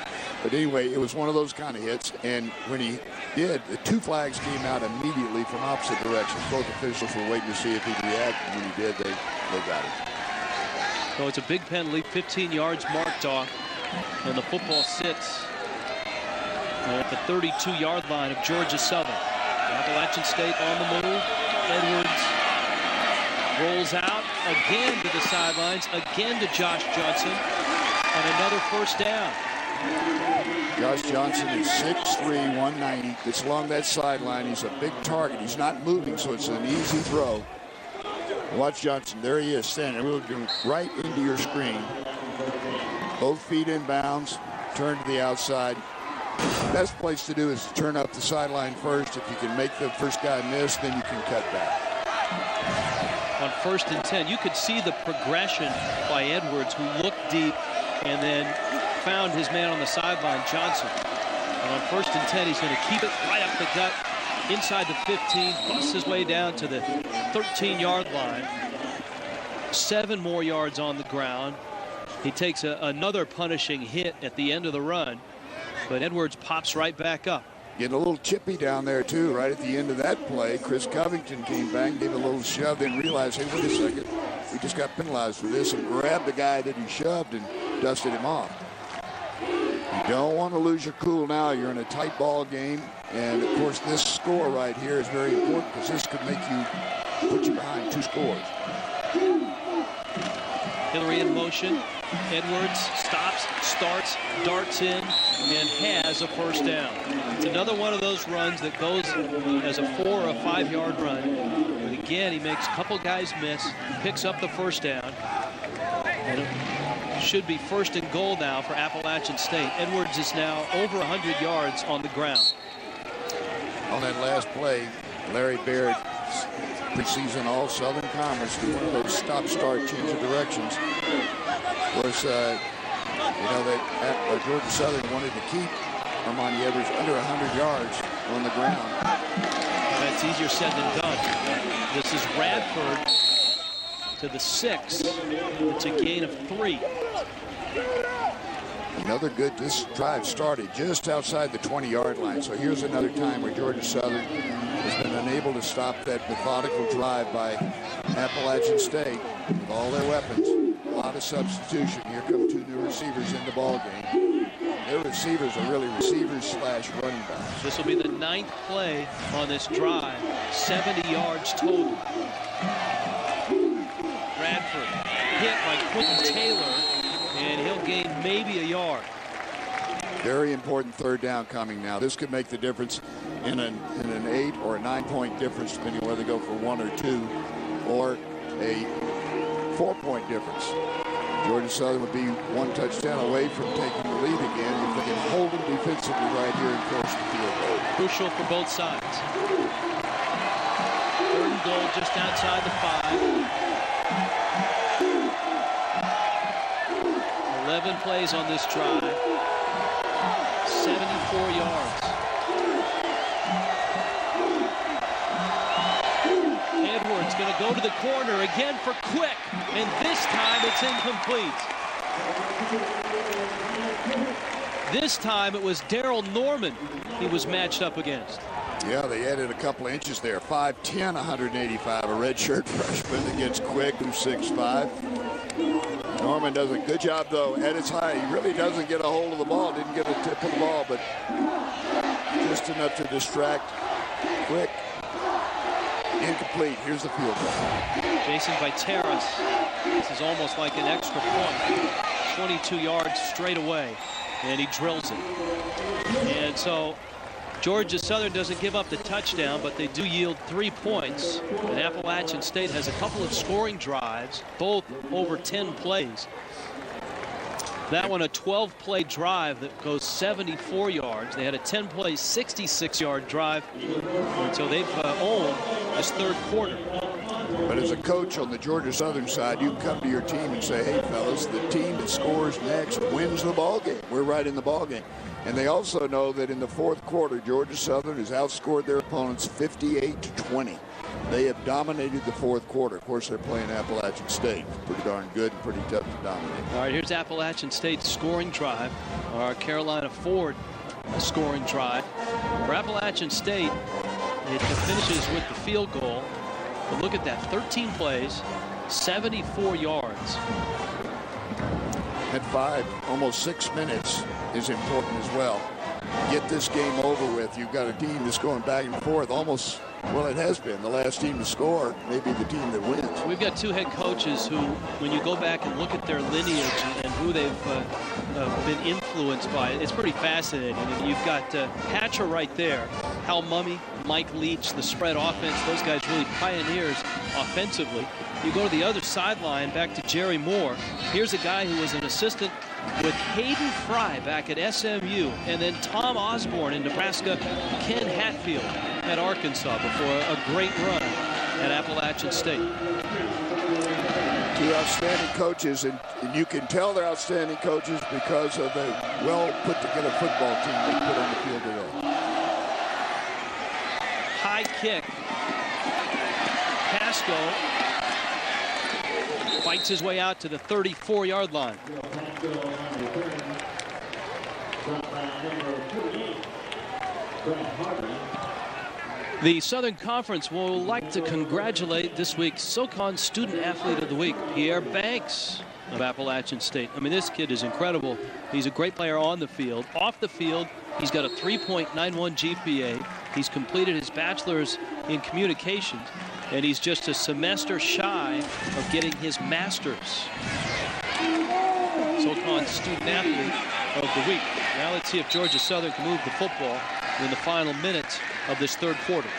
But anyway, it was one of those kind of hits. And when he did, the 2 flags came out immediately from opposite directions. Both officials were waiting to see if he'd react. And when he did, they got him. So it's a big penalty, 15 yards marked off. And the football sits at the 32-yard line of Georgia Southern. Appalachian State on the move. Edwards rolls out again to the sidelines, again to Josh Johnson, and another first down. Josh Johnson is 6'3", 190. It's along that sideline. He's a big target. He's not moving, so it's an easy throw. Watch Johnson. There he is, standing. We're looking right into your screen. Both feet in bounds. Turn to the outside. The best place to do is to turn up the sideline first. If you can make the first guy miss, then you can cut back. On 1st and 10, you could see the progression by Edwards, who looked deep and then found his man on the sideline, Johnson. And on 1st and 10, he's going to keep it right up the gut, inside the 15, busts his way down to the 13-yard line. 7 more yards on the ground. He takes another punishing hit at the end of the run, but Edwards pops right back up. Getting a little chippy down there, too, right at the end of that play. Chris Covington came back, gave a little shove, then realized, hey, wait a second, we just got penalized for this, and grabbed the guy that he shoved and dusted him off. You don't want to lose your cool now. You're in a tight ball game, and, of course, this score right here is very important because this could make you put you behind 2 scores. Hillary in motion. Edwards stops, starts, darts in, and has a first down. It's another one of those runs that goes as a 4 or 5 yard run. But he again, he makes a couple guys miss, picks up the first down. And it should be 1st and goal now for Appalachian State. Edwards is now over 100 yards on the ground. On that last play, Larry Baird, preseason All-Southern Conference, did one of those stop-start change of directions. Of course, you know that Georgia Southern wanted to keep Armani Edwards under 100 yards on the ground. That's easier said than done. This is Radford to the 6. It's a gain of 3. Another good, this drive started just outside the 20-yard line. So here's another time where Georgia Southern has been unable to stop that methodical drive by Appalachian State with all their weapons. A lot of substitution. Here come 2 new receivers in the ball game. Their receivers are really receivers slash running backs. This will be the 9th play on this drive. 70 yards total. Radford hit by Quentin Taylor, and he'll gain maybe a yard. Very important 3rd down coming now. This could make the difference in an 8 or a 9-point difference, depending on whether they go for 1 or 2, or a 4-point difference. Georgia Southern would be 1 touchdown away from taking the lead again if they can hold them defensively right here and force the field goal. Crucial for both sides. 3rd and goal just outside the 5. 11 plays on this drive. 74 yards. Edwards going to go to the corner again for Quick, and this time it's incomplete. This time it was Daryl Norman he was matched up against. Yeah, they added a couple of inches there. 5'10", 185, a redshirt freshman against Quick, who's 6'5". Norman does a good job, though, at its height. He really doesn't get a hold of the ball, didn't get a tip of the ball, but just enough to distract Quick. Incomplete. Here's the field goal. Jason Viteras. This is almost like an extra point. 22 yards straight away, and he drills it. And so Georgia Southern doesn't give up the touchdown, but they do yield 3 points. And Appalachian State has a couple of scoring drives, both over 10 plays. That one, a 12-play drive that goes 74 yards. They had a 10-play, 66-yard drive. And so they've owned this 3rd quarter. But as a coach on the Georgia Southern side, you can come to your team and say, hey, fellas, the team that scores next wins the ball game. We're right in the ball game. And they also know that in the 4th quarter, Georgia Southern has outscored their opponents 58-20. They have dominated the 4th quarter. Of course, they're playing Appalachian State. Pretty darn good and pretty tough to dominate. All right, here's Appalachian State's scoring drive. Our Carolina Ford scoring drive. For Appalachian State, it finishes with the field goal. But look at that, 13 plays, 74 yards. At 5, almost 6 minutes is important as well. Get this game over with. You've got a team that's going back and forth almost, well, it has been. The last team to score may be the team that wins. We've got 2 head coaches who, when you go back and look at their lineage and who they've been influenced by, it's pretty fascinating. And you've got Hatcher right there, Hal Mumme, Mike Leach, the spread offense. Those guys really pioneers offensively. You go to the other sideline, back to Jerry Moore. Here's a guy who was an assistant with Hayden Fry back at SMU, and then Tom Osborne in Nebraska, Ken Hatfield at Arkansas before a great run at Appalachian State. 2 outstanding coaches, and you can tell they're outstanding coaches because of the well put together football team they put on the field today. High kick. Pasco fights his way out to the 34-yard line. The Southern Conference will like to congratulate this week's SoCon Student Athlete of the Week, Pierre Banks of Appalachian State. I mean, this kid is incredible. He's a great player on the field. Off the field, he's got a 3.91 GPA. He's completed his bachelor's in communications, and he's just a semester shy of getting his master's. SoCon Student Athlete of the Week. Now let's see if Georgia Southern can move the football in the final minutes of this 3rd quarter.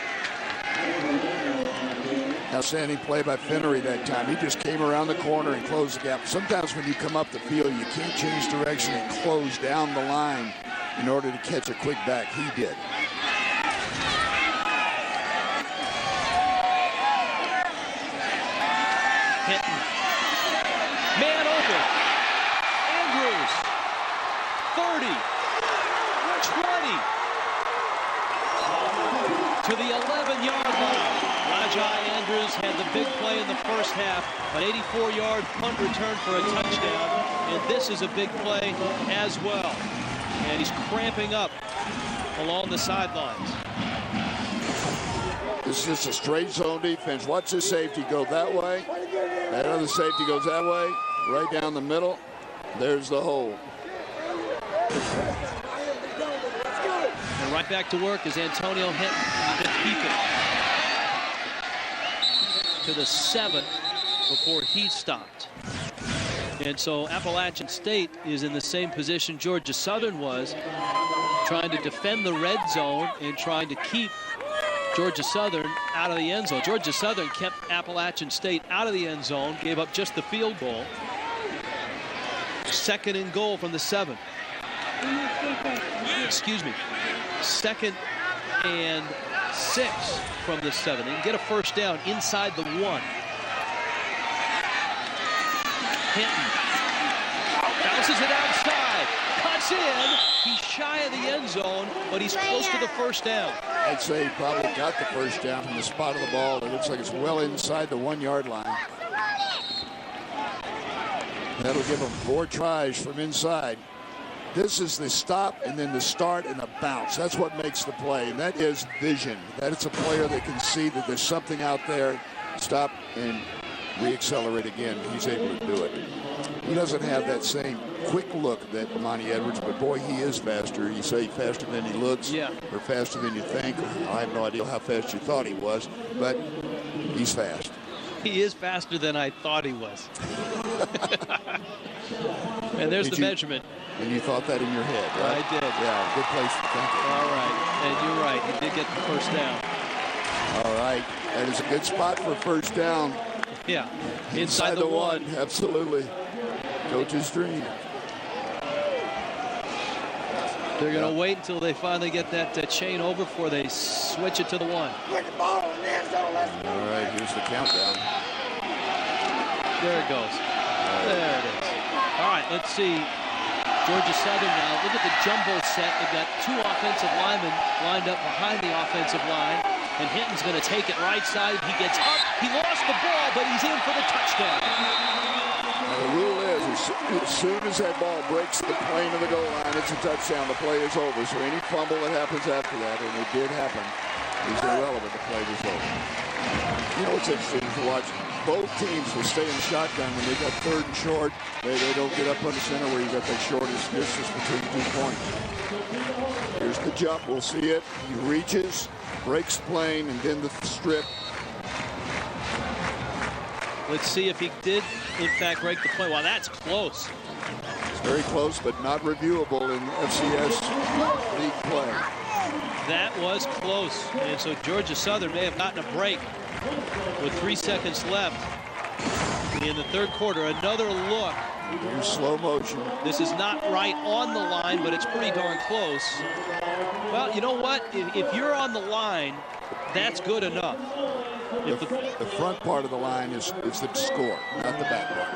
Now Outstanding play by Finnery that time. He just came around the corner and closed the gap. Sometimes when you come up the field, you can't change direction and close down the line in order to catch a quick back. He did. Hinton. Man open. Andrews. 30. 20. To the 11-yard line. Rajai Andrews had the big play in the first half. An 84-yard punt return for a touchdown. And this is a big play as well. And he's cramping up along the sidelines. This is just a straight zone defense. Watch this safety go that way. That other safety goes that way. Right down the middle. There's the hole. And right back to work is Antonio Hinton. To keep it to the 7 before he stopped. And so Appalachian State is in the same position Georgia Southern was, trying to defend the red zone and trying to keep Georgia Southern out of the end zone. Georgia Southern kept Appalachian State out of the end zone, gave up just the field goal. 2nd and goal from the 7. Excuse me. 2nd and 6 from the 7. They can get a first down inside the 1. Hinton bounces it outside, cuts in. He's shy of the end zone, but he's close to the first down. I'd say he probably got the first down from the spot of the ball. It looks like it's well inside the 1-yard line. That'll give him 4 tries from inside. This is the stop and then the start and the bounce. That's what makes the play, and that is vision. That it's a player that can see that there's something out there, stop and reaccelerate again. He's able to do it. He doesn't have that same quick look that Monty Edwards, but boy, he is faster. You say faster than he looks, or faster than you think. I have no idea how fast you thought he was, but he's fast. He is faster than I thought he was. And there's the measurement. And you thought that in your head, right? I did. Yeah, good place to think it. All right, and you're right. He did get the first down. All right, that is a good spot for first down. Yeah, inside the 1. Absolutely. Coach's dream. They're going to wait until they finally get that chain over before they switch it to the 1. All right, here's the countdown. There it goes. There it is. All right, let's see. Georgia Southern now. Look at the jumbo set. They've got 2 offensive linemen lined up behind the offensive line. And Hinton's going to take it right side. He gets up. He lost the ball, but he's in for the touchdown. Now the rule is, as soon as that ball breaks the plane of the goal line, it's a touchdown. The play is over. So any fumble that happens after that, and it did happen, is irrelevant. The play was over. You know what's interesting to watch? Both teams will stay in the shotgun when they got 3rd and short. They don't get up under center where you got that shortest distance between 2 points. Here's the jump. We'll see it. He reaches, breaks the plane, and then the strip. Let's see if he did, in fact, break the play. Wow, that's close. It's very close, but not reviewable in FCS league play. That was close. And so Georgia Southern may have gotten a break with 3 seconds left in the 3rd quarter. Another look. In slow motion. This is not right on the line, but it's pretty darn close. Well, you know what? If you're on the line, that's good enough. The front part of the line is the score, not the back part.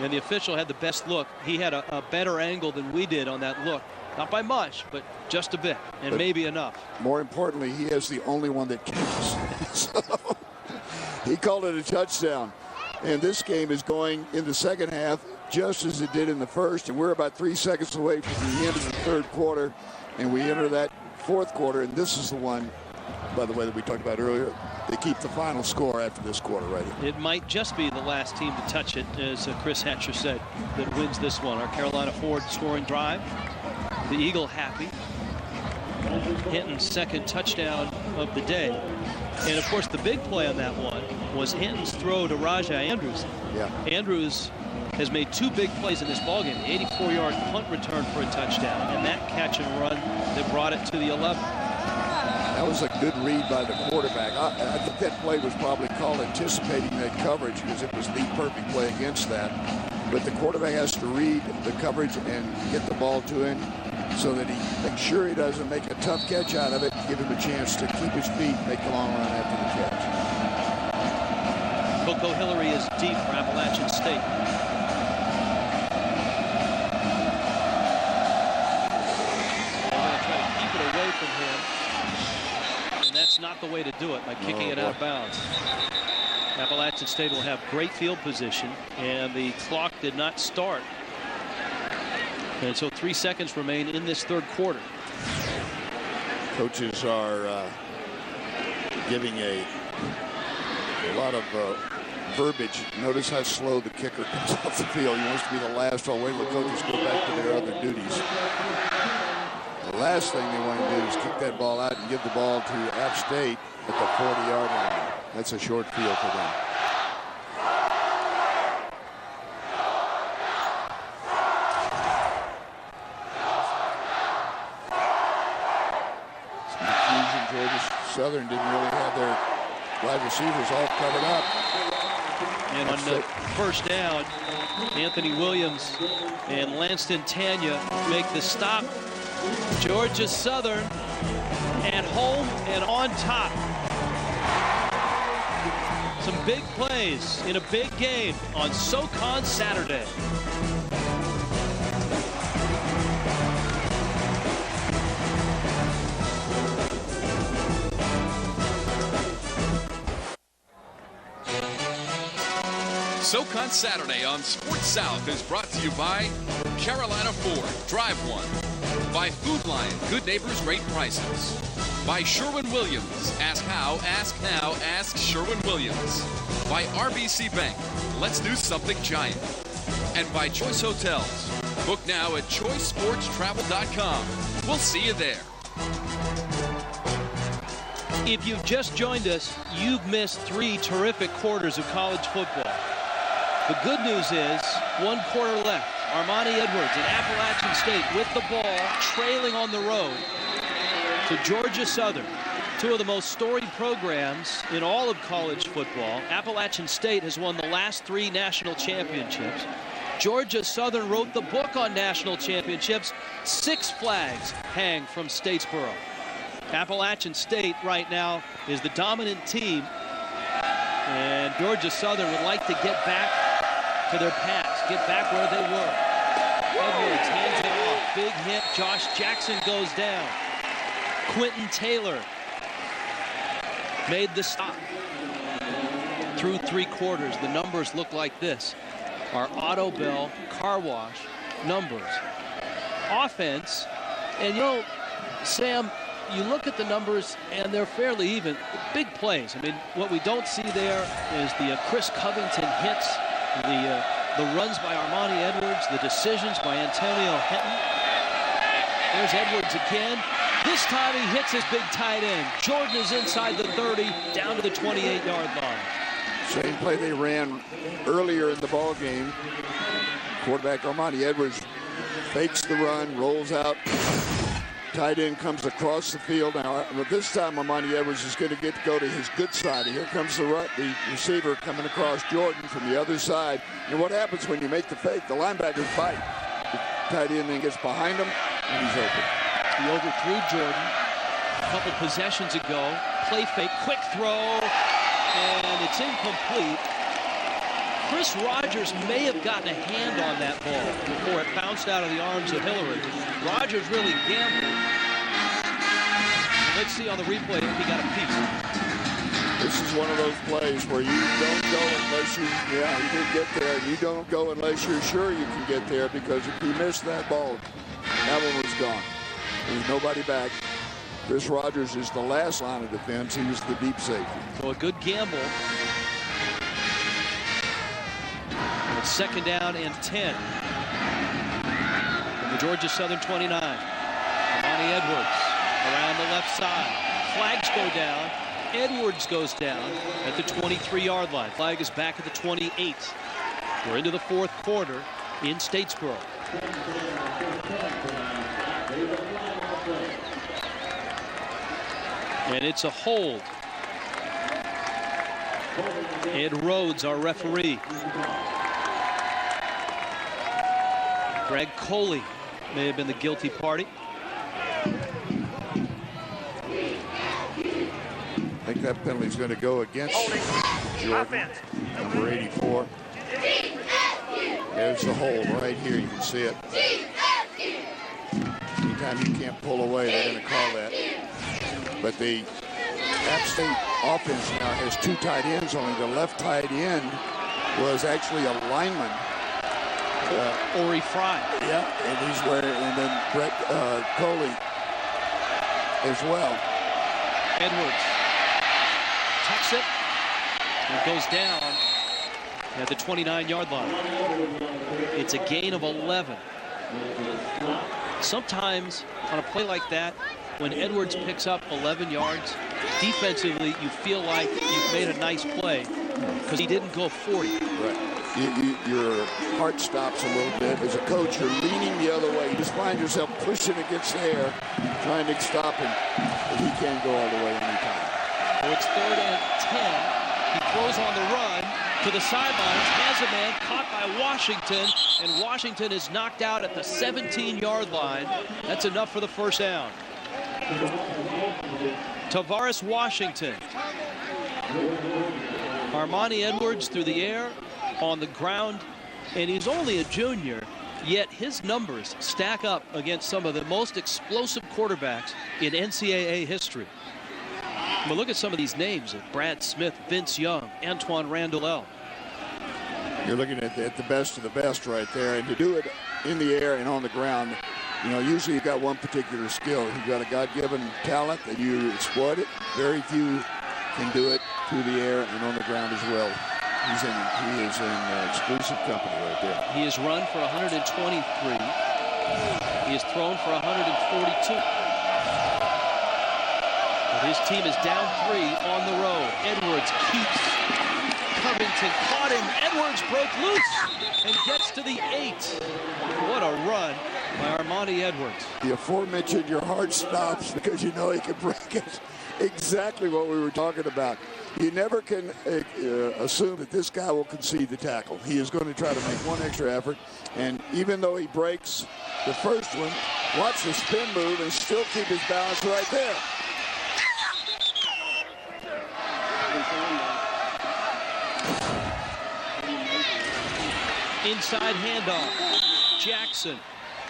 And the official had the best look. He had a better angle than we did on that look. Not by much, but just a bit, and maybe enough. More importantly, he is the only one that counts. So he called it a touchdown. And this game is going in the second half just as it did in the first. And we're about 3 seconds away from the end of the 3rd quarter. And we enter that 4th quarter. And this is the one, by the way, that we talked about earlier. They keep the final score after this quarter right here. It might just be the last team to touch it, as Chris Hatcher said, that wins this one. Our Carolina Ford scoring drive. The Eagle happy. Hinton's 2nd touchdown of the day. And, of course, the big play on that one was Hinton's throw to Rajai Andrews. Yeah. Andrews has made 2 big plays in this ballgame. The 84-yard punt return for a touchdown, and that catch and run that brought it to the 11. That was a good read by the quarterback. I think that play was probably called anticipating that coverage because it was the perfect play against that. But the quarterback has to read the coverage and get the ball to him so that he makes sure he doesn't make a tough catch out of it, give him a chance to keep his feet and make the long run after the catch. Coco Hillary is deep for Appalachian State. Away from him, and that's not the way to do it by kicking it out of bounds. Appalachian State will have great field position, and the clock did not start, and so 3 seconds remain in this third quarter. Coaches are giving a lot of verbiage. Notice how slow the kicker comes off the field. He wants to be the last. I'll wait till coaches go back to their other duties. The last thing they want to do is kick that ball out and give the ball to App State at the 40-yard line. That's a short field for them. Some confusion. Georgia Southern didn't really have their wide receivers all covered up. And on the first down, Anthony Williams and Lanston Tanya make the stop. Georgia Southern at home and on top. Some big plays in a big game on SoCon Saturday. SoCon Saturday on Sports South is brought to you by Carolina Ford, Drive One. By Food Lion, good neighbors, great prices. By Sherwin-Williams, ask how, ask now, ask Sherwin-Williams. By RBC Bank, let's do something giant. And by Choice Hotels. Book now at choicesportstravel.com. We'll see you there. If you've just joined us, you've missed 3 terrific quarters of college football. The good news is 1 quarter left. Armani Edwards and Appalachian State with the ball, trailing on the road to Georgia Southern. 2 of the most storied programs in all of college football. Appalachian State has won the last 3 national championships. Georgia Southern wrote the book on national championships. 6 flags hang from Statesboro. Appalachian State right now is the dominant team, and Georgia Southern would like to get back to their past, get back where they were. Edwards hands it off, big hit. Josh Jackson goes down. Quentin Taylor made the stop. Through 3 quarters, the numbers look like this. Our Auto Bell car wash numbers. Offense, and you know, Sam, you look at the numbers and they're fairly even. Big plays. I mean, what we don't see there is the Chris Covington hits, the runs by Armani Edwards, the decisions by Antonio Henton. There's Edwards again. This time he hits his big tight end. Jordan is inside the 30, down to the 28-yard line. Same play they ran earlier in the ball game. Quarterback Armani Edwards fakes the run, rolls out. Tight end comes across the field. Now, this time Armani Edwards is going to go to his good side. Here comes the receiver coming across Jordan from the other side. And what happens when you make the fake? The linebackers bite. The tight end then gets behind him, and he's open. He overthrew Jordan a couple possessions ago. Play fake, quick throw, and it's incomplete. Chris Rogers may have gotten a hand on that ball before it bounced out of the arms of Hillary. Rogers really gambled. Let's see on the replay if he got a piece. This is one of those plays where you don't go unless you didn't get there. You don't go unless you're sure you can get there, because if you miss that ball, that one was gone. There's nobody back. Chris Rogers is the last line of defense. He was the deep safety. So a good gamble. It's 2nd down and 10. From the Georgia Southern 29. Armani Edwards around the left side. Flags go down. Edwards goes down at the 23-yard line. Flag is back at the 28. We're into the 4th quarter in Statesboro. And it's a hold. Ed Rhodes, our referee. Greg Coley may have been the guilty party. I think that penalty is going to go against Jordan, number 84. There's the hold right here. You can see it. Anytime you can't pull away, they're going to call that. But the App State offense now has two tight ends only. The left tight end was actually a lineman. Ori Fry. Yeah, and then Brett Coley as well. Edwards tucks it and goes down at the 29-yard line. It's a gain of 11. Sometimes on a play like that, when Edwards picks up 11 yards, defensively you feel like you've made a nice play because he didn't go 40. Right. Your heart stops a little bit. As a coach, you're leaning the other way. You just find yourself pushing against the air, trying to stop him. But he can't go all the way anytime. So it's 3rd and 10. He throws on the run to the sidelines, has a man caught by Washington, and Washington is knocked out at the 17-yard line. That's enough for the first down. Tavares Washington. Armani Edwards through the air, on the ground, and he's only a junior, yet his numbers stack up against some of the most explosive quarterbacks in NCAA history. But look at some of these names: Brad Smith, Vince Young, Antoine Randall. You're looking at the best of the best right there, and to do it in the air and on the ground, you know, usually you've got one particular skill. You've got a God-given talent and you exploit it. Very few can do it through the air and on the ground as well. He is in exclusive company right there. He has run for 123. He has thrown for 142. But his team is down 3 on the road. Edwards keeps. Covington caught him. Edwards broke loose and gets to the 8. What a run by Armani Edwards. The aforementioned, your heart stops because you know he can break it. Exactly what we were talking about. You never can assume that this guy will concede the tackle. He is going to try to make one extra effort, and even though he breaks the first one, watch the spin move and still keep his balance right there. Inside handoff. Jackson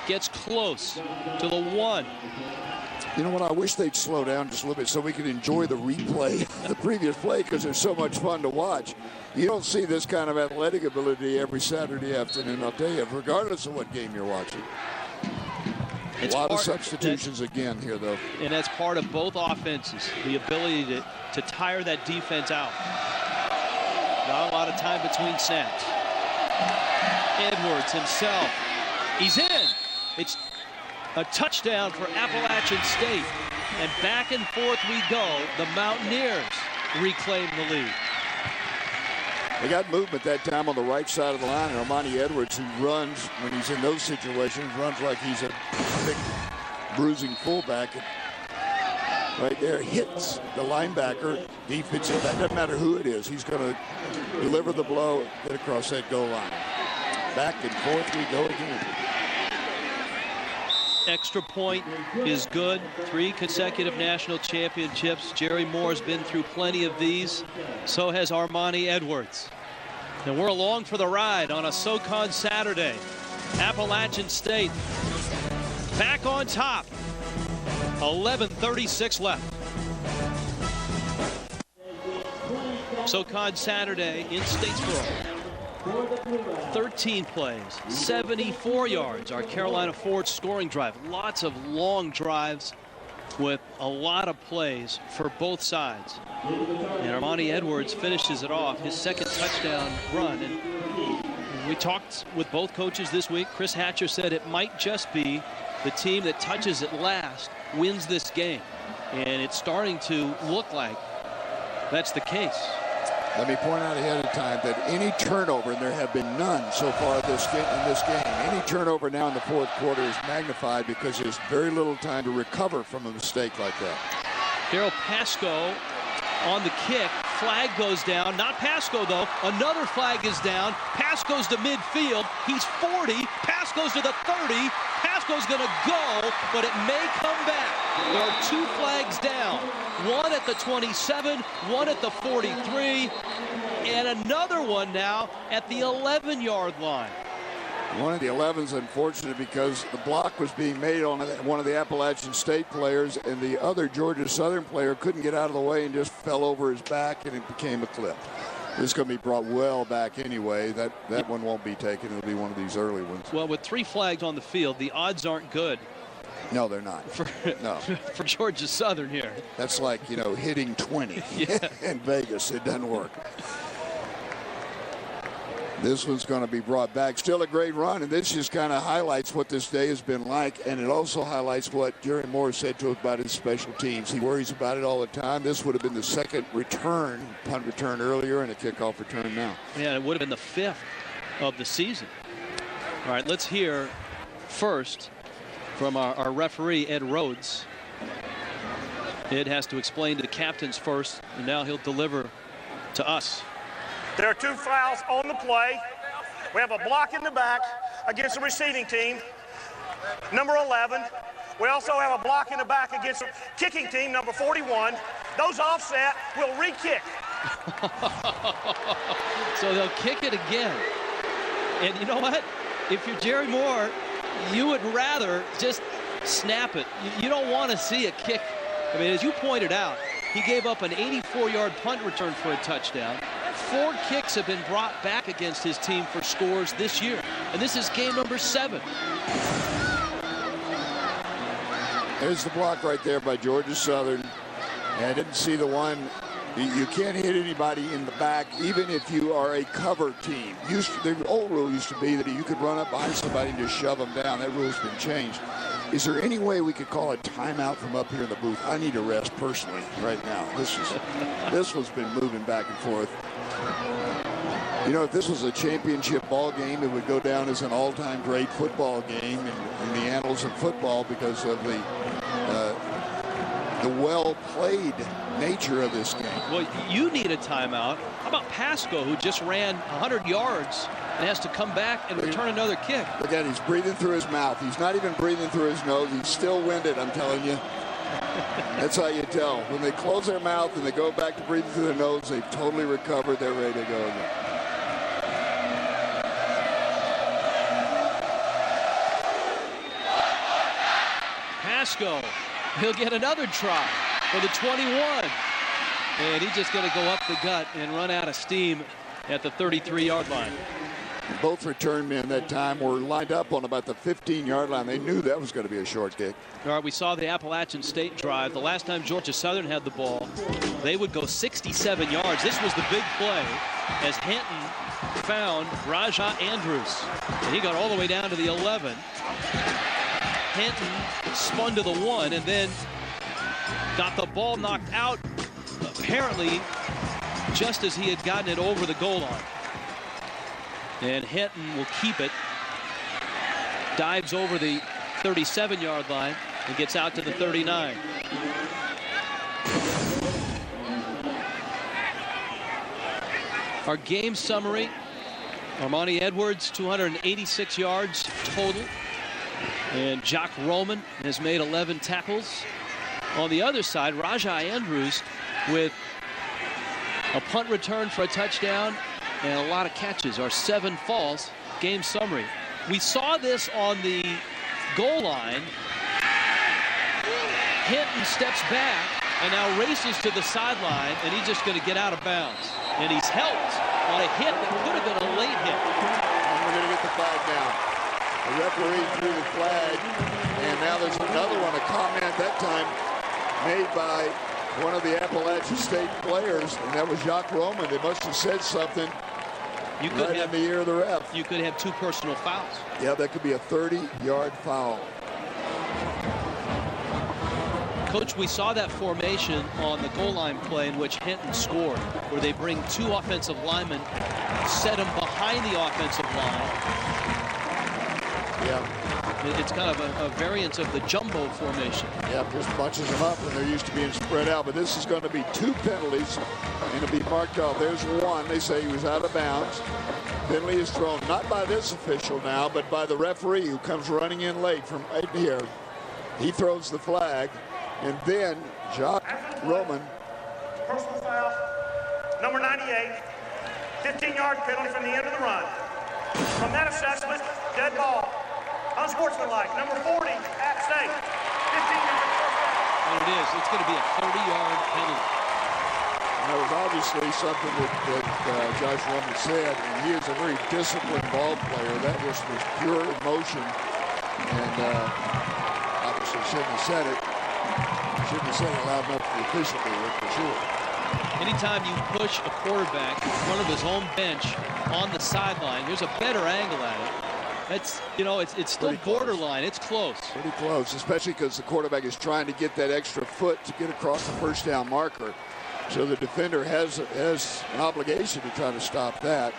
gets close to the 1. You know what? I wish they'd slow down just a little bit so we could enjoy the replay of the previous play, because they're so much fun to watch. You don't see this kind of athletic ability every Saturday afternoon, I'll tell you, regardless of what game you're watching. It's a lot of substitutions again here, though. And that's part of both offenses, the ability to tire that defense out. Not a lot of time between snaps. Edwards himself. He's in. It's a touchdown for Appalachian State. And back and forth we go. The Mountaineers reclaim the lead. They got movement that time on the right side of the line. And Armani Edwards, who runs, when he's in those situations, runs like he's a big bruising fullback. Right there, hits the linebacker, defensive back. Doesn't matter who it is. He's going to deliver the blow, get across that goal line. Back and forth we go again. Extra point is good. 3 consecutive national championships. Jerry Moore's been through plenty of these. So has Armani Edwards. And we're along for the ride on a SoCon Saturday. Appalachian State back on top. 11:36 left. SoCon Saturday in Statesboro. 13 plays, 74 yards. Our Carolina Ford scoring drive. Lots of long drives with a lot of plays for both sides. And Armani Edwards finishes it off, his second touchdown run. And we talked with both coaches this week. Chris Hatcher said it might just be the team that touches it last wins this game. And it's starting to look like that's the case. Let me point out ahead of time that any turnover, and there have been none so far in this game, any turnover now in the fourth quarter is magnified because there's very little time to recover from a mistake like that. Daryl Pasco on the kick. Flag goes down. Not Pasco, though. Another flag is down. Pasco's to midfield. He's 40. Pasco's to the 30. Pasco's going to go, but it may come back. There are 2 flags down. One at the 27, one at the 43, and another one now at the 11-yard line. One of the 11's unfortunate because the block was being made on one of the Appalachian State players, and the other Georgia Southern player couldn't get out of the way and just fell over his back, and it became a clip. This is going to be brought well back anyway. That one won't be taken. It'll be one of these early ones. Well, with 3 flags on the field, the odds aren't good. No, they're not. No. For Georgia Southern here. That's like, hitting 20 in Vegas. It doesn't work. This one's going to be brought back. Still a great run, and this just kind of highlights what this day has been like, and it also highlights what Jerry Moore said to us about his special teams. He worries about it all the time. This would have been the second return, punt return earlier, and a kickoff return now. Yeah, it would have been the 5th of the season. All right, let's hear first from our referee, Ed Rhodes. Ed has to explain to the captains first, and now he'll deliver to us. There are 2 fouls on the play. We have a block in the back against the receiving team, number 11. We also have a block in the back against the kicking team, number 41. Those offset, we'll re-kick. So they'll kick it again. And you know what? If you're Jerry Moore, you would rather just snap it. You don't want to see a kick. I mean, as you pointed out, he gave up an 84-yard punt return for a touchdown. 4 kicks have been brought back against his team for scores this year. And this is game number 7. There's the block right there by Georgia Southern. And I didn't see the one. You can't hit anybody in the back, even if you are a cover team. The old rule used to be that you could run up behind somebody and just shove them down. That rule's been changed. Is there any way we could call a timeout from up here in the booth? I need a rest personally right now. This one's been moving back and forth. If this was a championship ball game, it would go down as an all-time great football game in the annals of football because of the well-played nature of this game. Well, you need a timeout. How about Pasco, who just ran 100 yards and has to come back and return another kick? Look at, he's breathing through his mouth. He's not even breathing through his nose. He's still winded, I'm telling you. That's how you tell. When they close their mouth and they go back to breathing through their nose, they've totally recovered. They're ready to go again. Pasco, he'll get another try for the 21. And he's just going to go up the gut and run out of steam at the 33-yard line. Both return men that time were lined up on about the 15-yard line. They knew that was going to be a short kick. All right, we saw the Appalachian State drive. The last time Georgia Southern had the ball, they would go 67 yards. This was the big play as Hinton found Rajah Andrews. And he got all the way down to the 11. Hinton spun to the 1 and then got the ball knocked out, apparently just as he had gotten it over the goal line. And Hinton will keep it. Dives over the 37-yard line and gets out to the 39. Our game summary: Armani Edwards, 286 yards total. And Jock Roman has made 11 tackles. On the other side, Rajah Andrews with a punt return for a touchdown and a lot of catches. Our 7 falls. Game summary. We saw this on the goal line. Hinton steps back and now races to the sideline, and he's just going to get out of bounds. And he's helped on a hit that could have been a late hit. And we're going to get the flag now. The referee threw the flag, and now there's another one, a comment that time made by one of the Appalachian State players, and that was Jacques Roman. They must have said something right in the ear of the ref. You could have 2 personal fouls. Yeah, that could be a 30-yard foul. Coach, we saw that formation on the goal line play in which Hinton scored, where they bring 2 offensive linemen, set them behind the offensive line. Yeah. It's kind of a variance of the jumbo formation. Yeah, just bunches them up, and they're used to being spread out. But this is going to be 2 penalties, and it'll be marked off. There's one. They say he was out of bounds. Penalty is thrown not by this official now, but by the referee who comes running in late from right here. He throws the flag, and then Jacques Roman. Personal foul, number 98, 15-yard penalty from the end of the run. From that assessment, dead ball. Unsportsmanlike, number 40, App State, 15 yards first down. And it is. It's going to be a 30-yard penalty. That was obviously something that Josh Roman said, and he is a very disciplined ball player. That just was pure emotion, and obviously shouldn't have said it. Shouldn't have said it loud enough for the official to hear, for sure. Anytime you push a quarterback in front of his own bench on the sideline, there's a better angle at it. That's, you know, it's still borderline. It's close. Pretty close, especially because the quarterback is trying to get that extra foot to get across the first down marker. So the defender has an obligation to try to stop that.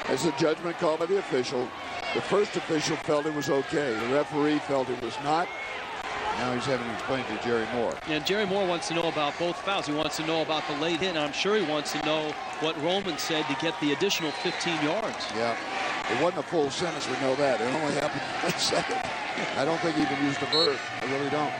As a judgment call by the official, the first official felt it was okay. The referee felt it was not. Now he's having to explain to Jerry Moore. And Jerry Moore wants to know about both fouls. He wants to know about the late hit, and I'm sure he wants to know what Roman said to get the additional 15 yards. Yeah, it wasn't a full sentence, we know that. It only happened in a second. I don't think he even used a verb. I really don't.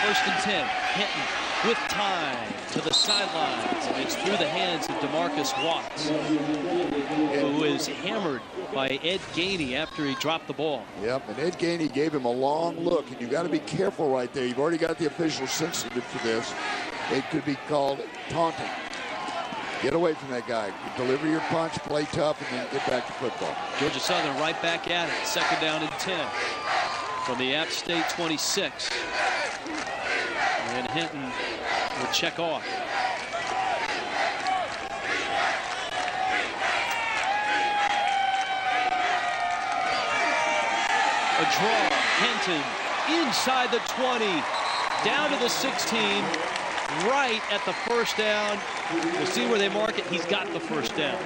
First and 10, Hinton with time to the sidelines, and it's through the hands of DeMarcus Watts, who is hammered by Ed Gainey after he dropped the ball. Yep, and Ed Gainey gave him a long look, and you've got to be careful right there. You've already got the officials sensitive to this. It could be called taunting. Get away from that guy. Deliver your punch, play tough, and then get back to football. Georgia Southern right back at it. Second down and 10 from the App State 26. And Hinton will check off. A draw. Hinton inside the 20, down to the 16, right at the first down. We'll see where they mark it. He's got the first down.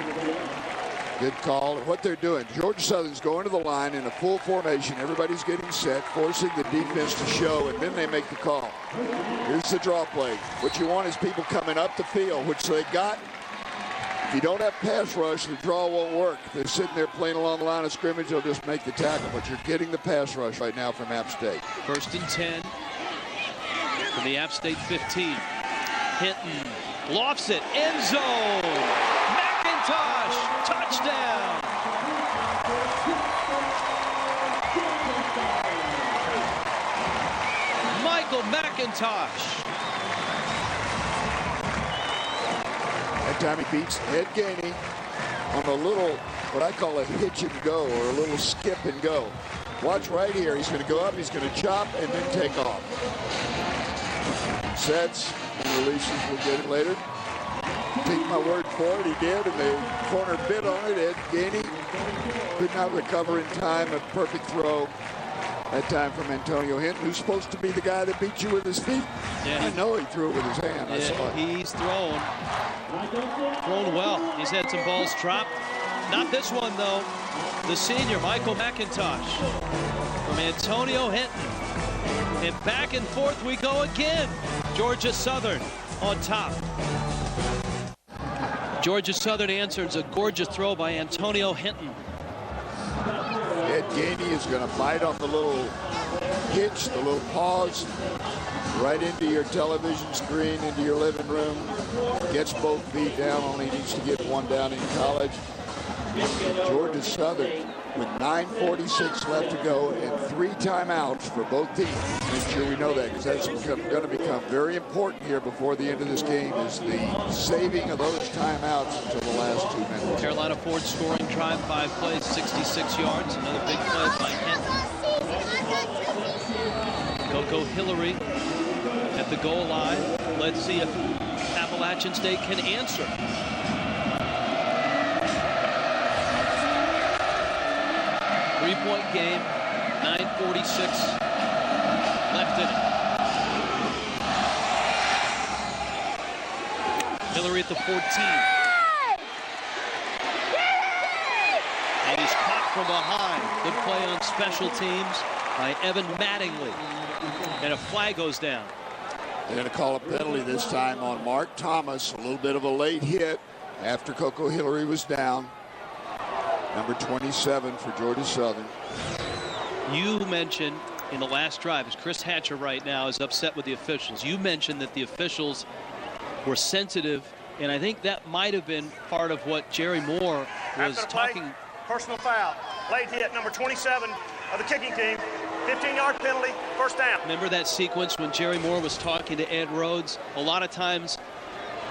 Good call. What they're doing, Georgia Southern's going to the line in a full formation. Everybody's getting set, forcing the defense to show, and then they make the call. Here's the draw play. What you want is people coming up the field, which they got. If you don't have pass rush, the draw won't work. If they're sitting there playing along the line of scrimmage, they'll just make the tackle. But you're getting the pass rush right now from App State. First and 10 from the App State 15. Hinton lofts it, end zone. McIntosh, touchdown. Michael McIntosh. That time he beats Ed Gainey on a little, what I call a hitch and go, or a little skip and go. Watch right here. He's going to go up, he's going to chop, and then take off. Sets and releases. We'll get it later. Take my word for it, he did, and the corner bit on it. Ed Gainey could not recover in time. A perfect throw that time from Antonio Hinton, who's supposed to be the guy that beat you with his feet. Yeah, I know he threw it with his hand. I saw it. He's thrown well. He's had some balls dropped. Not this one, though. The senior, Michael McIntosh, from Antonio Hinton. And back and forth we go again. Georgia Southern on top. Georgia Southern answers a gorgeous throw by Antonio Hinton. Ed Gainey is going to bite on the little hitch, the little pause, right into your television screen, into your living room. Gets both feet down, only needs to get one down in college. Georgia Southern with 9:46 left to go and 3 timeouts for both teams. Make sure we know that, because that's going to become very important here before the end of this game, is the saving of those timeouts until the last 2 minutes. Carolina Ford scoring drive, 5 plays, 66 yards. Another big play by Hinton. Coco Hillary at the goal line. Let's see if Appalachian State can answer. Three-point game, 9:46 left in it. Hillary at the 14. from behind. Good play on special teams by Evan Mattingly. And a flag goes down. They're going to call a penalty this time on Mark Thomas. A little bit of a late hit after Coco Hillary was down. Number 27 for Georgia Southern. You mentioned in the last drive, as Chris Hatcher right now is upset with the officials, you mentioned that the officials were sensitive, and I think that might have been part of what Jerry Moore was talking. Personal foul, late hit, number 27 of the kicking team. 15-yard penalty, first down. Remember that sequence when Jerry Moore was talking to Ed Rhodes? A lot of times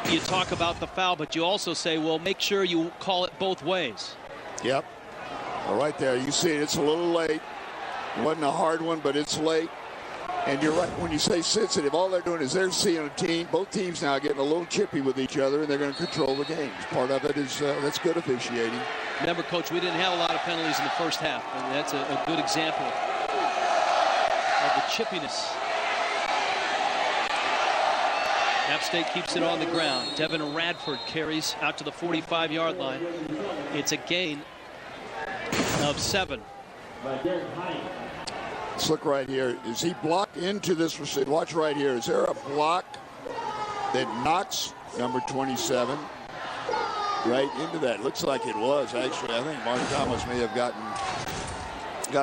you talk about the foul, but you also say, well, make sure you call it both ways. Yep. Well, right there, you see it. It's a little late. It wasn't a hard one, but it's late. And you're right, when you say sensitive, all they're doing is they're seeing a team. Both teams now getting a little chippy with each other, and they're going to control the games. Part of it is that's good officiating. Remember, Coach, we didn't have a lot of penalties in the first half, and that's a good example of the chippiness. App State keeps it on the ground. Devin Radford carries out to the 45-yard line. It's a gain of 7. Let's look right here. Is he blocked into this receiver? Watch right here. Is there a block that knocks number 27 right into that? Looks like it was, actually. I think Mark Thomas may have gotten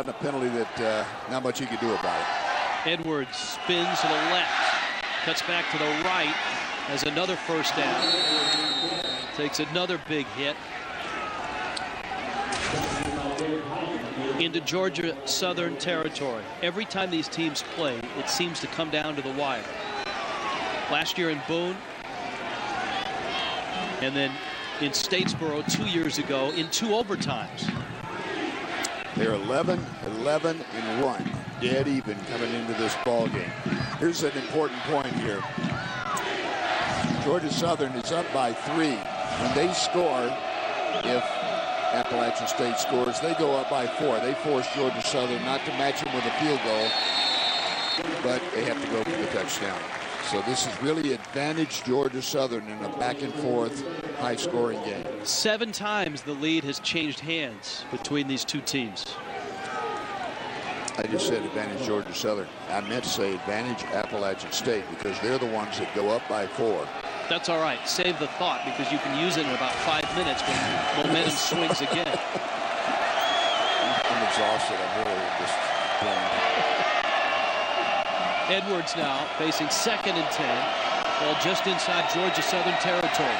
a penalty that not much he could do about it. Edwards spins to the left, cuts back to the right, has another first down. Takes another big hit. Into Georgia Southern territory. Every time these teams play, it seems to come down to the wire. Last year in Boone, and then in Statesboro 2 years ago in 2 overtimes. They're 11, 11, and 1. Dead even coming into this ball game. Here's an important point here. Georgia Southern is up by 3. When they score, if Appalachian State scores, they go up by 4. They force Georgia Southern not to match them with a field goal, but they have to go for the touchdown. So this is really advantage Georgia Southern in a back and forth high scoring game. 7 times the lead has changed hands between these two teams. I just said advantage Georgia Southern. I meant to say advantage Appalachian State because they're the ones that go up by 4. That's all right. Save the thought because you can use it in about 5 minutes when momentum swings again. I'm exhausted. I'm really just done. Edwards now facing 2nd and 10. Ball just inside Georgia Southern territory.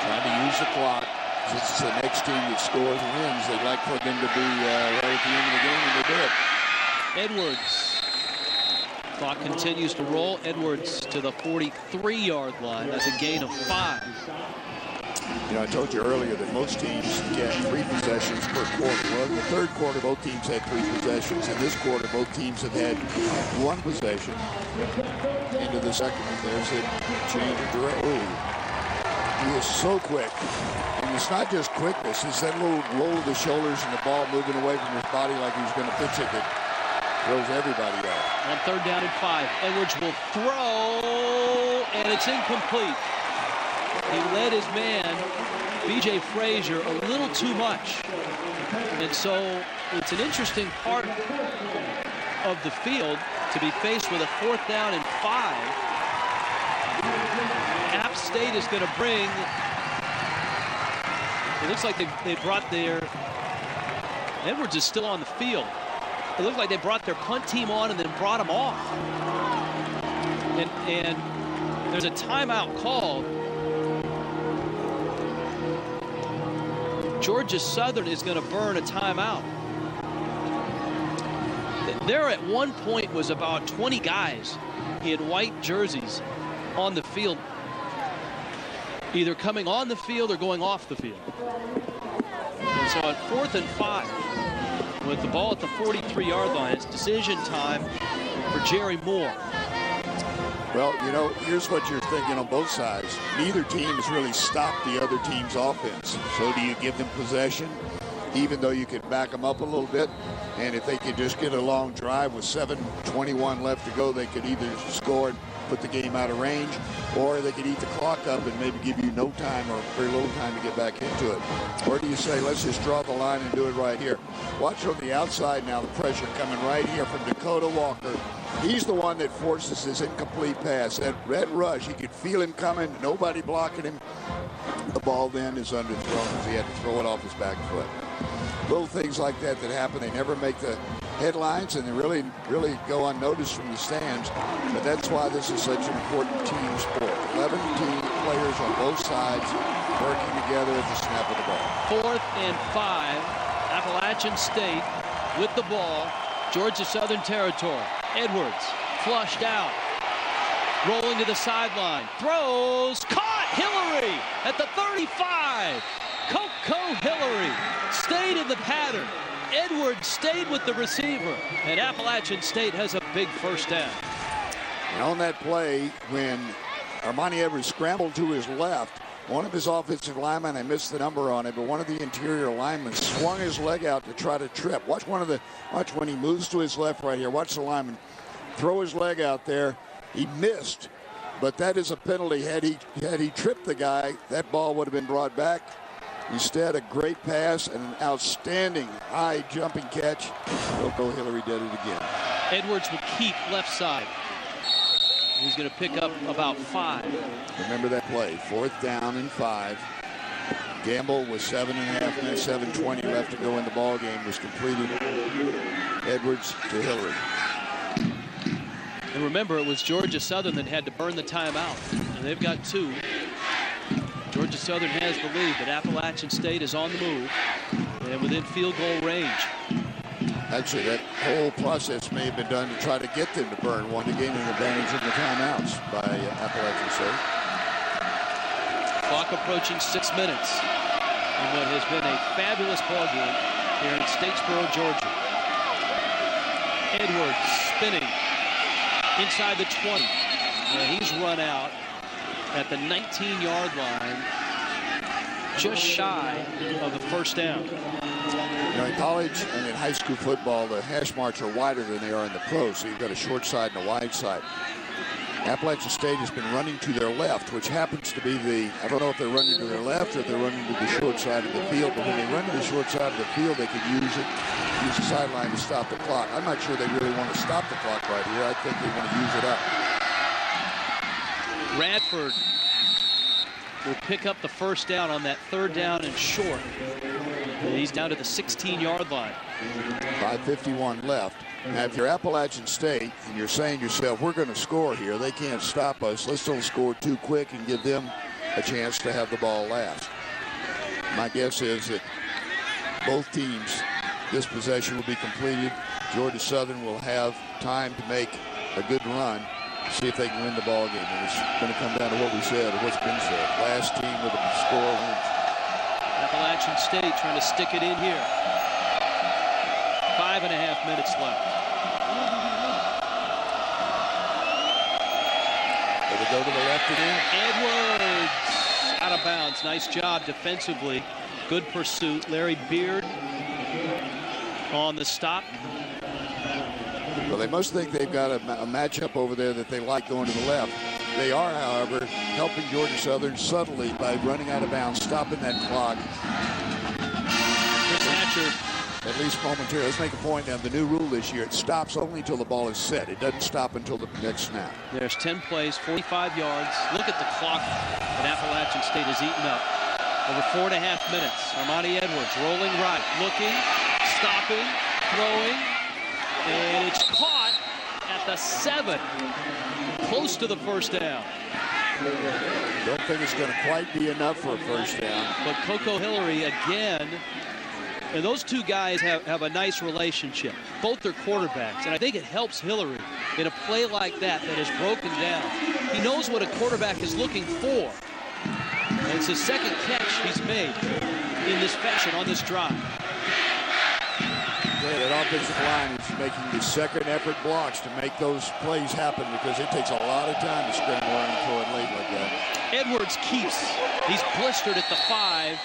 Trying to use the clock. Since it's the next team that scores and wins, they'd like for them to be right at the end of the game, and they did. Edwards. Clock continues to roll. Edwards to the 43-yard line. That's a gain of 5. You know, I told you earlier that most teams get 3 possessions per quarter. Well, in the 3rd quarter, both teams had 3 possessions. In this quarter, both teams have had 1 possession. Into the 2nd, there's a change of direction. He is so quick. And it's not just quickness. It's that little roll of the shoulders and the ball moving away from his body like he's going to pitch it that throws everybody out. On 3rd down and 5, Edwards will throw, and it's incomplete. He led his man, B.J. Frazier, a little too much. And so it's an interesting part of the field to be faced with a 4th down and 5. App State is going to bring, it looks like they brought their, Edwards is still on the field. It looks like they brought their punt team on and then brought them off. And there's a timeout called. Georgia Southern is going to burn a timeout. There at one point was about 20 guys in white jerseys on the field, either coming on the field or going off the field. And so at 4th and 5, with the ball at the 43-yard line, it's decision time for Jerry Moore. Well, you know, here's what you're thinking on both sides. Neither team has really stopped the other team's offense. So do you give them possession? even though you could back them up a little bit. And if they could just get a long drive with 7:21 left to go, they could either score and put the game out of range, or they could eat the clock up and maybe give you no time or very little time to get back into it. Or do you say, let's just draw the line and do it right here? Watch on the outside now, the pressure coming right here from Dakota Walker. He's the one that forces his incomplete pass. That red rush, you could feel him coming, nobody blocking him. The ball then is underthrown because he had to throw it off his back foot. Little things like that that happen, they never make the headlines, and they really go unnoticed from the stands. But that's why this is such an important team sport. 11 team players on both sides working together at the snap of the ball. 4th and 5. Appalachian State with the ball. Georgia Southern territory. Edwards flushed out. Rolling to the sideline. Throws. Caught. Hillary at the 35. Coco Hillary stayed in the pattern. Edwards stayed with the receiver, and Appalachian State has a big first down. And on that play, when Armani Edwards scrambled to his left, one of his offensive linemen, I missed the number on it, but one of the interior linemen swung his leg out to try to trip. Watch when he moves to his left right here. Watch the lineman throw his leg out there. He missed, but that is a penalty. Had he tripped the guy, that ball would have been brought back. Instead, a great pass and an outstanding high jumping catch. Coco Hillary did it again. Edwards will keep left side. He's going to pick up about 5. Remember that play, 4th down and 5. Gamble with 7.5 minutes, 7:20 left to go in the ball game was completed. Edwards to Hillary. And remember, it was Georgia Southern that had to burn the timeout, and they've got 2. Georgia Southern has the lead, but Appalachian State is on the move and within field goal range. Actually, that whole process may have been done to try to get them to burn one to gain an advantage in the timeouts by Appalachian State. Clock approaching 6 minutes in what has been a fabulous ball game here in Statesboro, Georgia. Edwards spinning inside the 20. And he's run out at the 19-yard line, just shy of the first down. You know, in college and in high school football, the hash marks are wider than they are in the pros, so you've got a short side and a wide side. Appalachian State has been running to their left, which happens to be I don't know if they're running to their left or if they're running to the short side of the field, but when they run to the short side of the field, they can use the sideline to stop the clock. I'm not sure they really want to stop the clock right here. I think they want to use it up. Radford will pick up the first down on that 3rd down and short. And he's down to the 16-yard line. 5:51 left. Now, if you're Appalachian State and you're saying to yourself, we're going to score here, they can't stop us. Let's don't score too quick and give them a chance to have the ball last. My guess is that both teams, this possession will be completed. Georgia Southern will have time to make a good run, see if they can win the ball game. And it's going to come down to what we said or what's been said. Last team with a score wins. Appalachian State trying to stick it in here. 5.5 minutes left. They go to the left again. Edwards out of bounds. Nice job defensively. Good pursuit. Larry Beard on the stop. Well, they must think they've got a matchup over there that they like going to the left. They are, however, helping Georgia Southern subtly by running out of bounds, stopping that clock. Chris Hatcher. At least momentarily. Let's make a point now. The new rule this year, it stops only until the ball is set. It doesn't stop until the next snap. There's 10 plays, 45 yards. Look at the clock that Appalachian State has eaten up. Over 4.5 minutes. Armani Edwards rolling right, looking, stopping, throwing, and it's caught at the 7. Close to the first down. Don't think it's going to quite be enough for a first down. But Coco Hillary again. And those two guys have a nice relationship. Both are quarterbacks, and I think it helps Hillary in a play like that is broken down. He knows what a quarterback is looking for. And it's his second catch he's made in this fashion on this drive. Yeah, that offensive line is making the second effort blocks to make those plays happen because it takes a lot of time to scramble around and throw it late like that. Edwards keeps. He's blistered at the 5.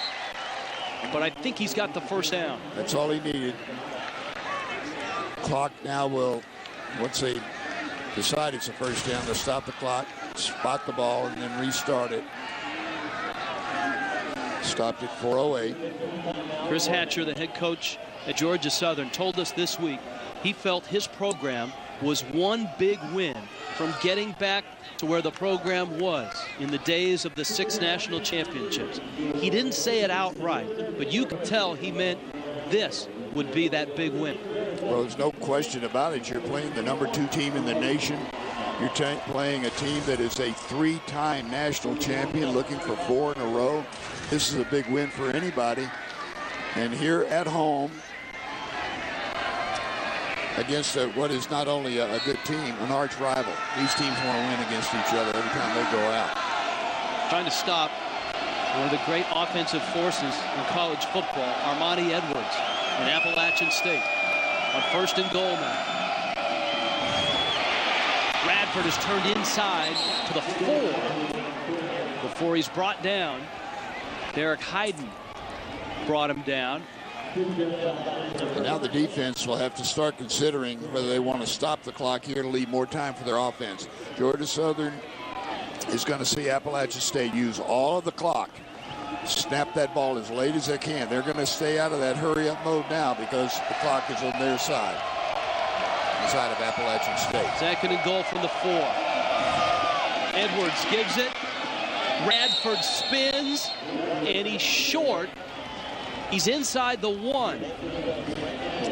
but I think he's got the first down. That's all he needed. Clock now will, once they decide it's a first down, they'll stop the clock, spot the ball, and then restart it. Stopped at 4:08. Chris Hatcher, the head coach at Georgia Southern, told us this week he felt his program was one big win from getting back to where the program was in the days of the 6 national championships. He didn't say it outright, but you could tell he meant this would be that big win. Well, there's no question about it. You're playing the #2 team in the nation. You're playing a team that is a 3-time national champion looking for 4 in a row. This is a big win for anybody. And here at home, against what is not only a good team, an arch rival. These teams want to win against each other every time they go out. Trying to stop one of the great offensive forces in college football, Armani Edwards in Appalachian State, on 1st and goal now. Radford is turned inside to the 4 before he's brought down. Derek Hayden brought him down. And now the defense will have to start considering whether they want to stop the clock here to leave more time for their offense. Georgia Southern is going to see Appalachian State use all of the clock. Snap that ball as late as they can. They're going to stay out of that hurry-up mode now because the clock is on their side. The side of Appalachian State. 2nd and goal from the 4. Edwards gives it. Radford spins, and he's short. He's inside the 1.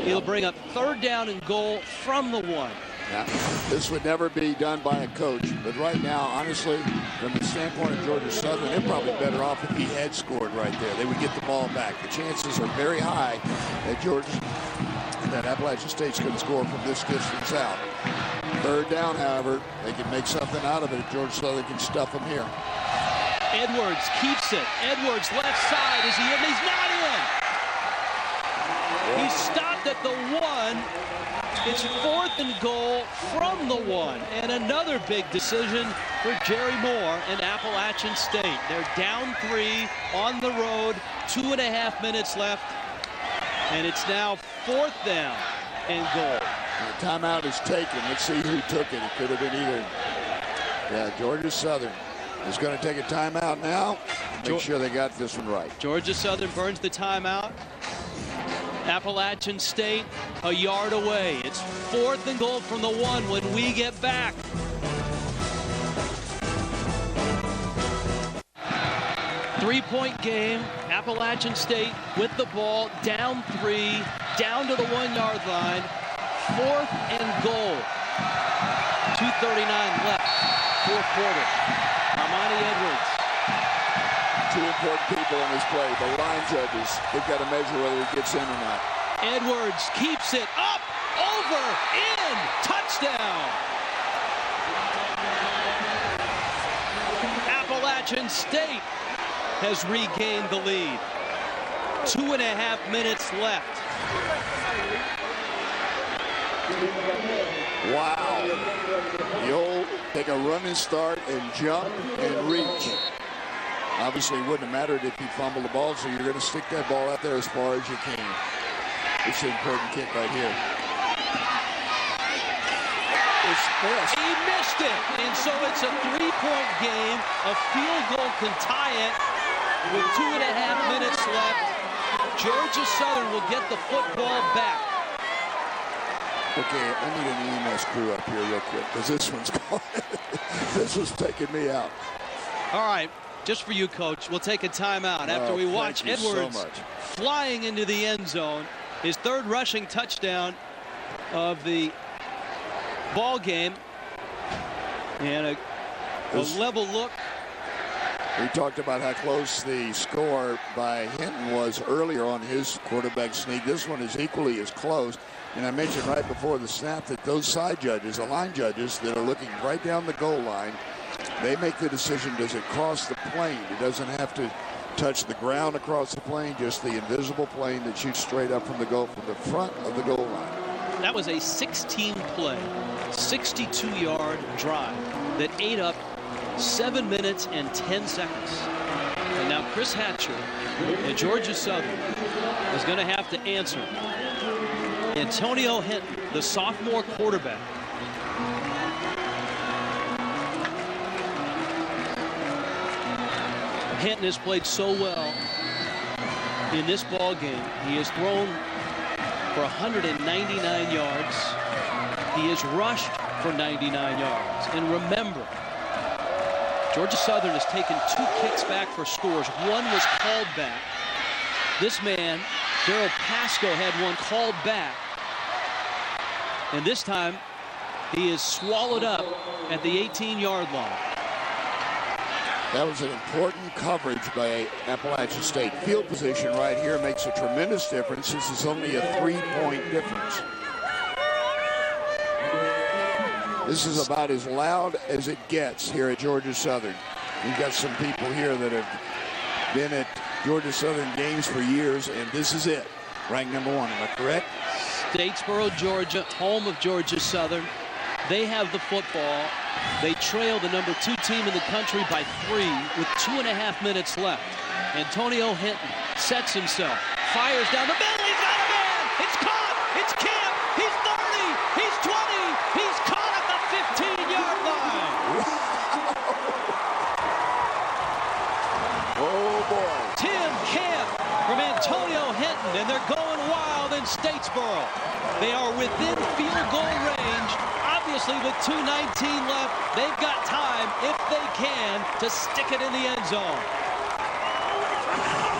He'll bring up 3rd down and goal from the 1. Yeah, this would never be done by a coach, but right now, honestly, from the standpoint of Georgia Southern, they're probably better off if he had scored right there. They would get the ball back. The chances are very high that Appalachian State's going to score from this distance out. 3rd down, however, they can make something out of it if Georgia Southern can stuff them here. Edwards keeps it. Edwards left side. Is he in? He's not in. He's stopped at the 1. It's 4th and goal from the 1. And another big decision for Jerry Moore and Appalachian State. They're down 3 on the road. 2.5 minutes left. And it's now 4th down and goal. And the timeout is taken. Let's see who took it. It could have been either Georgia Southern is going to take a timeout now. Make sure they got this one right. Georgia Southern burns the timeout. Appalachian State a yard away. It's 4th and goal from the 1 when we get back. Three-point game. Appalachian State with the ball, down 3, down to the 1-yard line. 4th and goal. 2:39 left. 4th quarter. Armani Edwards. 2 important people in this play. The line judges. They've got to measure whether he gets in or not. Edwards keeps it up, over, in, touchdown. Appalachian State has regained the lead. 2.5 minutes left. Wow. The old take a running start and jump and reach. Obviously, it wouldn't have mattered if you fumbled the ball, so you're going to stick that ball out there as far as you can. It's an important kick right here. It's missed. He missed it, and so it's a 3-point game. A field goal can tie it with 2.5 minutes left. Georgia Southern will get the football back. Okay, I need an EMS crew up here real quick because this one's going. This was taking me out. All right, just for you, Coach, we'll take a timeout after we watch Edwards flying into the end zone. His 3rd rushing touchdown of the ball game, and a level look. We talked about how close the score by Hinton was earlier on his quarterback sneak. This one is equally as close. And I mentioned right before the snap that those side judges, the line judges that are looking right down the goal line, they make the decision, does it cross the plane? It doesn't have to touch the ground across the plane, just the invisible plane that shoots straight up from the goal, from the front of the goal line. That was a 16-play, 62-yard drive that ate up 7 minutes and 10 seconds. And now Now Chris Hatcher and Georgia Southern is going to have to answer. Antonio Hinton, the sophomore quarterback. Hinton has played so well in this ball game. He has thrown for 199 yards. He has rushed for 99 yards. And remember, Georgia Southern has taken 2 kicks back for scores. One was called back. This man, Daryl Pasco, had one called back. And this time, he is swallowed up at the 18-yard line. That was an important coverage by Appalachian State. Field position right here makes a tremendous difference. This is only a 3-point difference. This is about as loud as it gets here at Georgia Southern. We've got some people here that have been at Georgia Southern games for years, and this is it. Ranked #1, am I correct? Statesboro, Georgia, home of Georgia Southern. They have the football. They trail the #2 team in the country by 3 with 2.5 minutes left. Antonio Hinton sets himself, fires down the middle. He's got a man. It's caught. It's Camp. He's 30. He's 20. He's caught at the 15-yard line. Oh, boy. Tim Camp from Antonio Hinton, and they're going wild in Statesboro. They are within field goal range. Obviously, with 2:19 left, they've got time, if they can, to stick it in the end zone.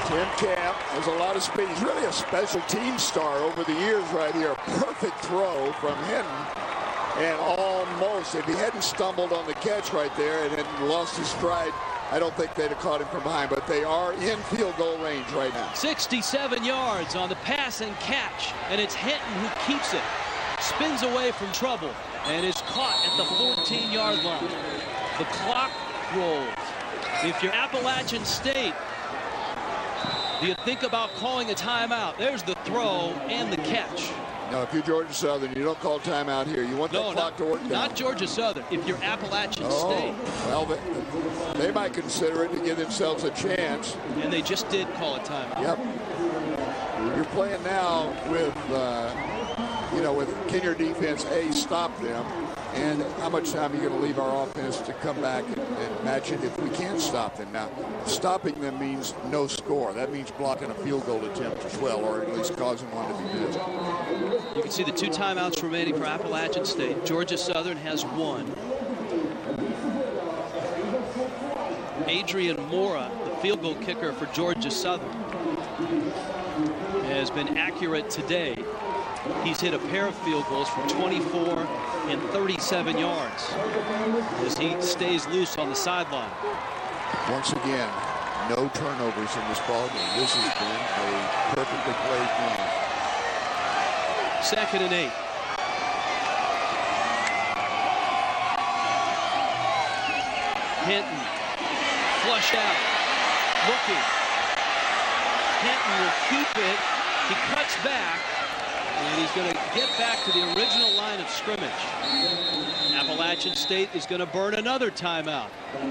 Tim Camp has a lot of speed. He's really a special team star over the years right here. Perfect throw from Hinton. And almost, if he hadn't stumbled on the catch right there and hadn't lost his stride, I don't think they'd have caught him from behind. But they are in field goal range right now. 67 yards on the pass and catch. And it's Hinton who keeps it. Spins away from trouble and is caught at the 14-yard line. The clock rolls. If you're Appalachian State, do you think about calling a timeout? There's the throw and the catch. No, if you're Georgia Southern, you don't call timeout here. You want that clock to work down. Not Georgia Southern. If you're Appalachian State. Well, they might consider it to give themselves a chance. And they just did call a timeout. Yep. You're playing now with, can your defense, A, stop them, and how much time are you going to leave our offense to come back and match it if we can't stop them? Now, stopping them means no score. That means blocking a field goal attempt as well, or at least causing one to be missed. You can see the 2 timeouts remaining for Appalachian State. Georgia Southern has 1. Adrian Mora, the field goal kicker for Georgia Southern, has been accurate today. He's hit a pair of field goals from 24 and 37 yards as he stays loose on the sideline. Once again, no turnovers in this ball game. This has been a perfectly played game. 2nd and 8. Hinton, flush out, looking. Hinton will keep it. He cuts back, and he's going to get back to the original line of scrimmage. Appalachian State is going to burn another timeout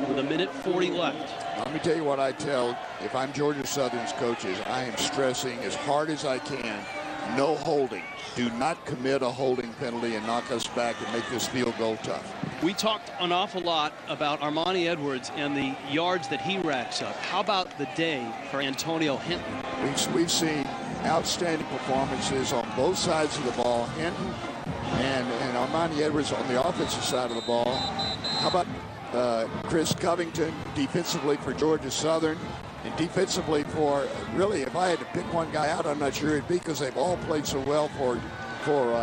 with 1:40 left. Let me tell you what I tell, if I'm Georgia Southern's coaches, I am stressing as hard as I can, no holding. Do not commit a holding penalty and knock us back and make this field goal tough. We talked an awful lot about Armani Edwards and the yards that he racks up. How about the day for Antonio Hinton? We've seen outstanding performances on both sides of the ball. Hinton and Armani Edwards on the offensive side of the ball. How about Chris Covington defensively for Georgia Southern, and defensively for, really, if I had to pick one guy out, I'm not sure it'd be, because they've all played so well for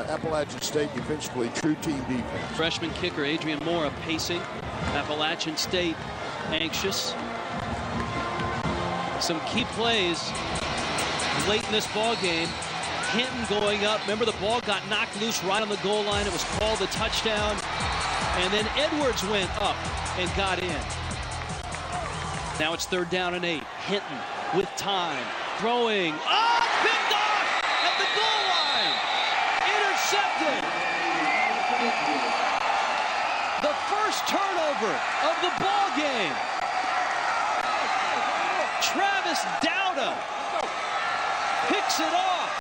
Appalachian State defensively. True team defense. Freshman kicker Adrian Mora pacing. Appalachian State anxious. Some key plays late in this ball game. Hinton going up. Remember, the ball got knocked loose right on the goal line. It was called a touchdown. And then Edwards went up and got in. Now it's 3rd down and 8. Hinton with time. Throwing. Oh, picked off at the goal line. Intercepted. The first turnover of the ball game. Travis Dowda picks it off.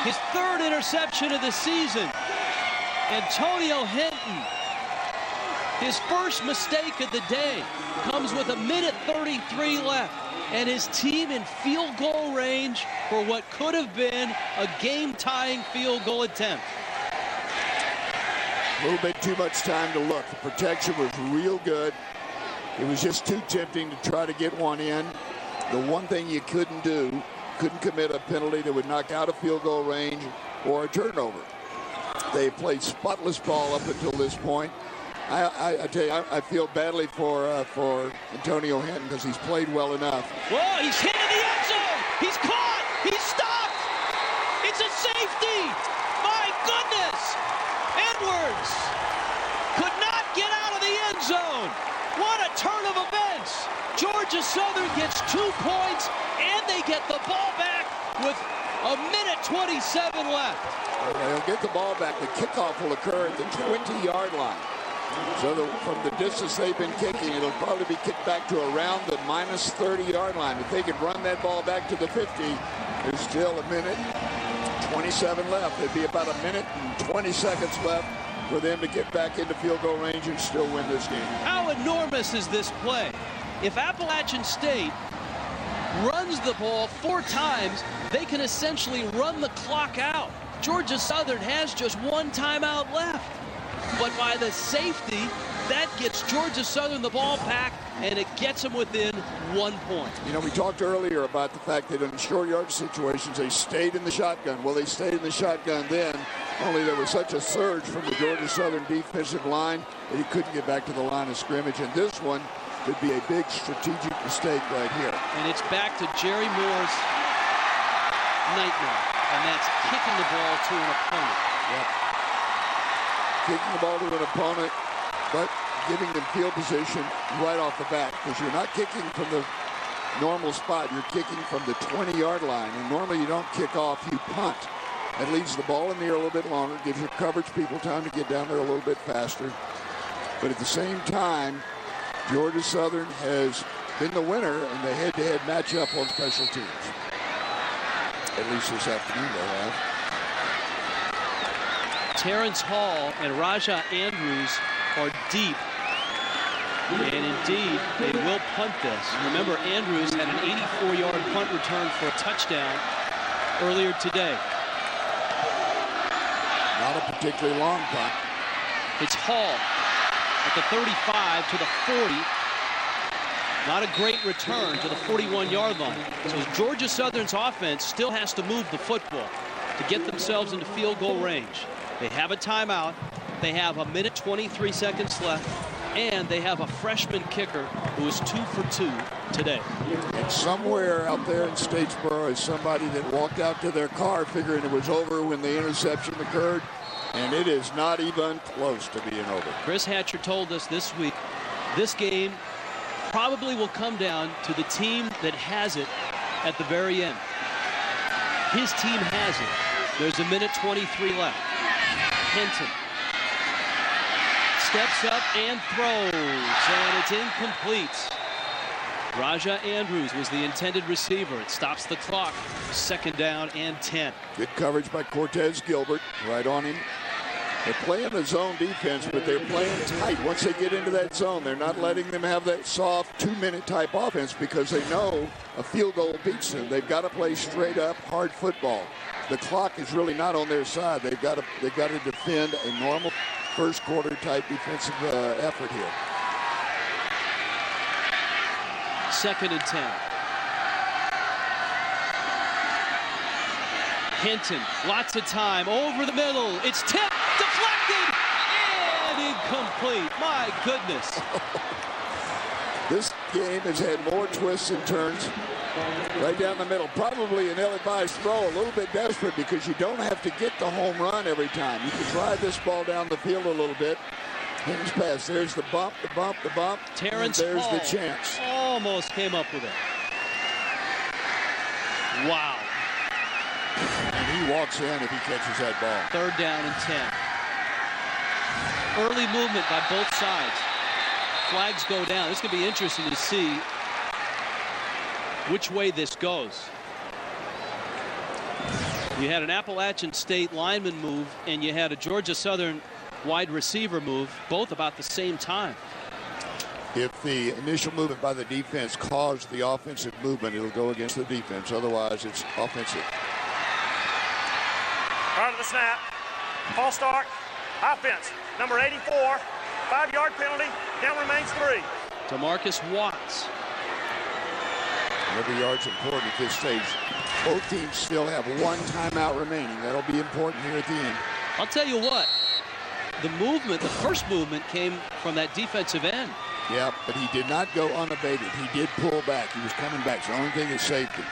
His third interception of the season. Antonio Hinton, his first mistake of the day, comes with 1:33 left, and his team in field goal range for what could have been a game-tying field goal attempt. A little bit too much time to look. The protection was real good. It was just too tempting to try to get one in. The one thing you couldn't do, couldn't commit a penalty that would knock out a field goal range or a turnover. They played spotless ball up until this point. I tell you, I feel badly for Antonio Hinton because he's played well enough. Whoa, he's hit in the end zone. He's caught. He's stopped. It's a safety. My goodness. Edwards could not get out of the end zone. What a turn of events. Georgia Southern gets 2 points, and they get the ball back with 1:27 left. They'll get the ball back. The kickoff will occur at the 20-yard line. So from the distance they've been kicking, it'll probably be kicked back to around the minus 30-yard line. If they could run that ball back to the 50, there's still 1:27 left. It'd be about 1:20 left for them to get back into field goal range and still win this game. How enormous is this play? If Appalachian State runs the ball 4 times, they can essentially run the clock out. Georgia Southern has just 1 timeout left. But by the safety, that gets Georgia Southern the ball back, and it gets them within 1 point. You know, we talked earlier about the fact that in short yard situations, they stayed in the shotgun. Well, they stayed in the shotgun then, only there was such a surge from the Georgia Southern defensive line that he couldn't get back to the line of scrimmage. And this one could be a big strategic mistake right here. And it's back to Jerry Moore's nightmare, and that's kicking the ball to an opponent. Yep. Kicking the ball to an opponent, but giving them field position right off the bat, because you're not kicking from the normal spot. You're kicking from the 20-yard line, and normally you don't kick off, you punt. That leaves the ball in the air a little bit longer, gives your coverage people time to get down there a little bit faster. But at the same time, Georgia Southern has been the winner in the head-to-head matchup on special teams. At least this afternoon they have. Terrence Hall and Raja Andrews are deep. And indeed, they will punt this. Remember, Andrews had an 84-yard punt return for a touchdown earlier today. Not a particularly long punt. It's Hall at the 35 to the 40. Not a great return to the 41-yard line. So Georgia Southern's offense still has to move the football to get themselves into field goal range. They have a timeout. They have 1:23 left. And they have a freshman kicker who is 2 for 2 today. And somewhere out there in Statesboro is somebody that walked out to their car figuring it was over when the interception occurred. And it is not even close to being over. Chris Hatcher told us this week, this game probably will come down to the team that has it at the very end. His team has it. There's 1:23 left. Hinton steps up and throws, and it's incomplete. Raja Andrews was the intended receiver. It stops the clock. 2nd down and 10. Good coverage by Cortez Gilbert, right on him. They're playing a zone defense, but they're playing tight. Once they get into that zone, they're not letting them have that soft 2-minute type offense because they know a field goal beats them. They've got to play straight up hard football. The clock is really not on their side. They've got to defend a normal first quarter type defensive effort here. 2nd and 10. Hinton, lots of time, over the middle. It's tipped, deflected, and incomplete. My goodness. This game has had more twists and turns right down the middle. Probably an ill-advised throw, a little bit desperate because you don't have to get the home run every time. You can drive this ball down the field a little bit. Hinton's pass. There's the bump, the bump, the bump. Terrence Hall. There's the chance. Almost came up with it. Wow. And he walks in if he catches that ball. 3rd down and 10. Early movement by both sides. flags go down. It's going to be interesting to see which way this goes. You had an Appalachian State lineman move, and you had a Georgia Southern wide receiver move, both about the same time. If the initial movement by the defense caused the offensive movement, it'll go against the defense. Otherwise, it's offensive. Prior to the snap, false start, offense. Number 84, 5-yard penalty, down remains 3. DeMarcus Watts. Every yard's important at this stage. Both teams still have 1 timeout remaining. That'll be important here at the end. I'll tell you what, the movement, the first movement came from that defensive end. Yeah, but he did not go unabated. He did pull back. He was coming back. So the only thing is safety.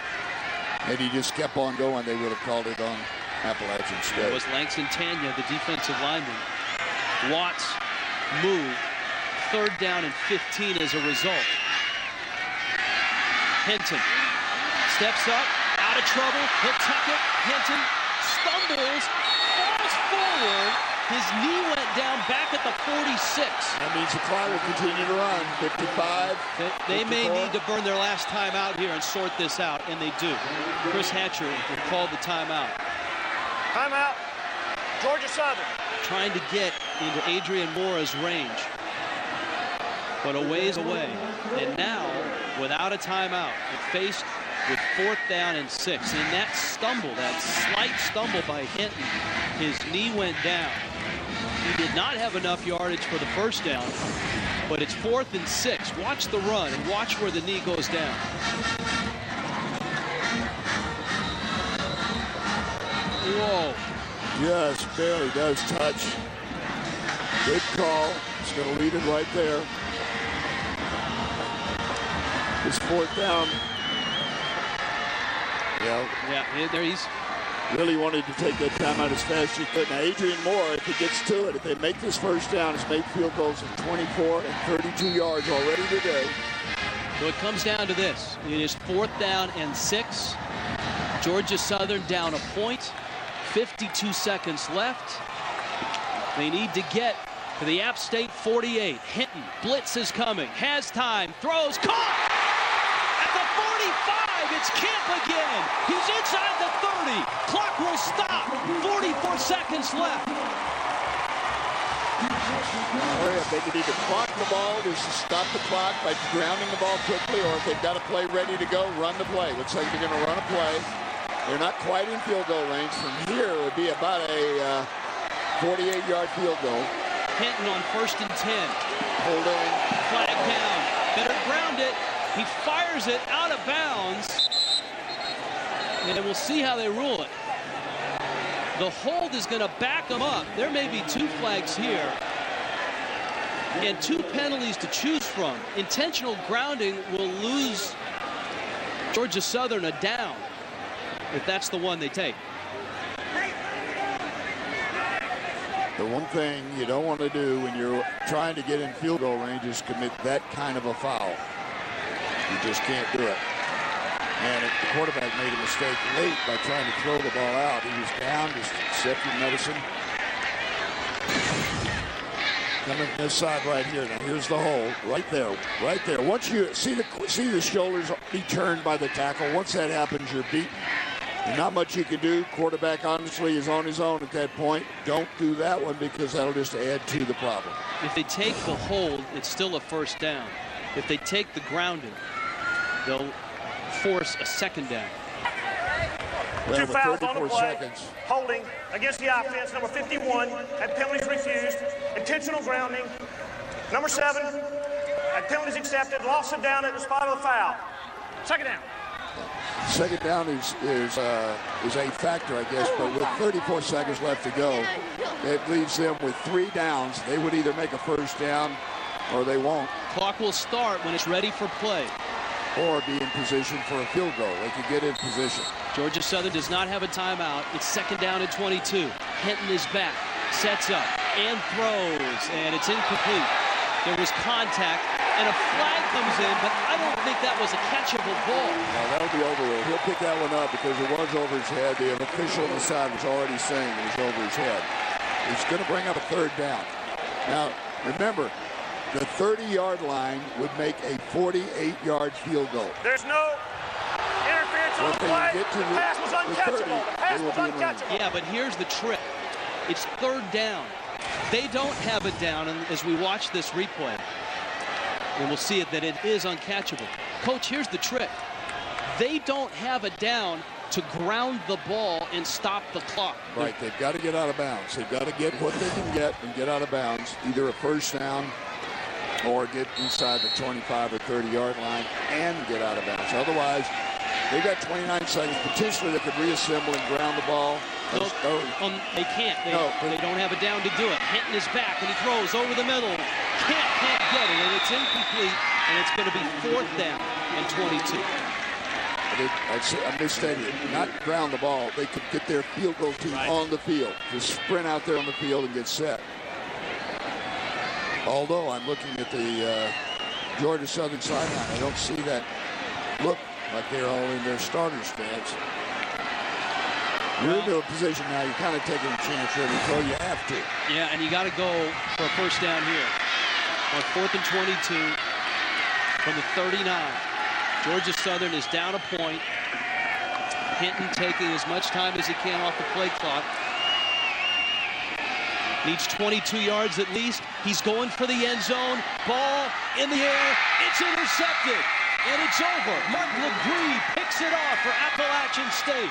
And he just kept on going. They would have called it on Appalachian State. It was Langston Tanya, the defensive lineman. Watts moved. 3rd down and 15 as a result. Hinton steps up, out of trouble. He'll tuck it. Hinton stumbles, falls forward. His knee went down back at the 46. That means the clock will continue to run. 55. They may need to burn their last timeout here and sort this out, and they do. Chris Hatcher will call the timeout. Timeout, Georgia Southern. Trying to get into Adrian Mora's range, but a ways away. And now, without a timeout, it faced with 4th down and 6. And that stumble, that slight stumble by Hinton, his knee went down. He did not have enough yardage for the first down, but it's 4th and 6. Watch the run and watch where the knee goes down. Whoa. Yes, barely does touch. Good call. It's going to lead it right there. It's 4th down. Yeah, there he's really wanted to take that timeout as fast as he could. Now, Adrian Moore, if he gets to it, if they make this first down, has made field goals of 24 and 32 yards already today. So it comes down to this. It is 4th down and 6. Georgia Southern down a point. 52 seconds left. They need to get to the App State 48. Hinton, blitz is coming, has time, throws, caught! At the 45, it's Camp again. He's inside the 30. Clock will stop. 44 seconds left. Hurry up, they can either clock the ball, just stop the clock by grounding the ball quickly, or if they've got a play ready to go, run the play. Looks like they're going to run a play. They're not quite in field goal range. From here, it would be about a 48-yard field goal. Hinton on 1st and 10. Holding. Flag down. Better ground it. He fires it out of bounds. And we'll see how they rule it. The hold is going to back them up. There may be 2 flags here and 2 penalties to choose from. Intentional grounding will lose Georgia Southern a down, if that's the one they take. The one thing you don't want to do when you're trying to get in field goal range is commit that kind of a foul. You just can't do it. And if the quarterback made a mistake late by trying to throw the ball out, he was down, just accepted medicine. Coming from this side right here. Now here's the hole, right there, right there. Once you see the shoulders be turned by the tackle, once that happens, you're beaten. And not much you can do. Quarterback honestly is on his own at that point. Don't do that one because that'll just add to the problem. If they take the hold, it's still a 1st down. If they take the grounding, they'll force a 2nd down. Well, 2 fouls on the play. Seconds. Holding against the offense. Number 51 had penalties refused. Intentional grounding. Number 7 had penalties accepted. Loss of down at the spot of the foul. 2nd down. 2nd down is a factor, I guess, but with 34 seconds left to go, it leaves them with 3 downs. They would either make a 1st down or they won't. Clock will start when it's ready for play. Or be in position for a field goal. They could get in position. Georgia Southern does not have a timeout. It's 2nd down and 22. Hinton is back, sets up, and throws, and it's incomplete. There was contact, and a flag comes in, but I don't think that was a catchable ball. No, that'll be overruled. He'll pick that one up because it was over his head. The official on the side was already saying it was over his head. He's going to bring up a 3rd down. Now, remember, the 30-yard line would make a 48-yard field goal. There's no interference on the play. The pass was uncatchable. The pass was uncatchable. Yeah, but here's the trick. It's third down. They don't have it down, and as we watch this replay, and we'll see it that it is uncatchable. Coach, here's the trick. They don't have it down to ground the ball and stop the clock. Right, they've got to get out of bounds. They've got to get what they can get and get out of bounds, either a first down or get inside the 25 or 30-yard line and get out of bounds. Otherwise, they've got 29 seconds. Potentially, they could reassemble and ground the ball. Nope. They can't. They don't have it down to do it. Hinton is back, and he throws over the middle. Can't get it, and it's incomplete, and it's going to be 4th down and 22. I misstated it. Not ground the ball. They could get their field goal team on the field. Just sprint out there on the field and get set. Although I'm looking at the Georgia Southern sideline, I don't see that look like they're all in their starter stance. You're into a position now, you're kind of taking a chance here to throw. You have to. Yeah, and you got to go for a first down here. On 4th and 22 from the 39. Georgia Southern is down a point. Hinton taking as much time as he can off the play clock. Needs 22 yards at least. He's going for the end zone. Ball in the air. It's intercepted. And it's over. Mark Legree picks it off for Appalachian State.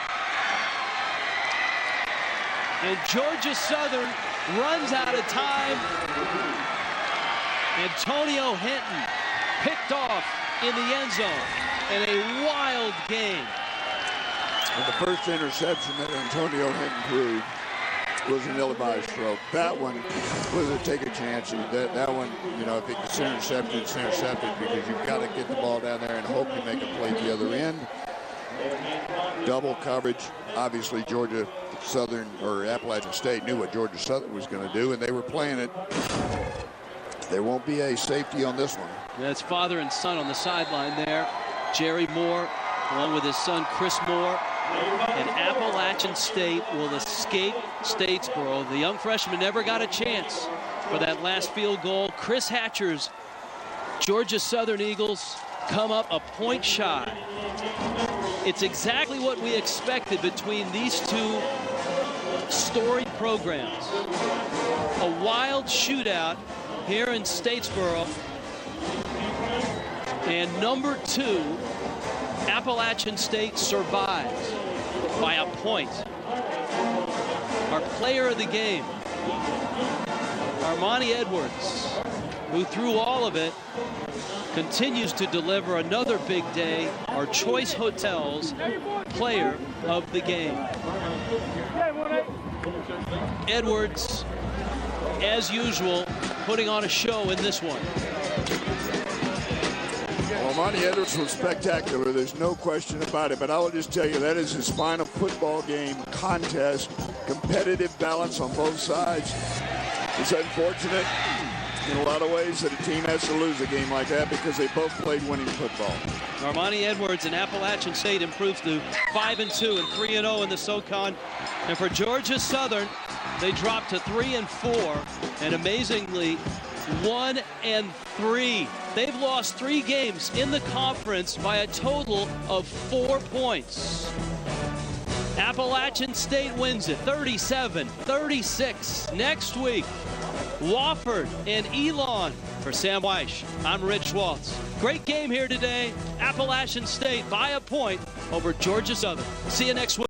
And Georgia Southern runs out of time. Antonio Hinton picked off in the end zone in a wild game. And the first interception that Antonio Hinton threw was an ill-advised throw. That one was a take a chance. That one, you know, if it's intercepted, it's intercepted because you've got to get the ball down there and hope you make a play at the other end. Double coverage. Obviously, Georgia Southern or Appalachian State knew what Georgia Southern was going to do, and they were playing it. There won't be a safety on this one. That's father and son on the sideline there. Jerry Moore, along with his son Chris Moore. And Appalachian State will escape Statesboro. The young freshman never got a chance for that last field goal. Chris Hatcher's Georgia Southern Eagles come up a point shy. It's exactly what we expected between these two storied programs. A wild shootout here in Statesboro. And number 2, Appalachian State survives by a point. Our player of the game, Armani Edwards, who through all of it continues to deliver another big day. Our Choice Hotels player of the game. Edwards, as usual, putting on a show in this one. Well, Armani Edwards was spectacular. There's no question about it. But I will just tell you, that is his final football game contest. Competitive balance on both sides. It's unfortunate in a lot of ways that a team has to lose a game like that because they both played winning football. Armani Edwards and Appalachian State improves to 5-2 and 3-0 in the SoCon. And for Georgia Southern, they drop to 3-4 and amazingly 1-3. They've lost 3 games in the conference by a total of 4 points. Appalachian State wins it 37-36. Next week, Wofford and Elon. For Sam Weish, I'm Rich Schwartz. Great game here today. Appalachian State by a point over Georgia Southern. See you next week.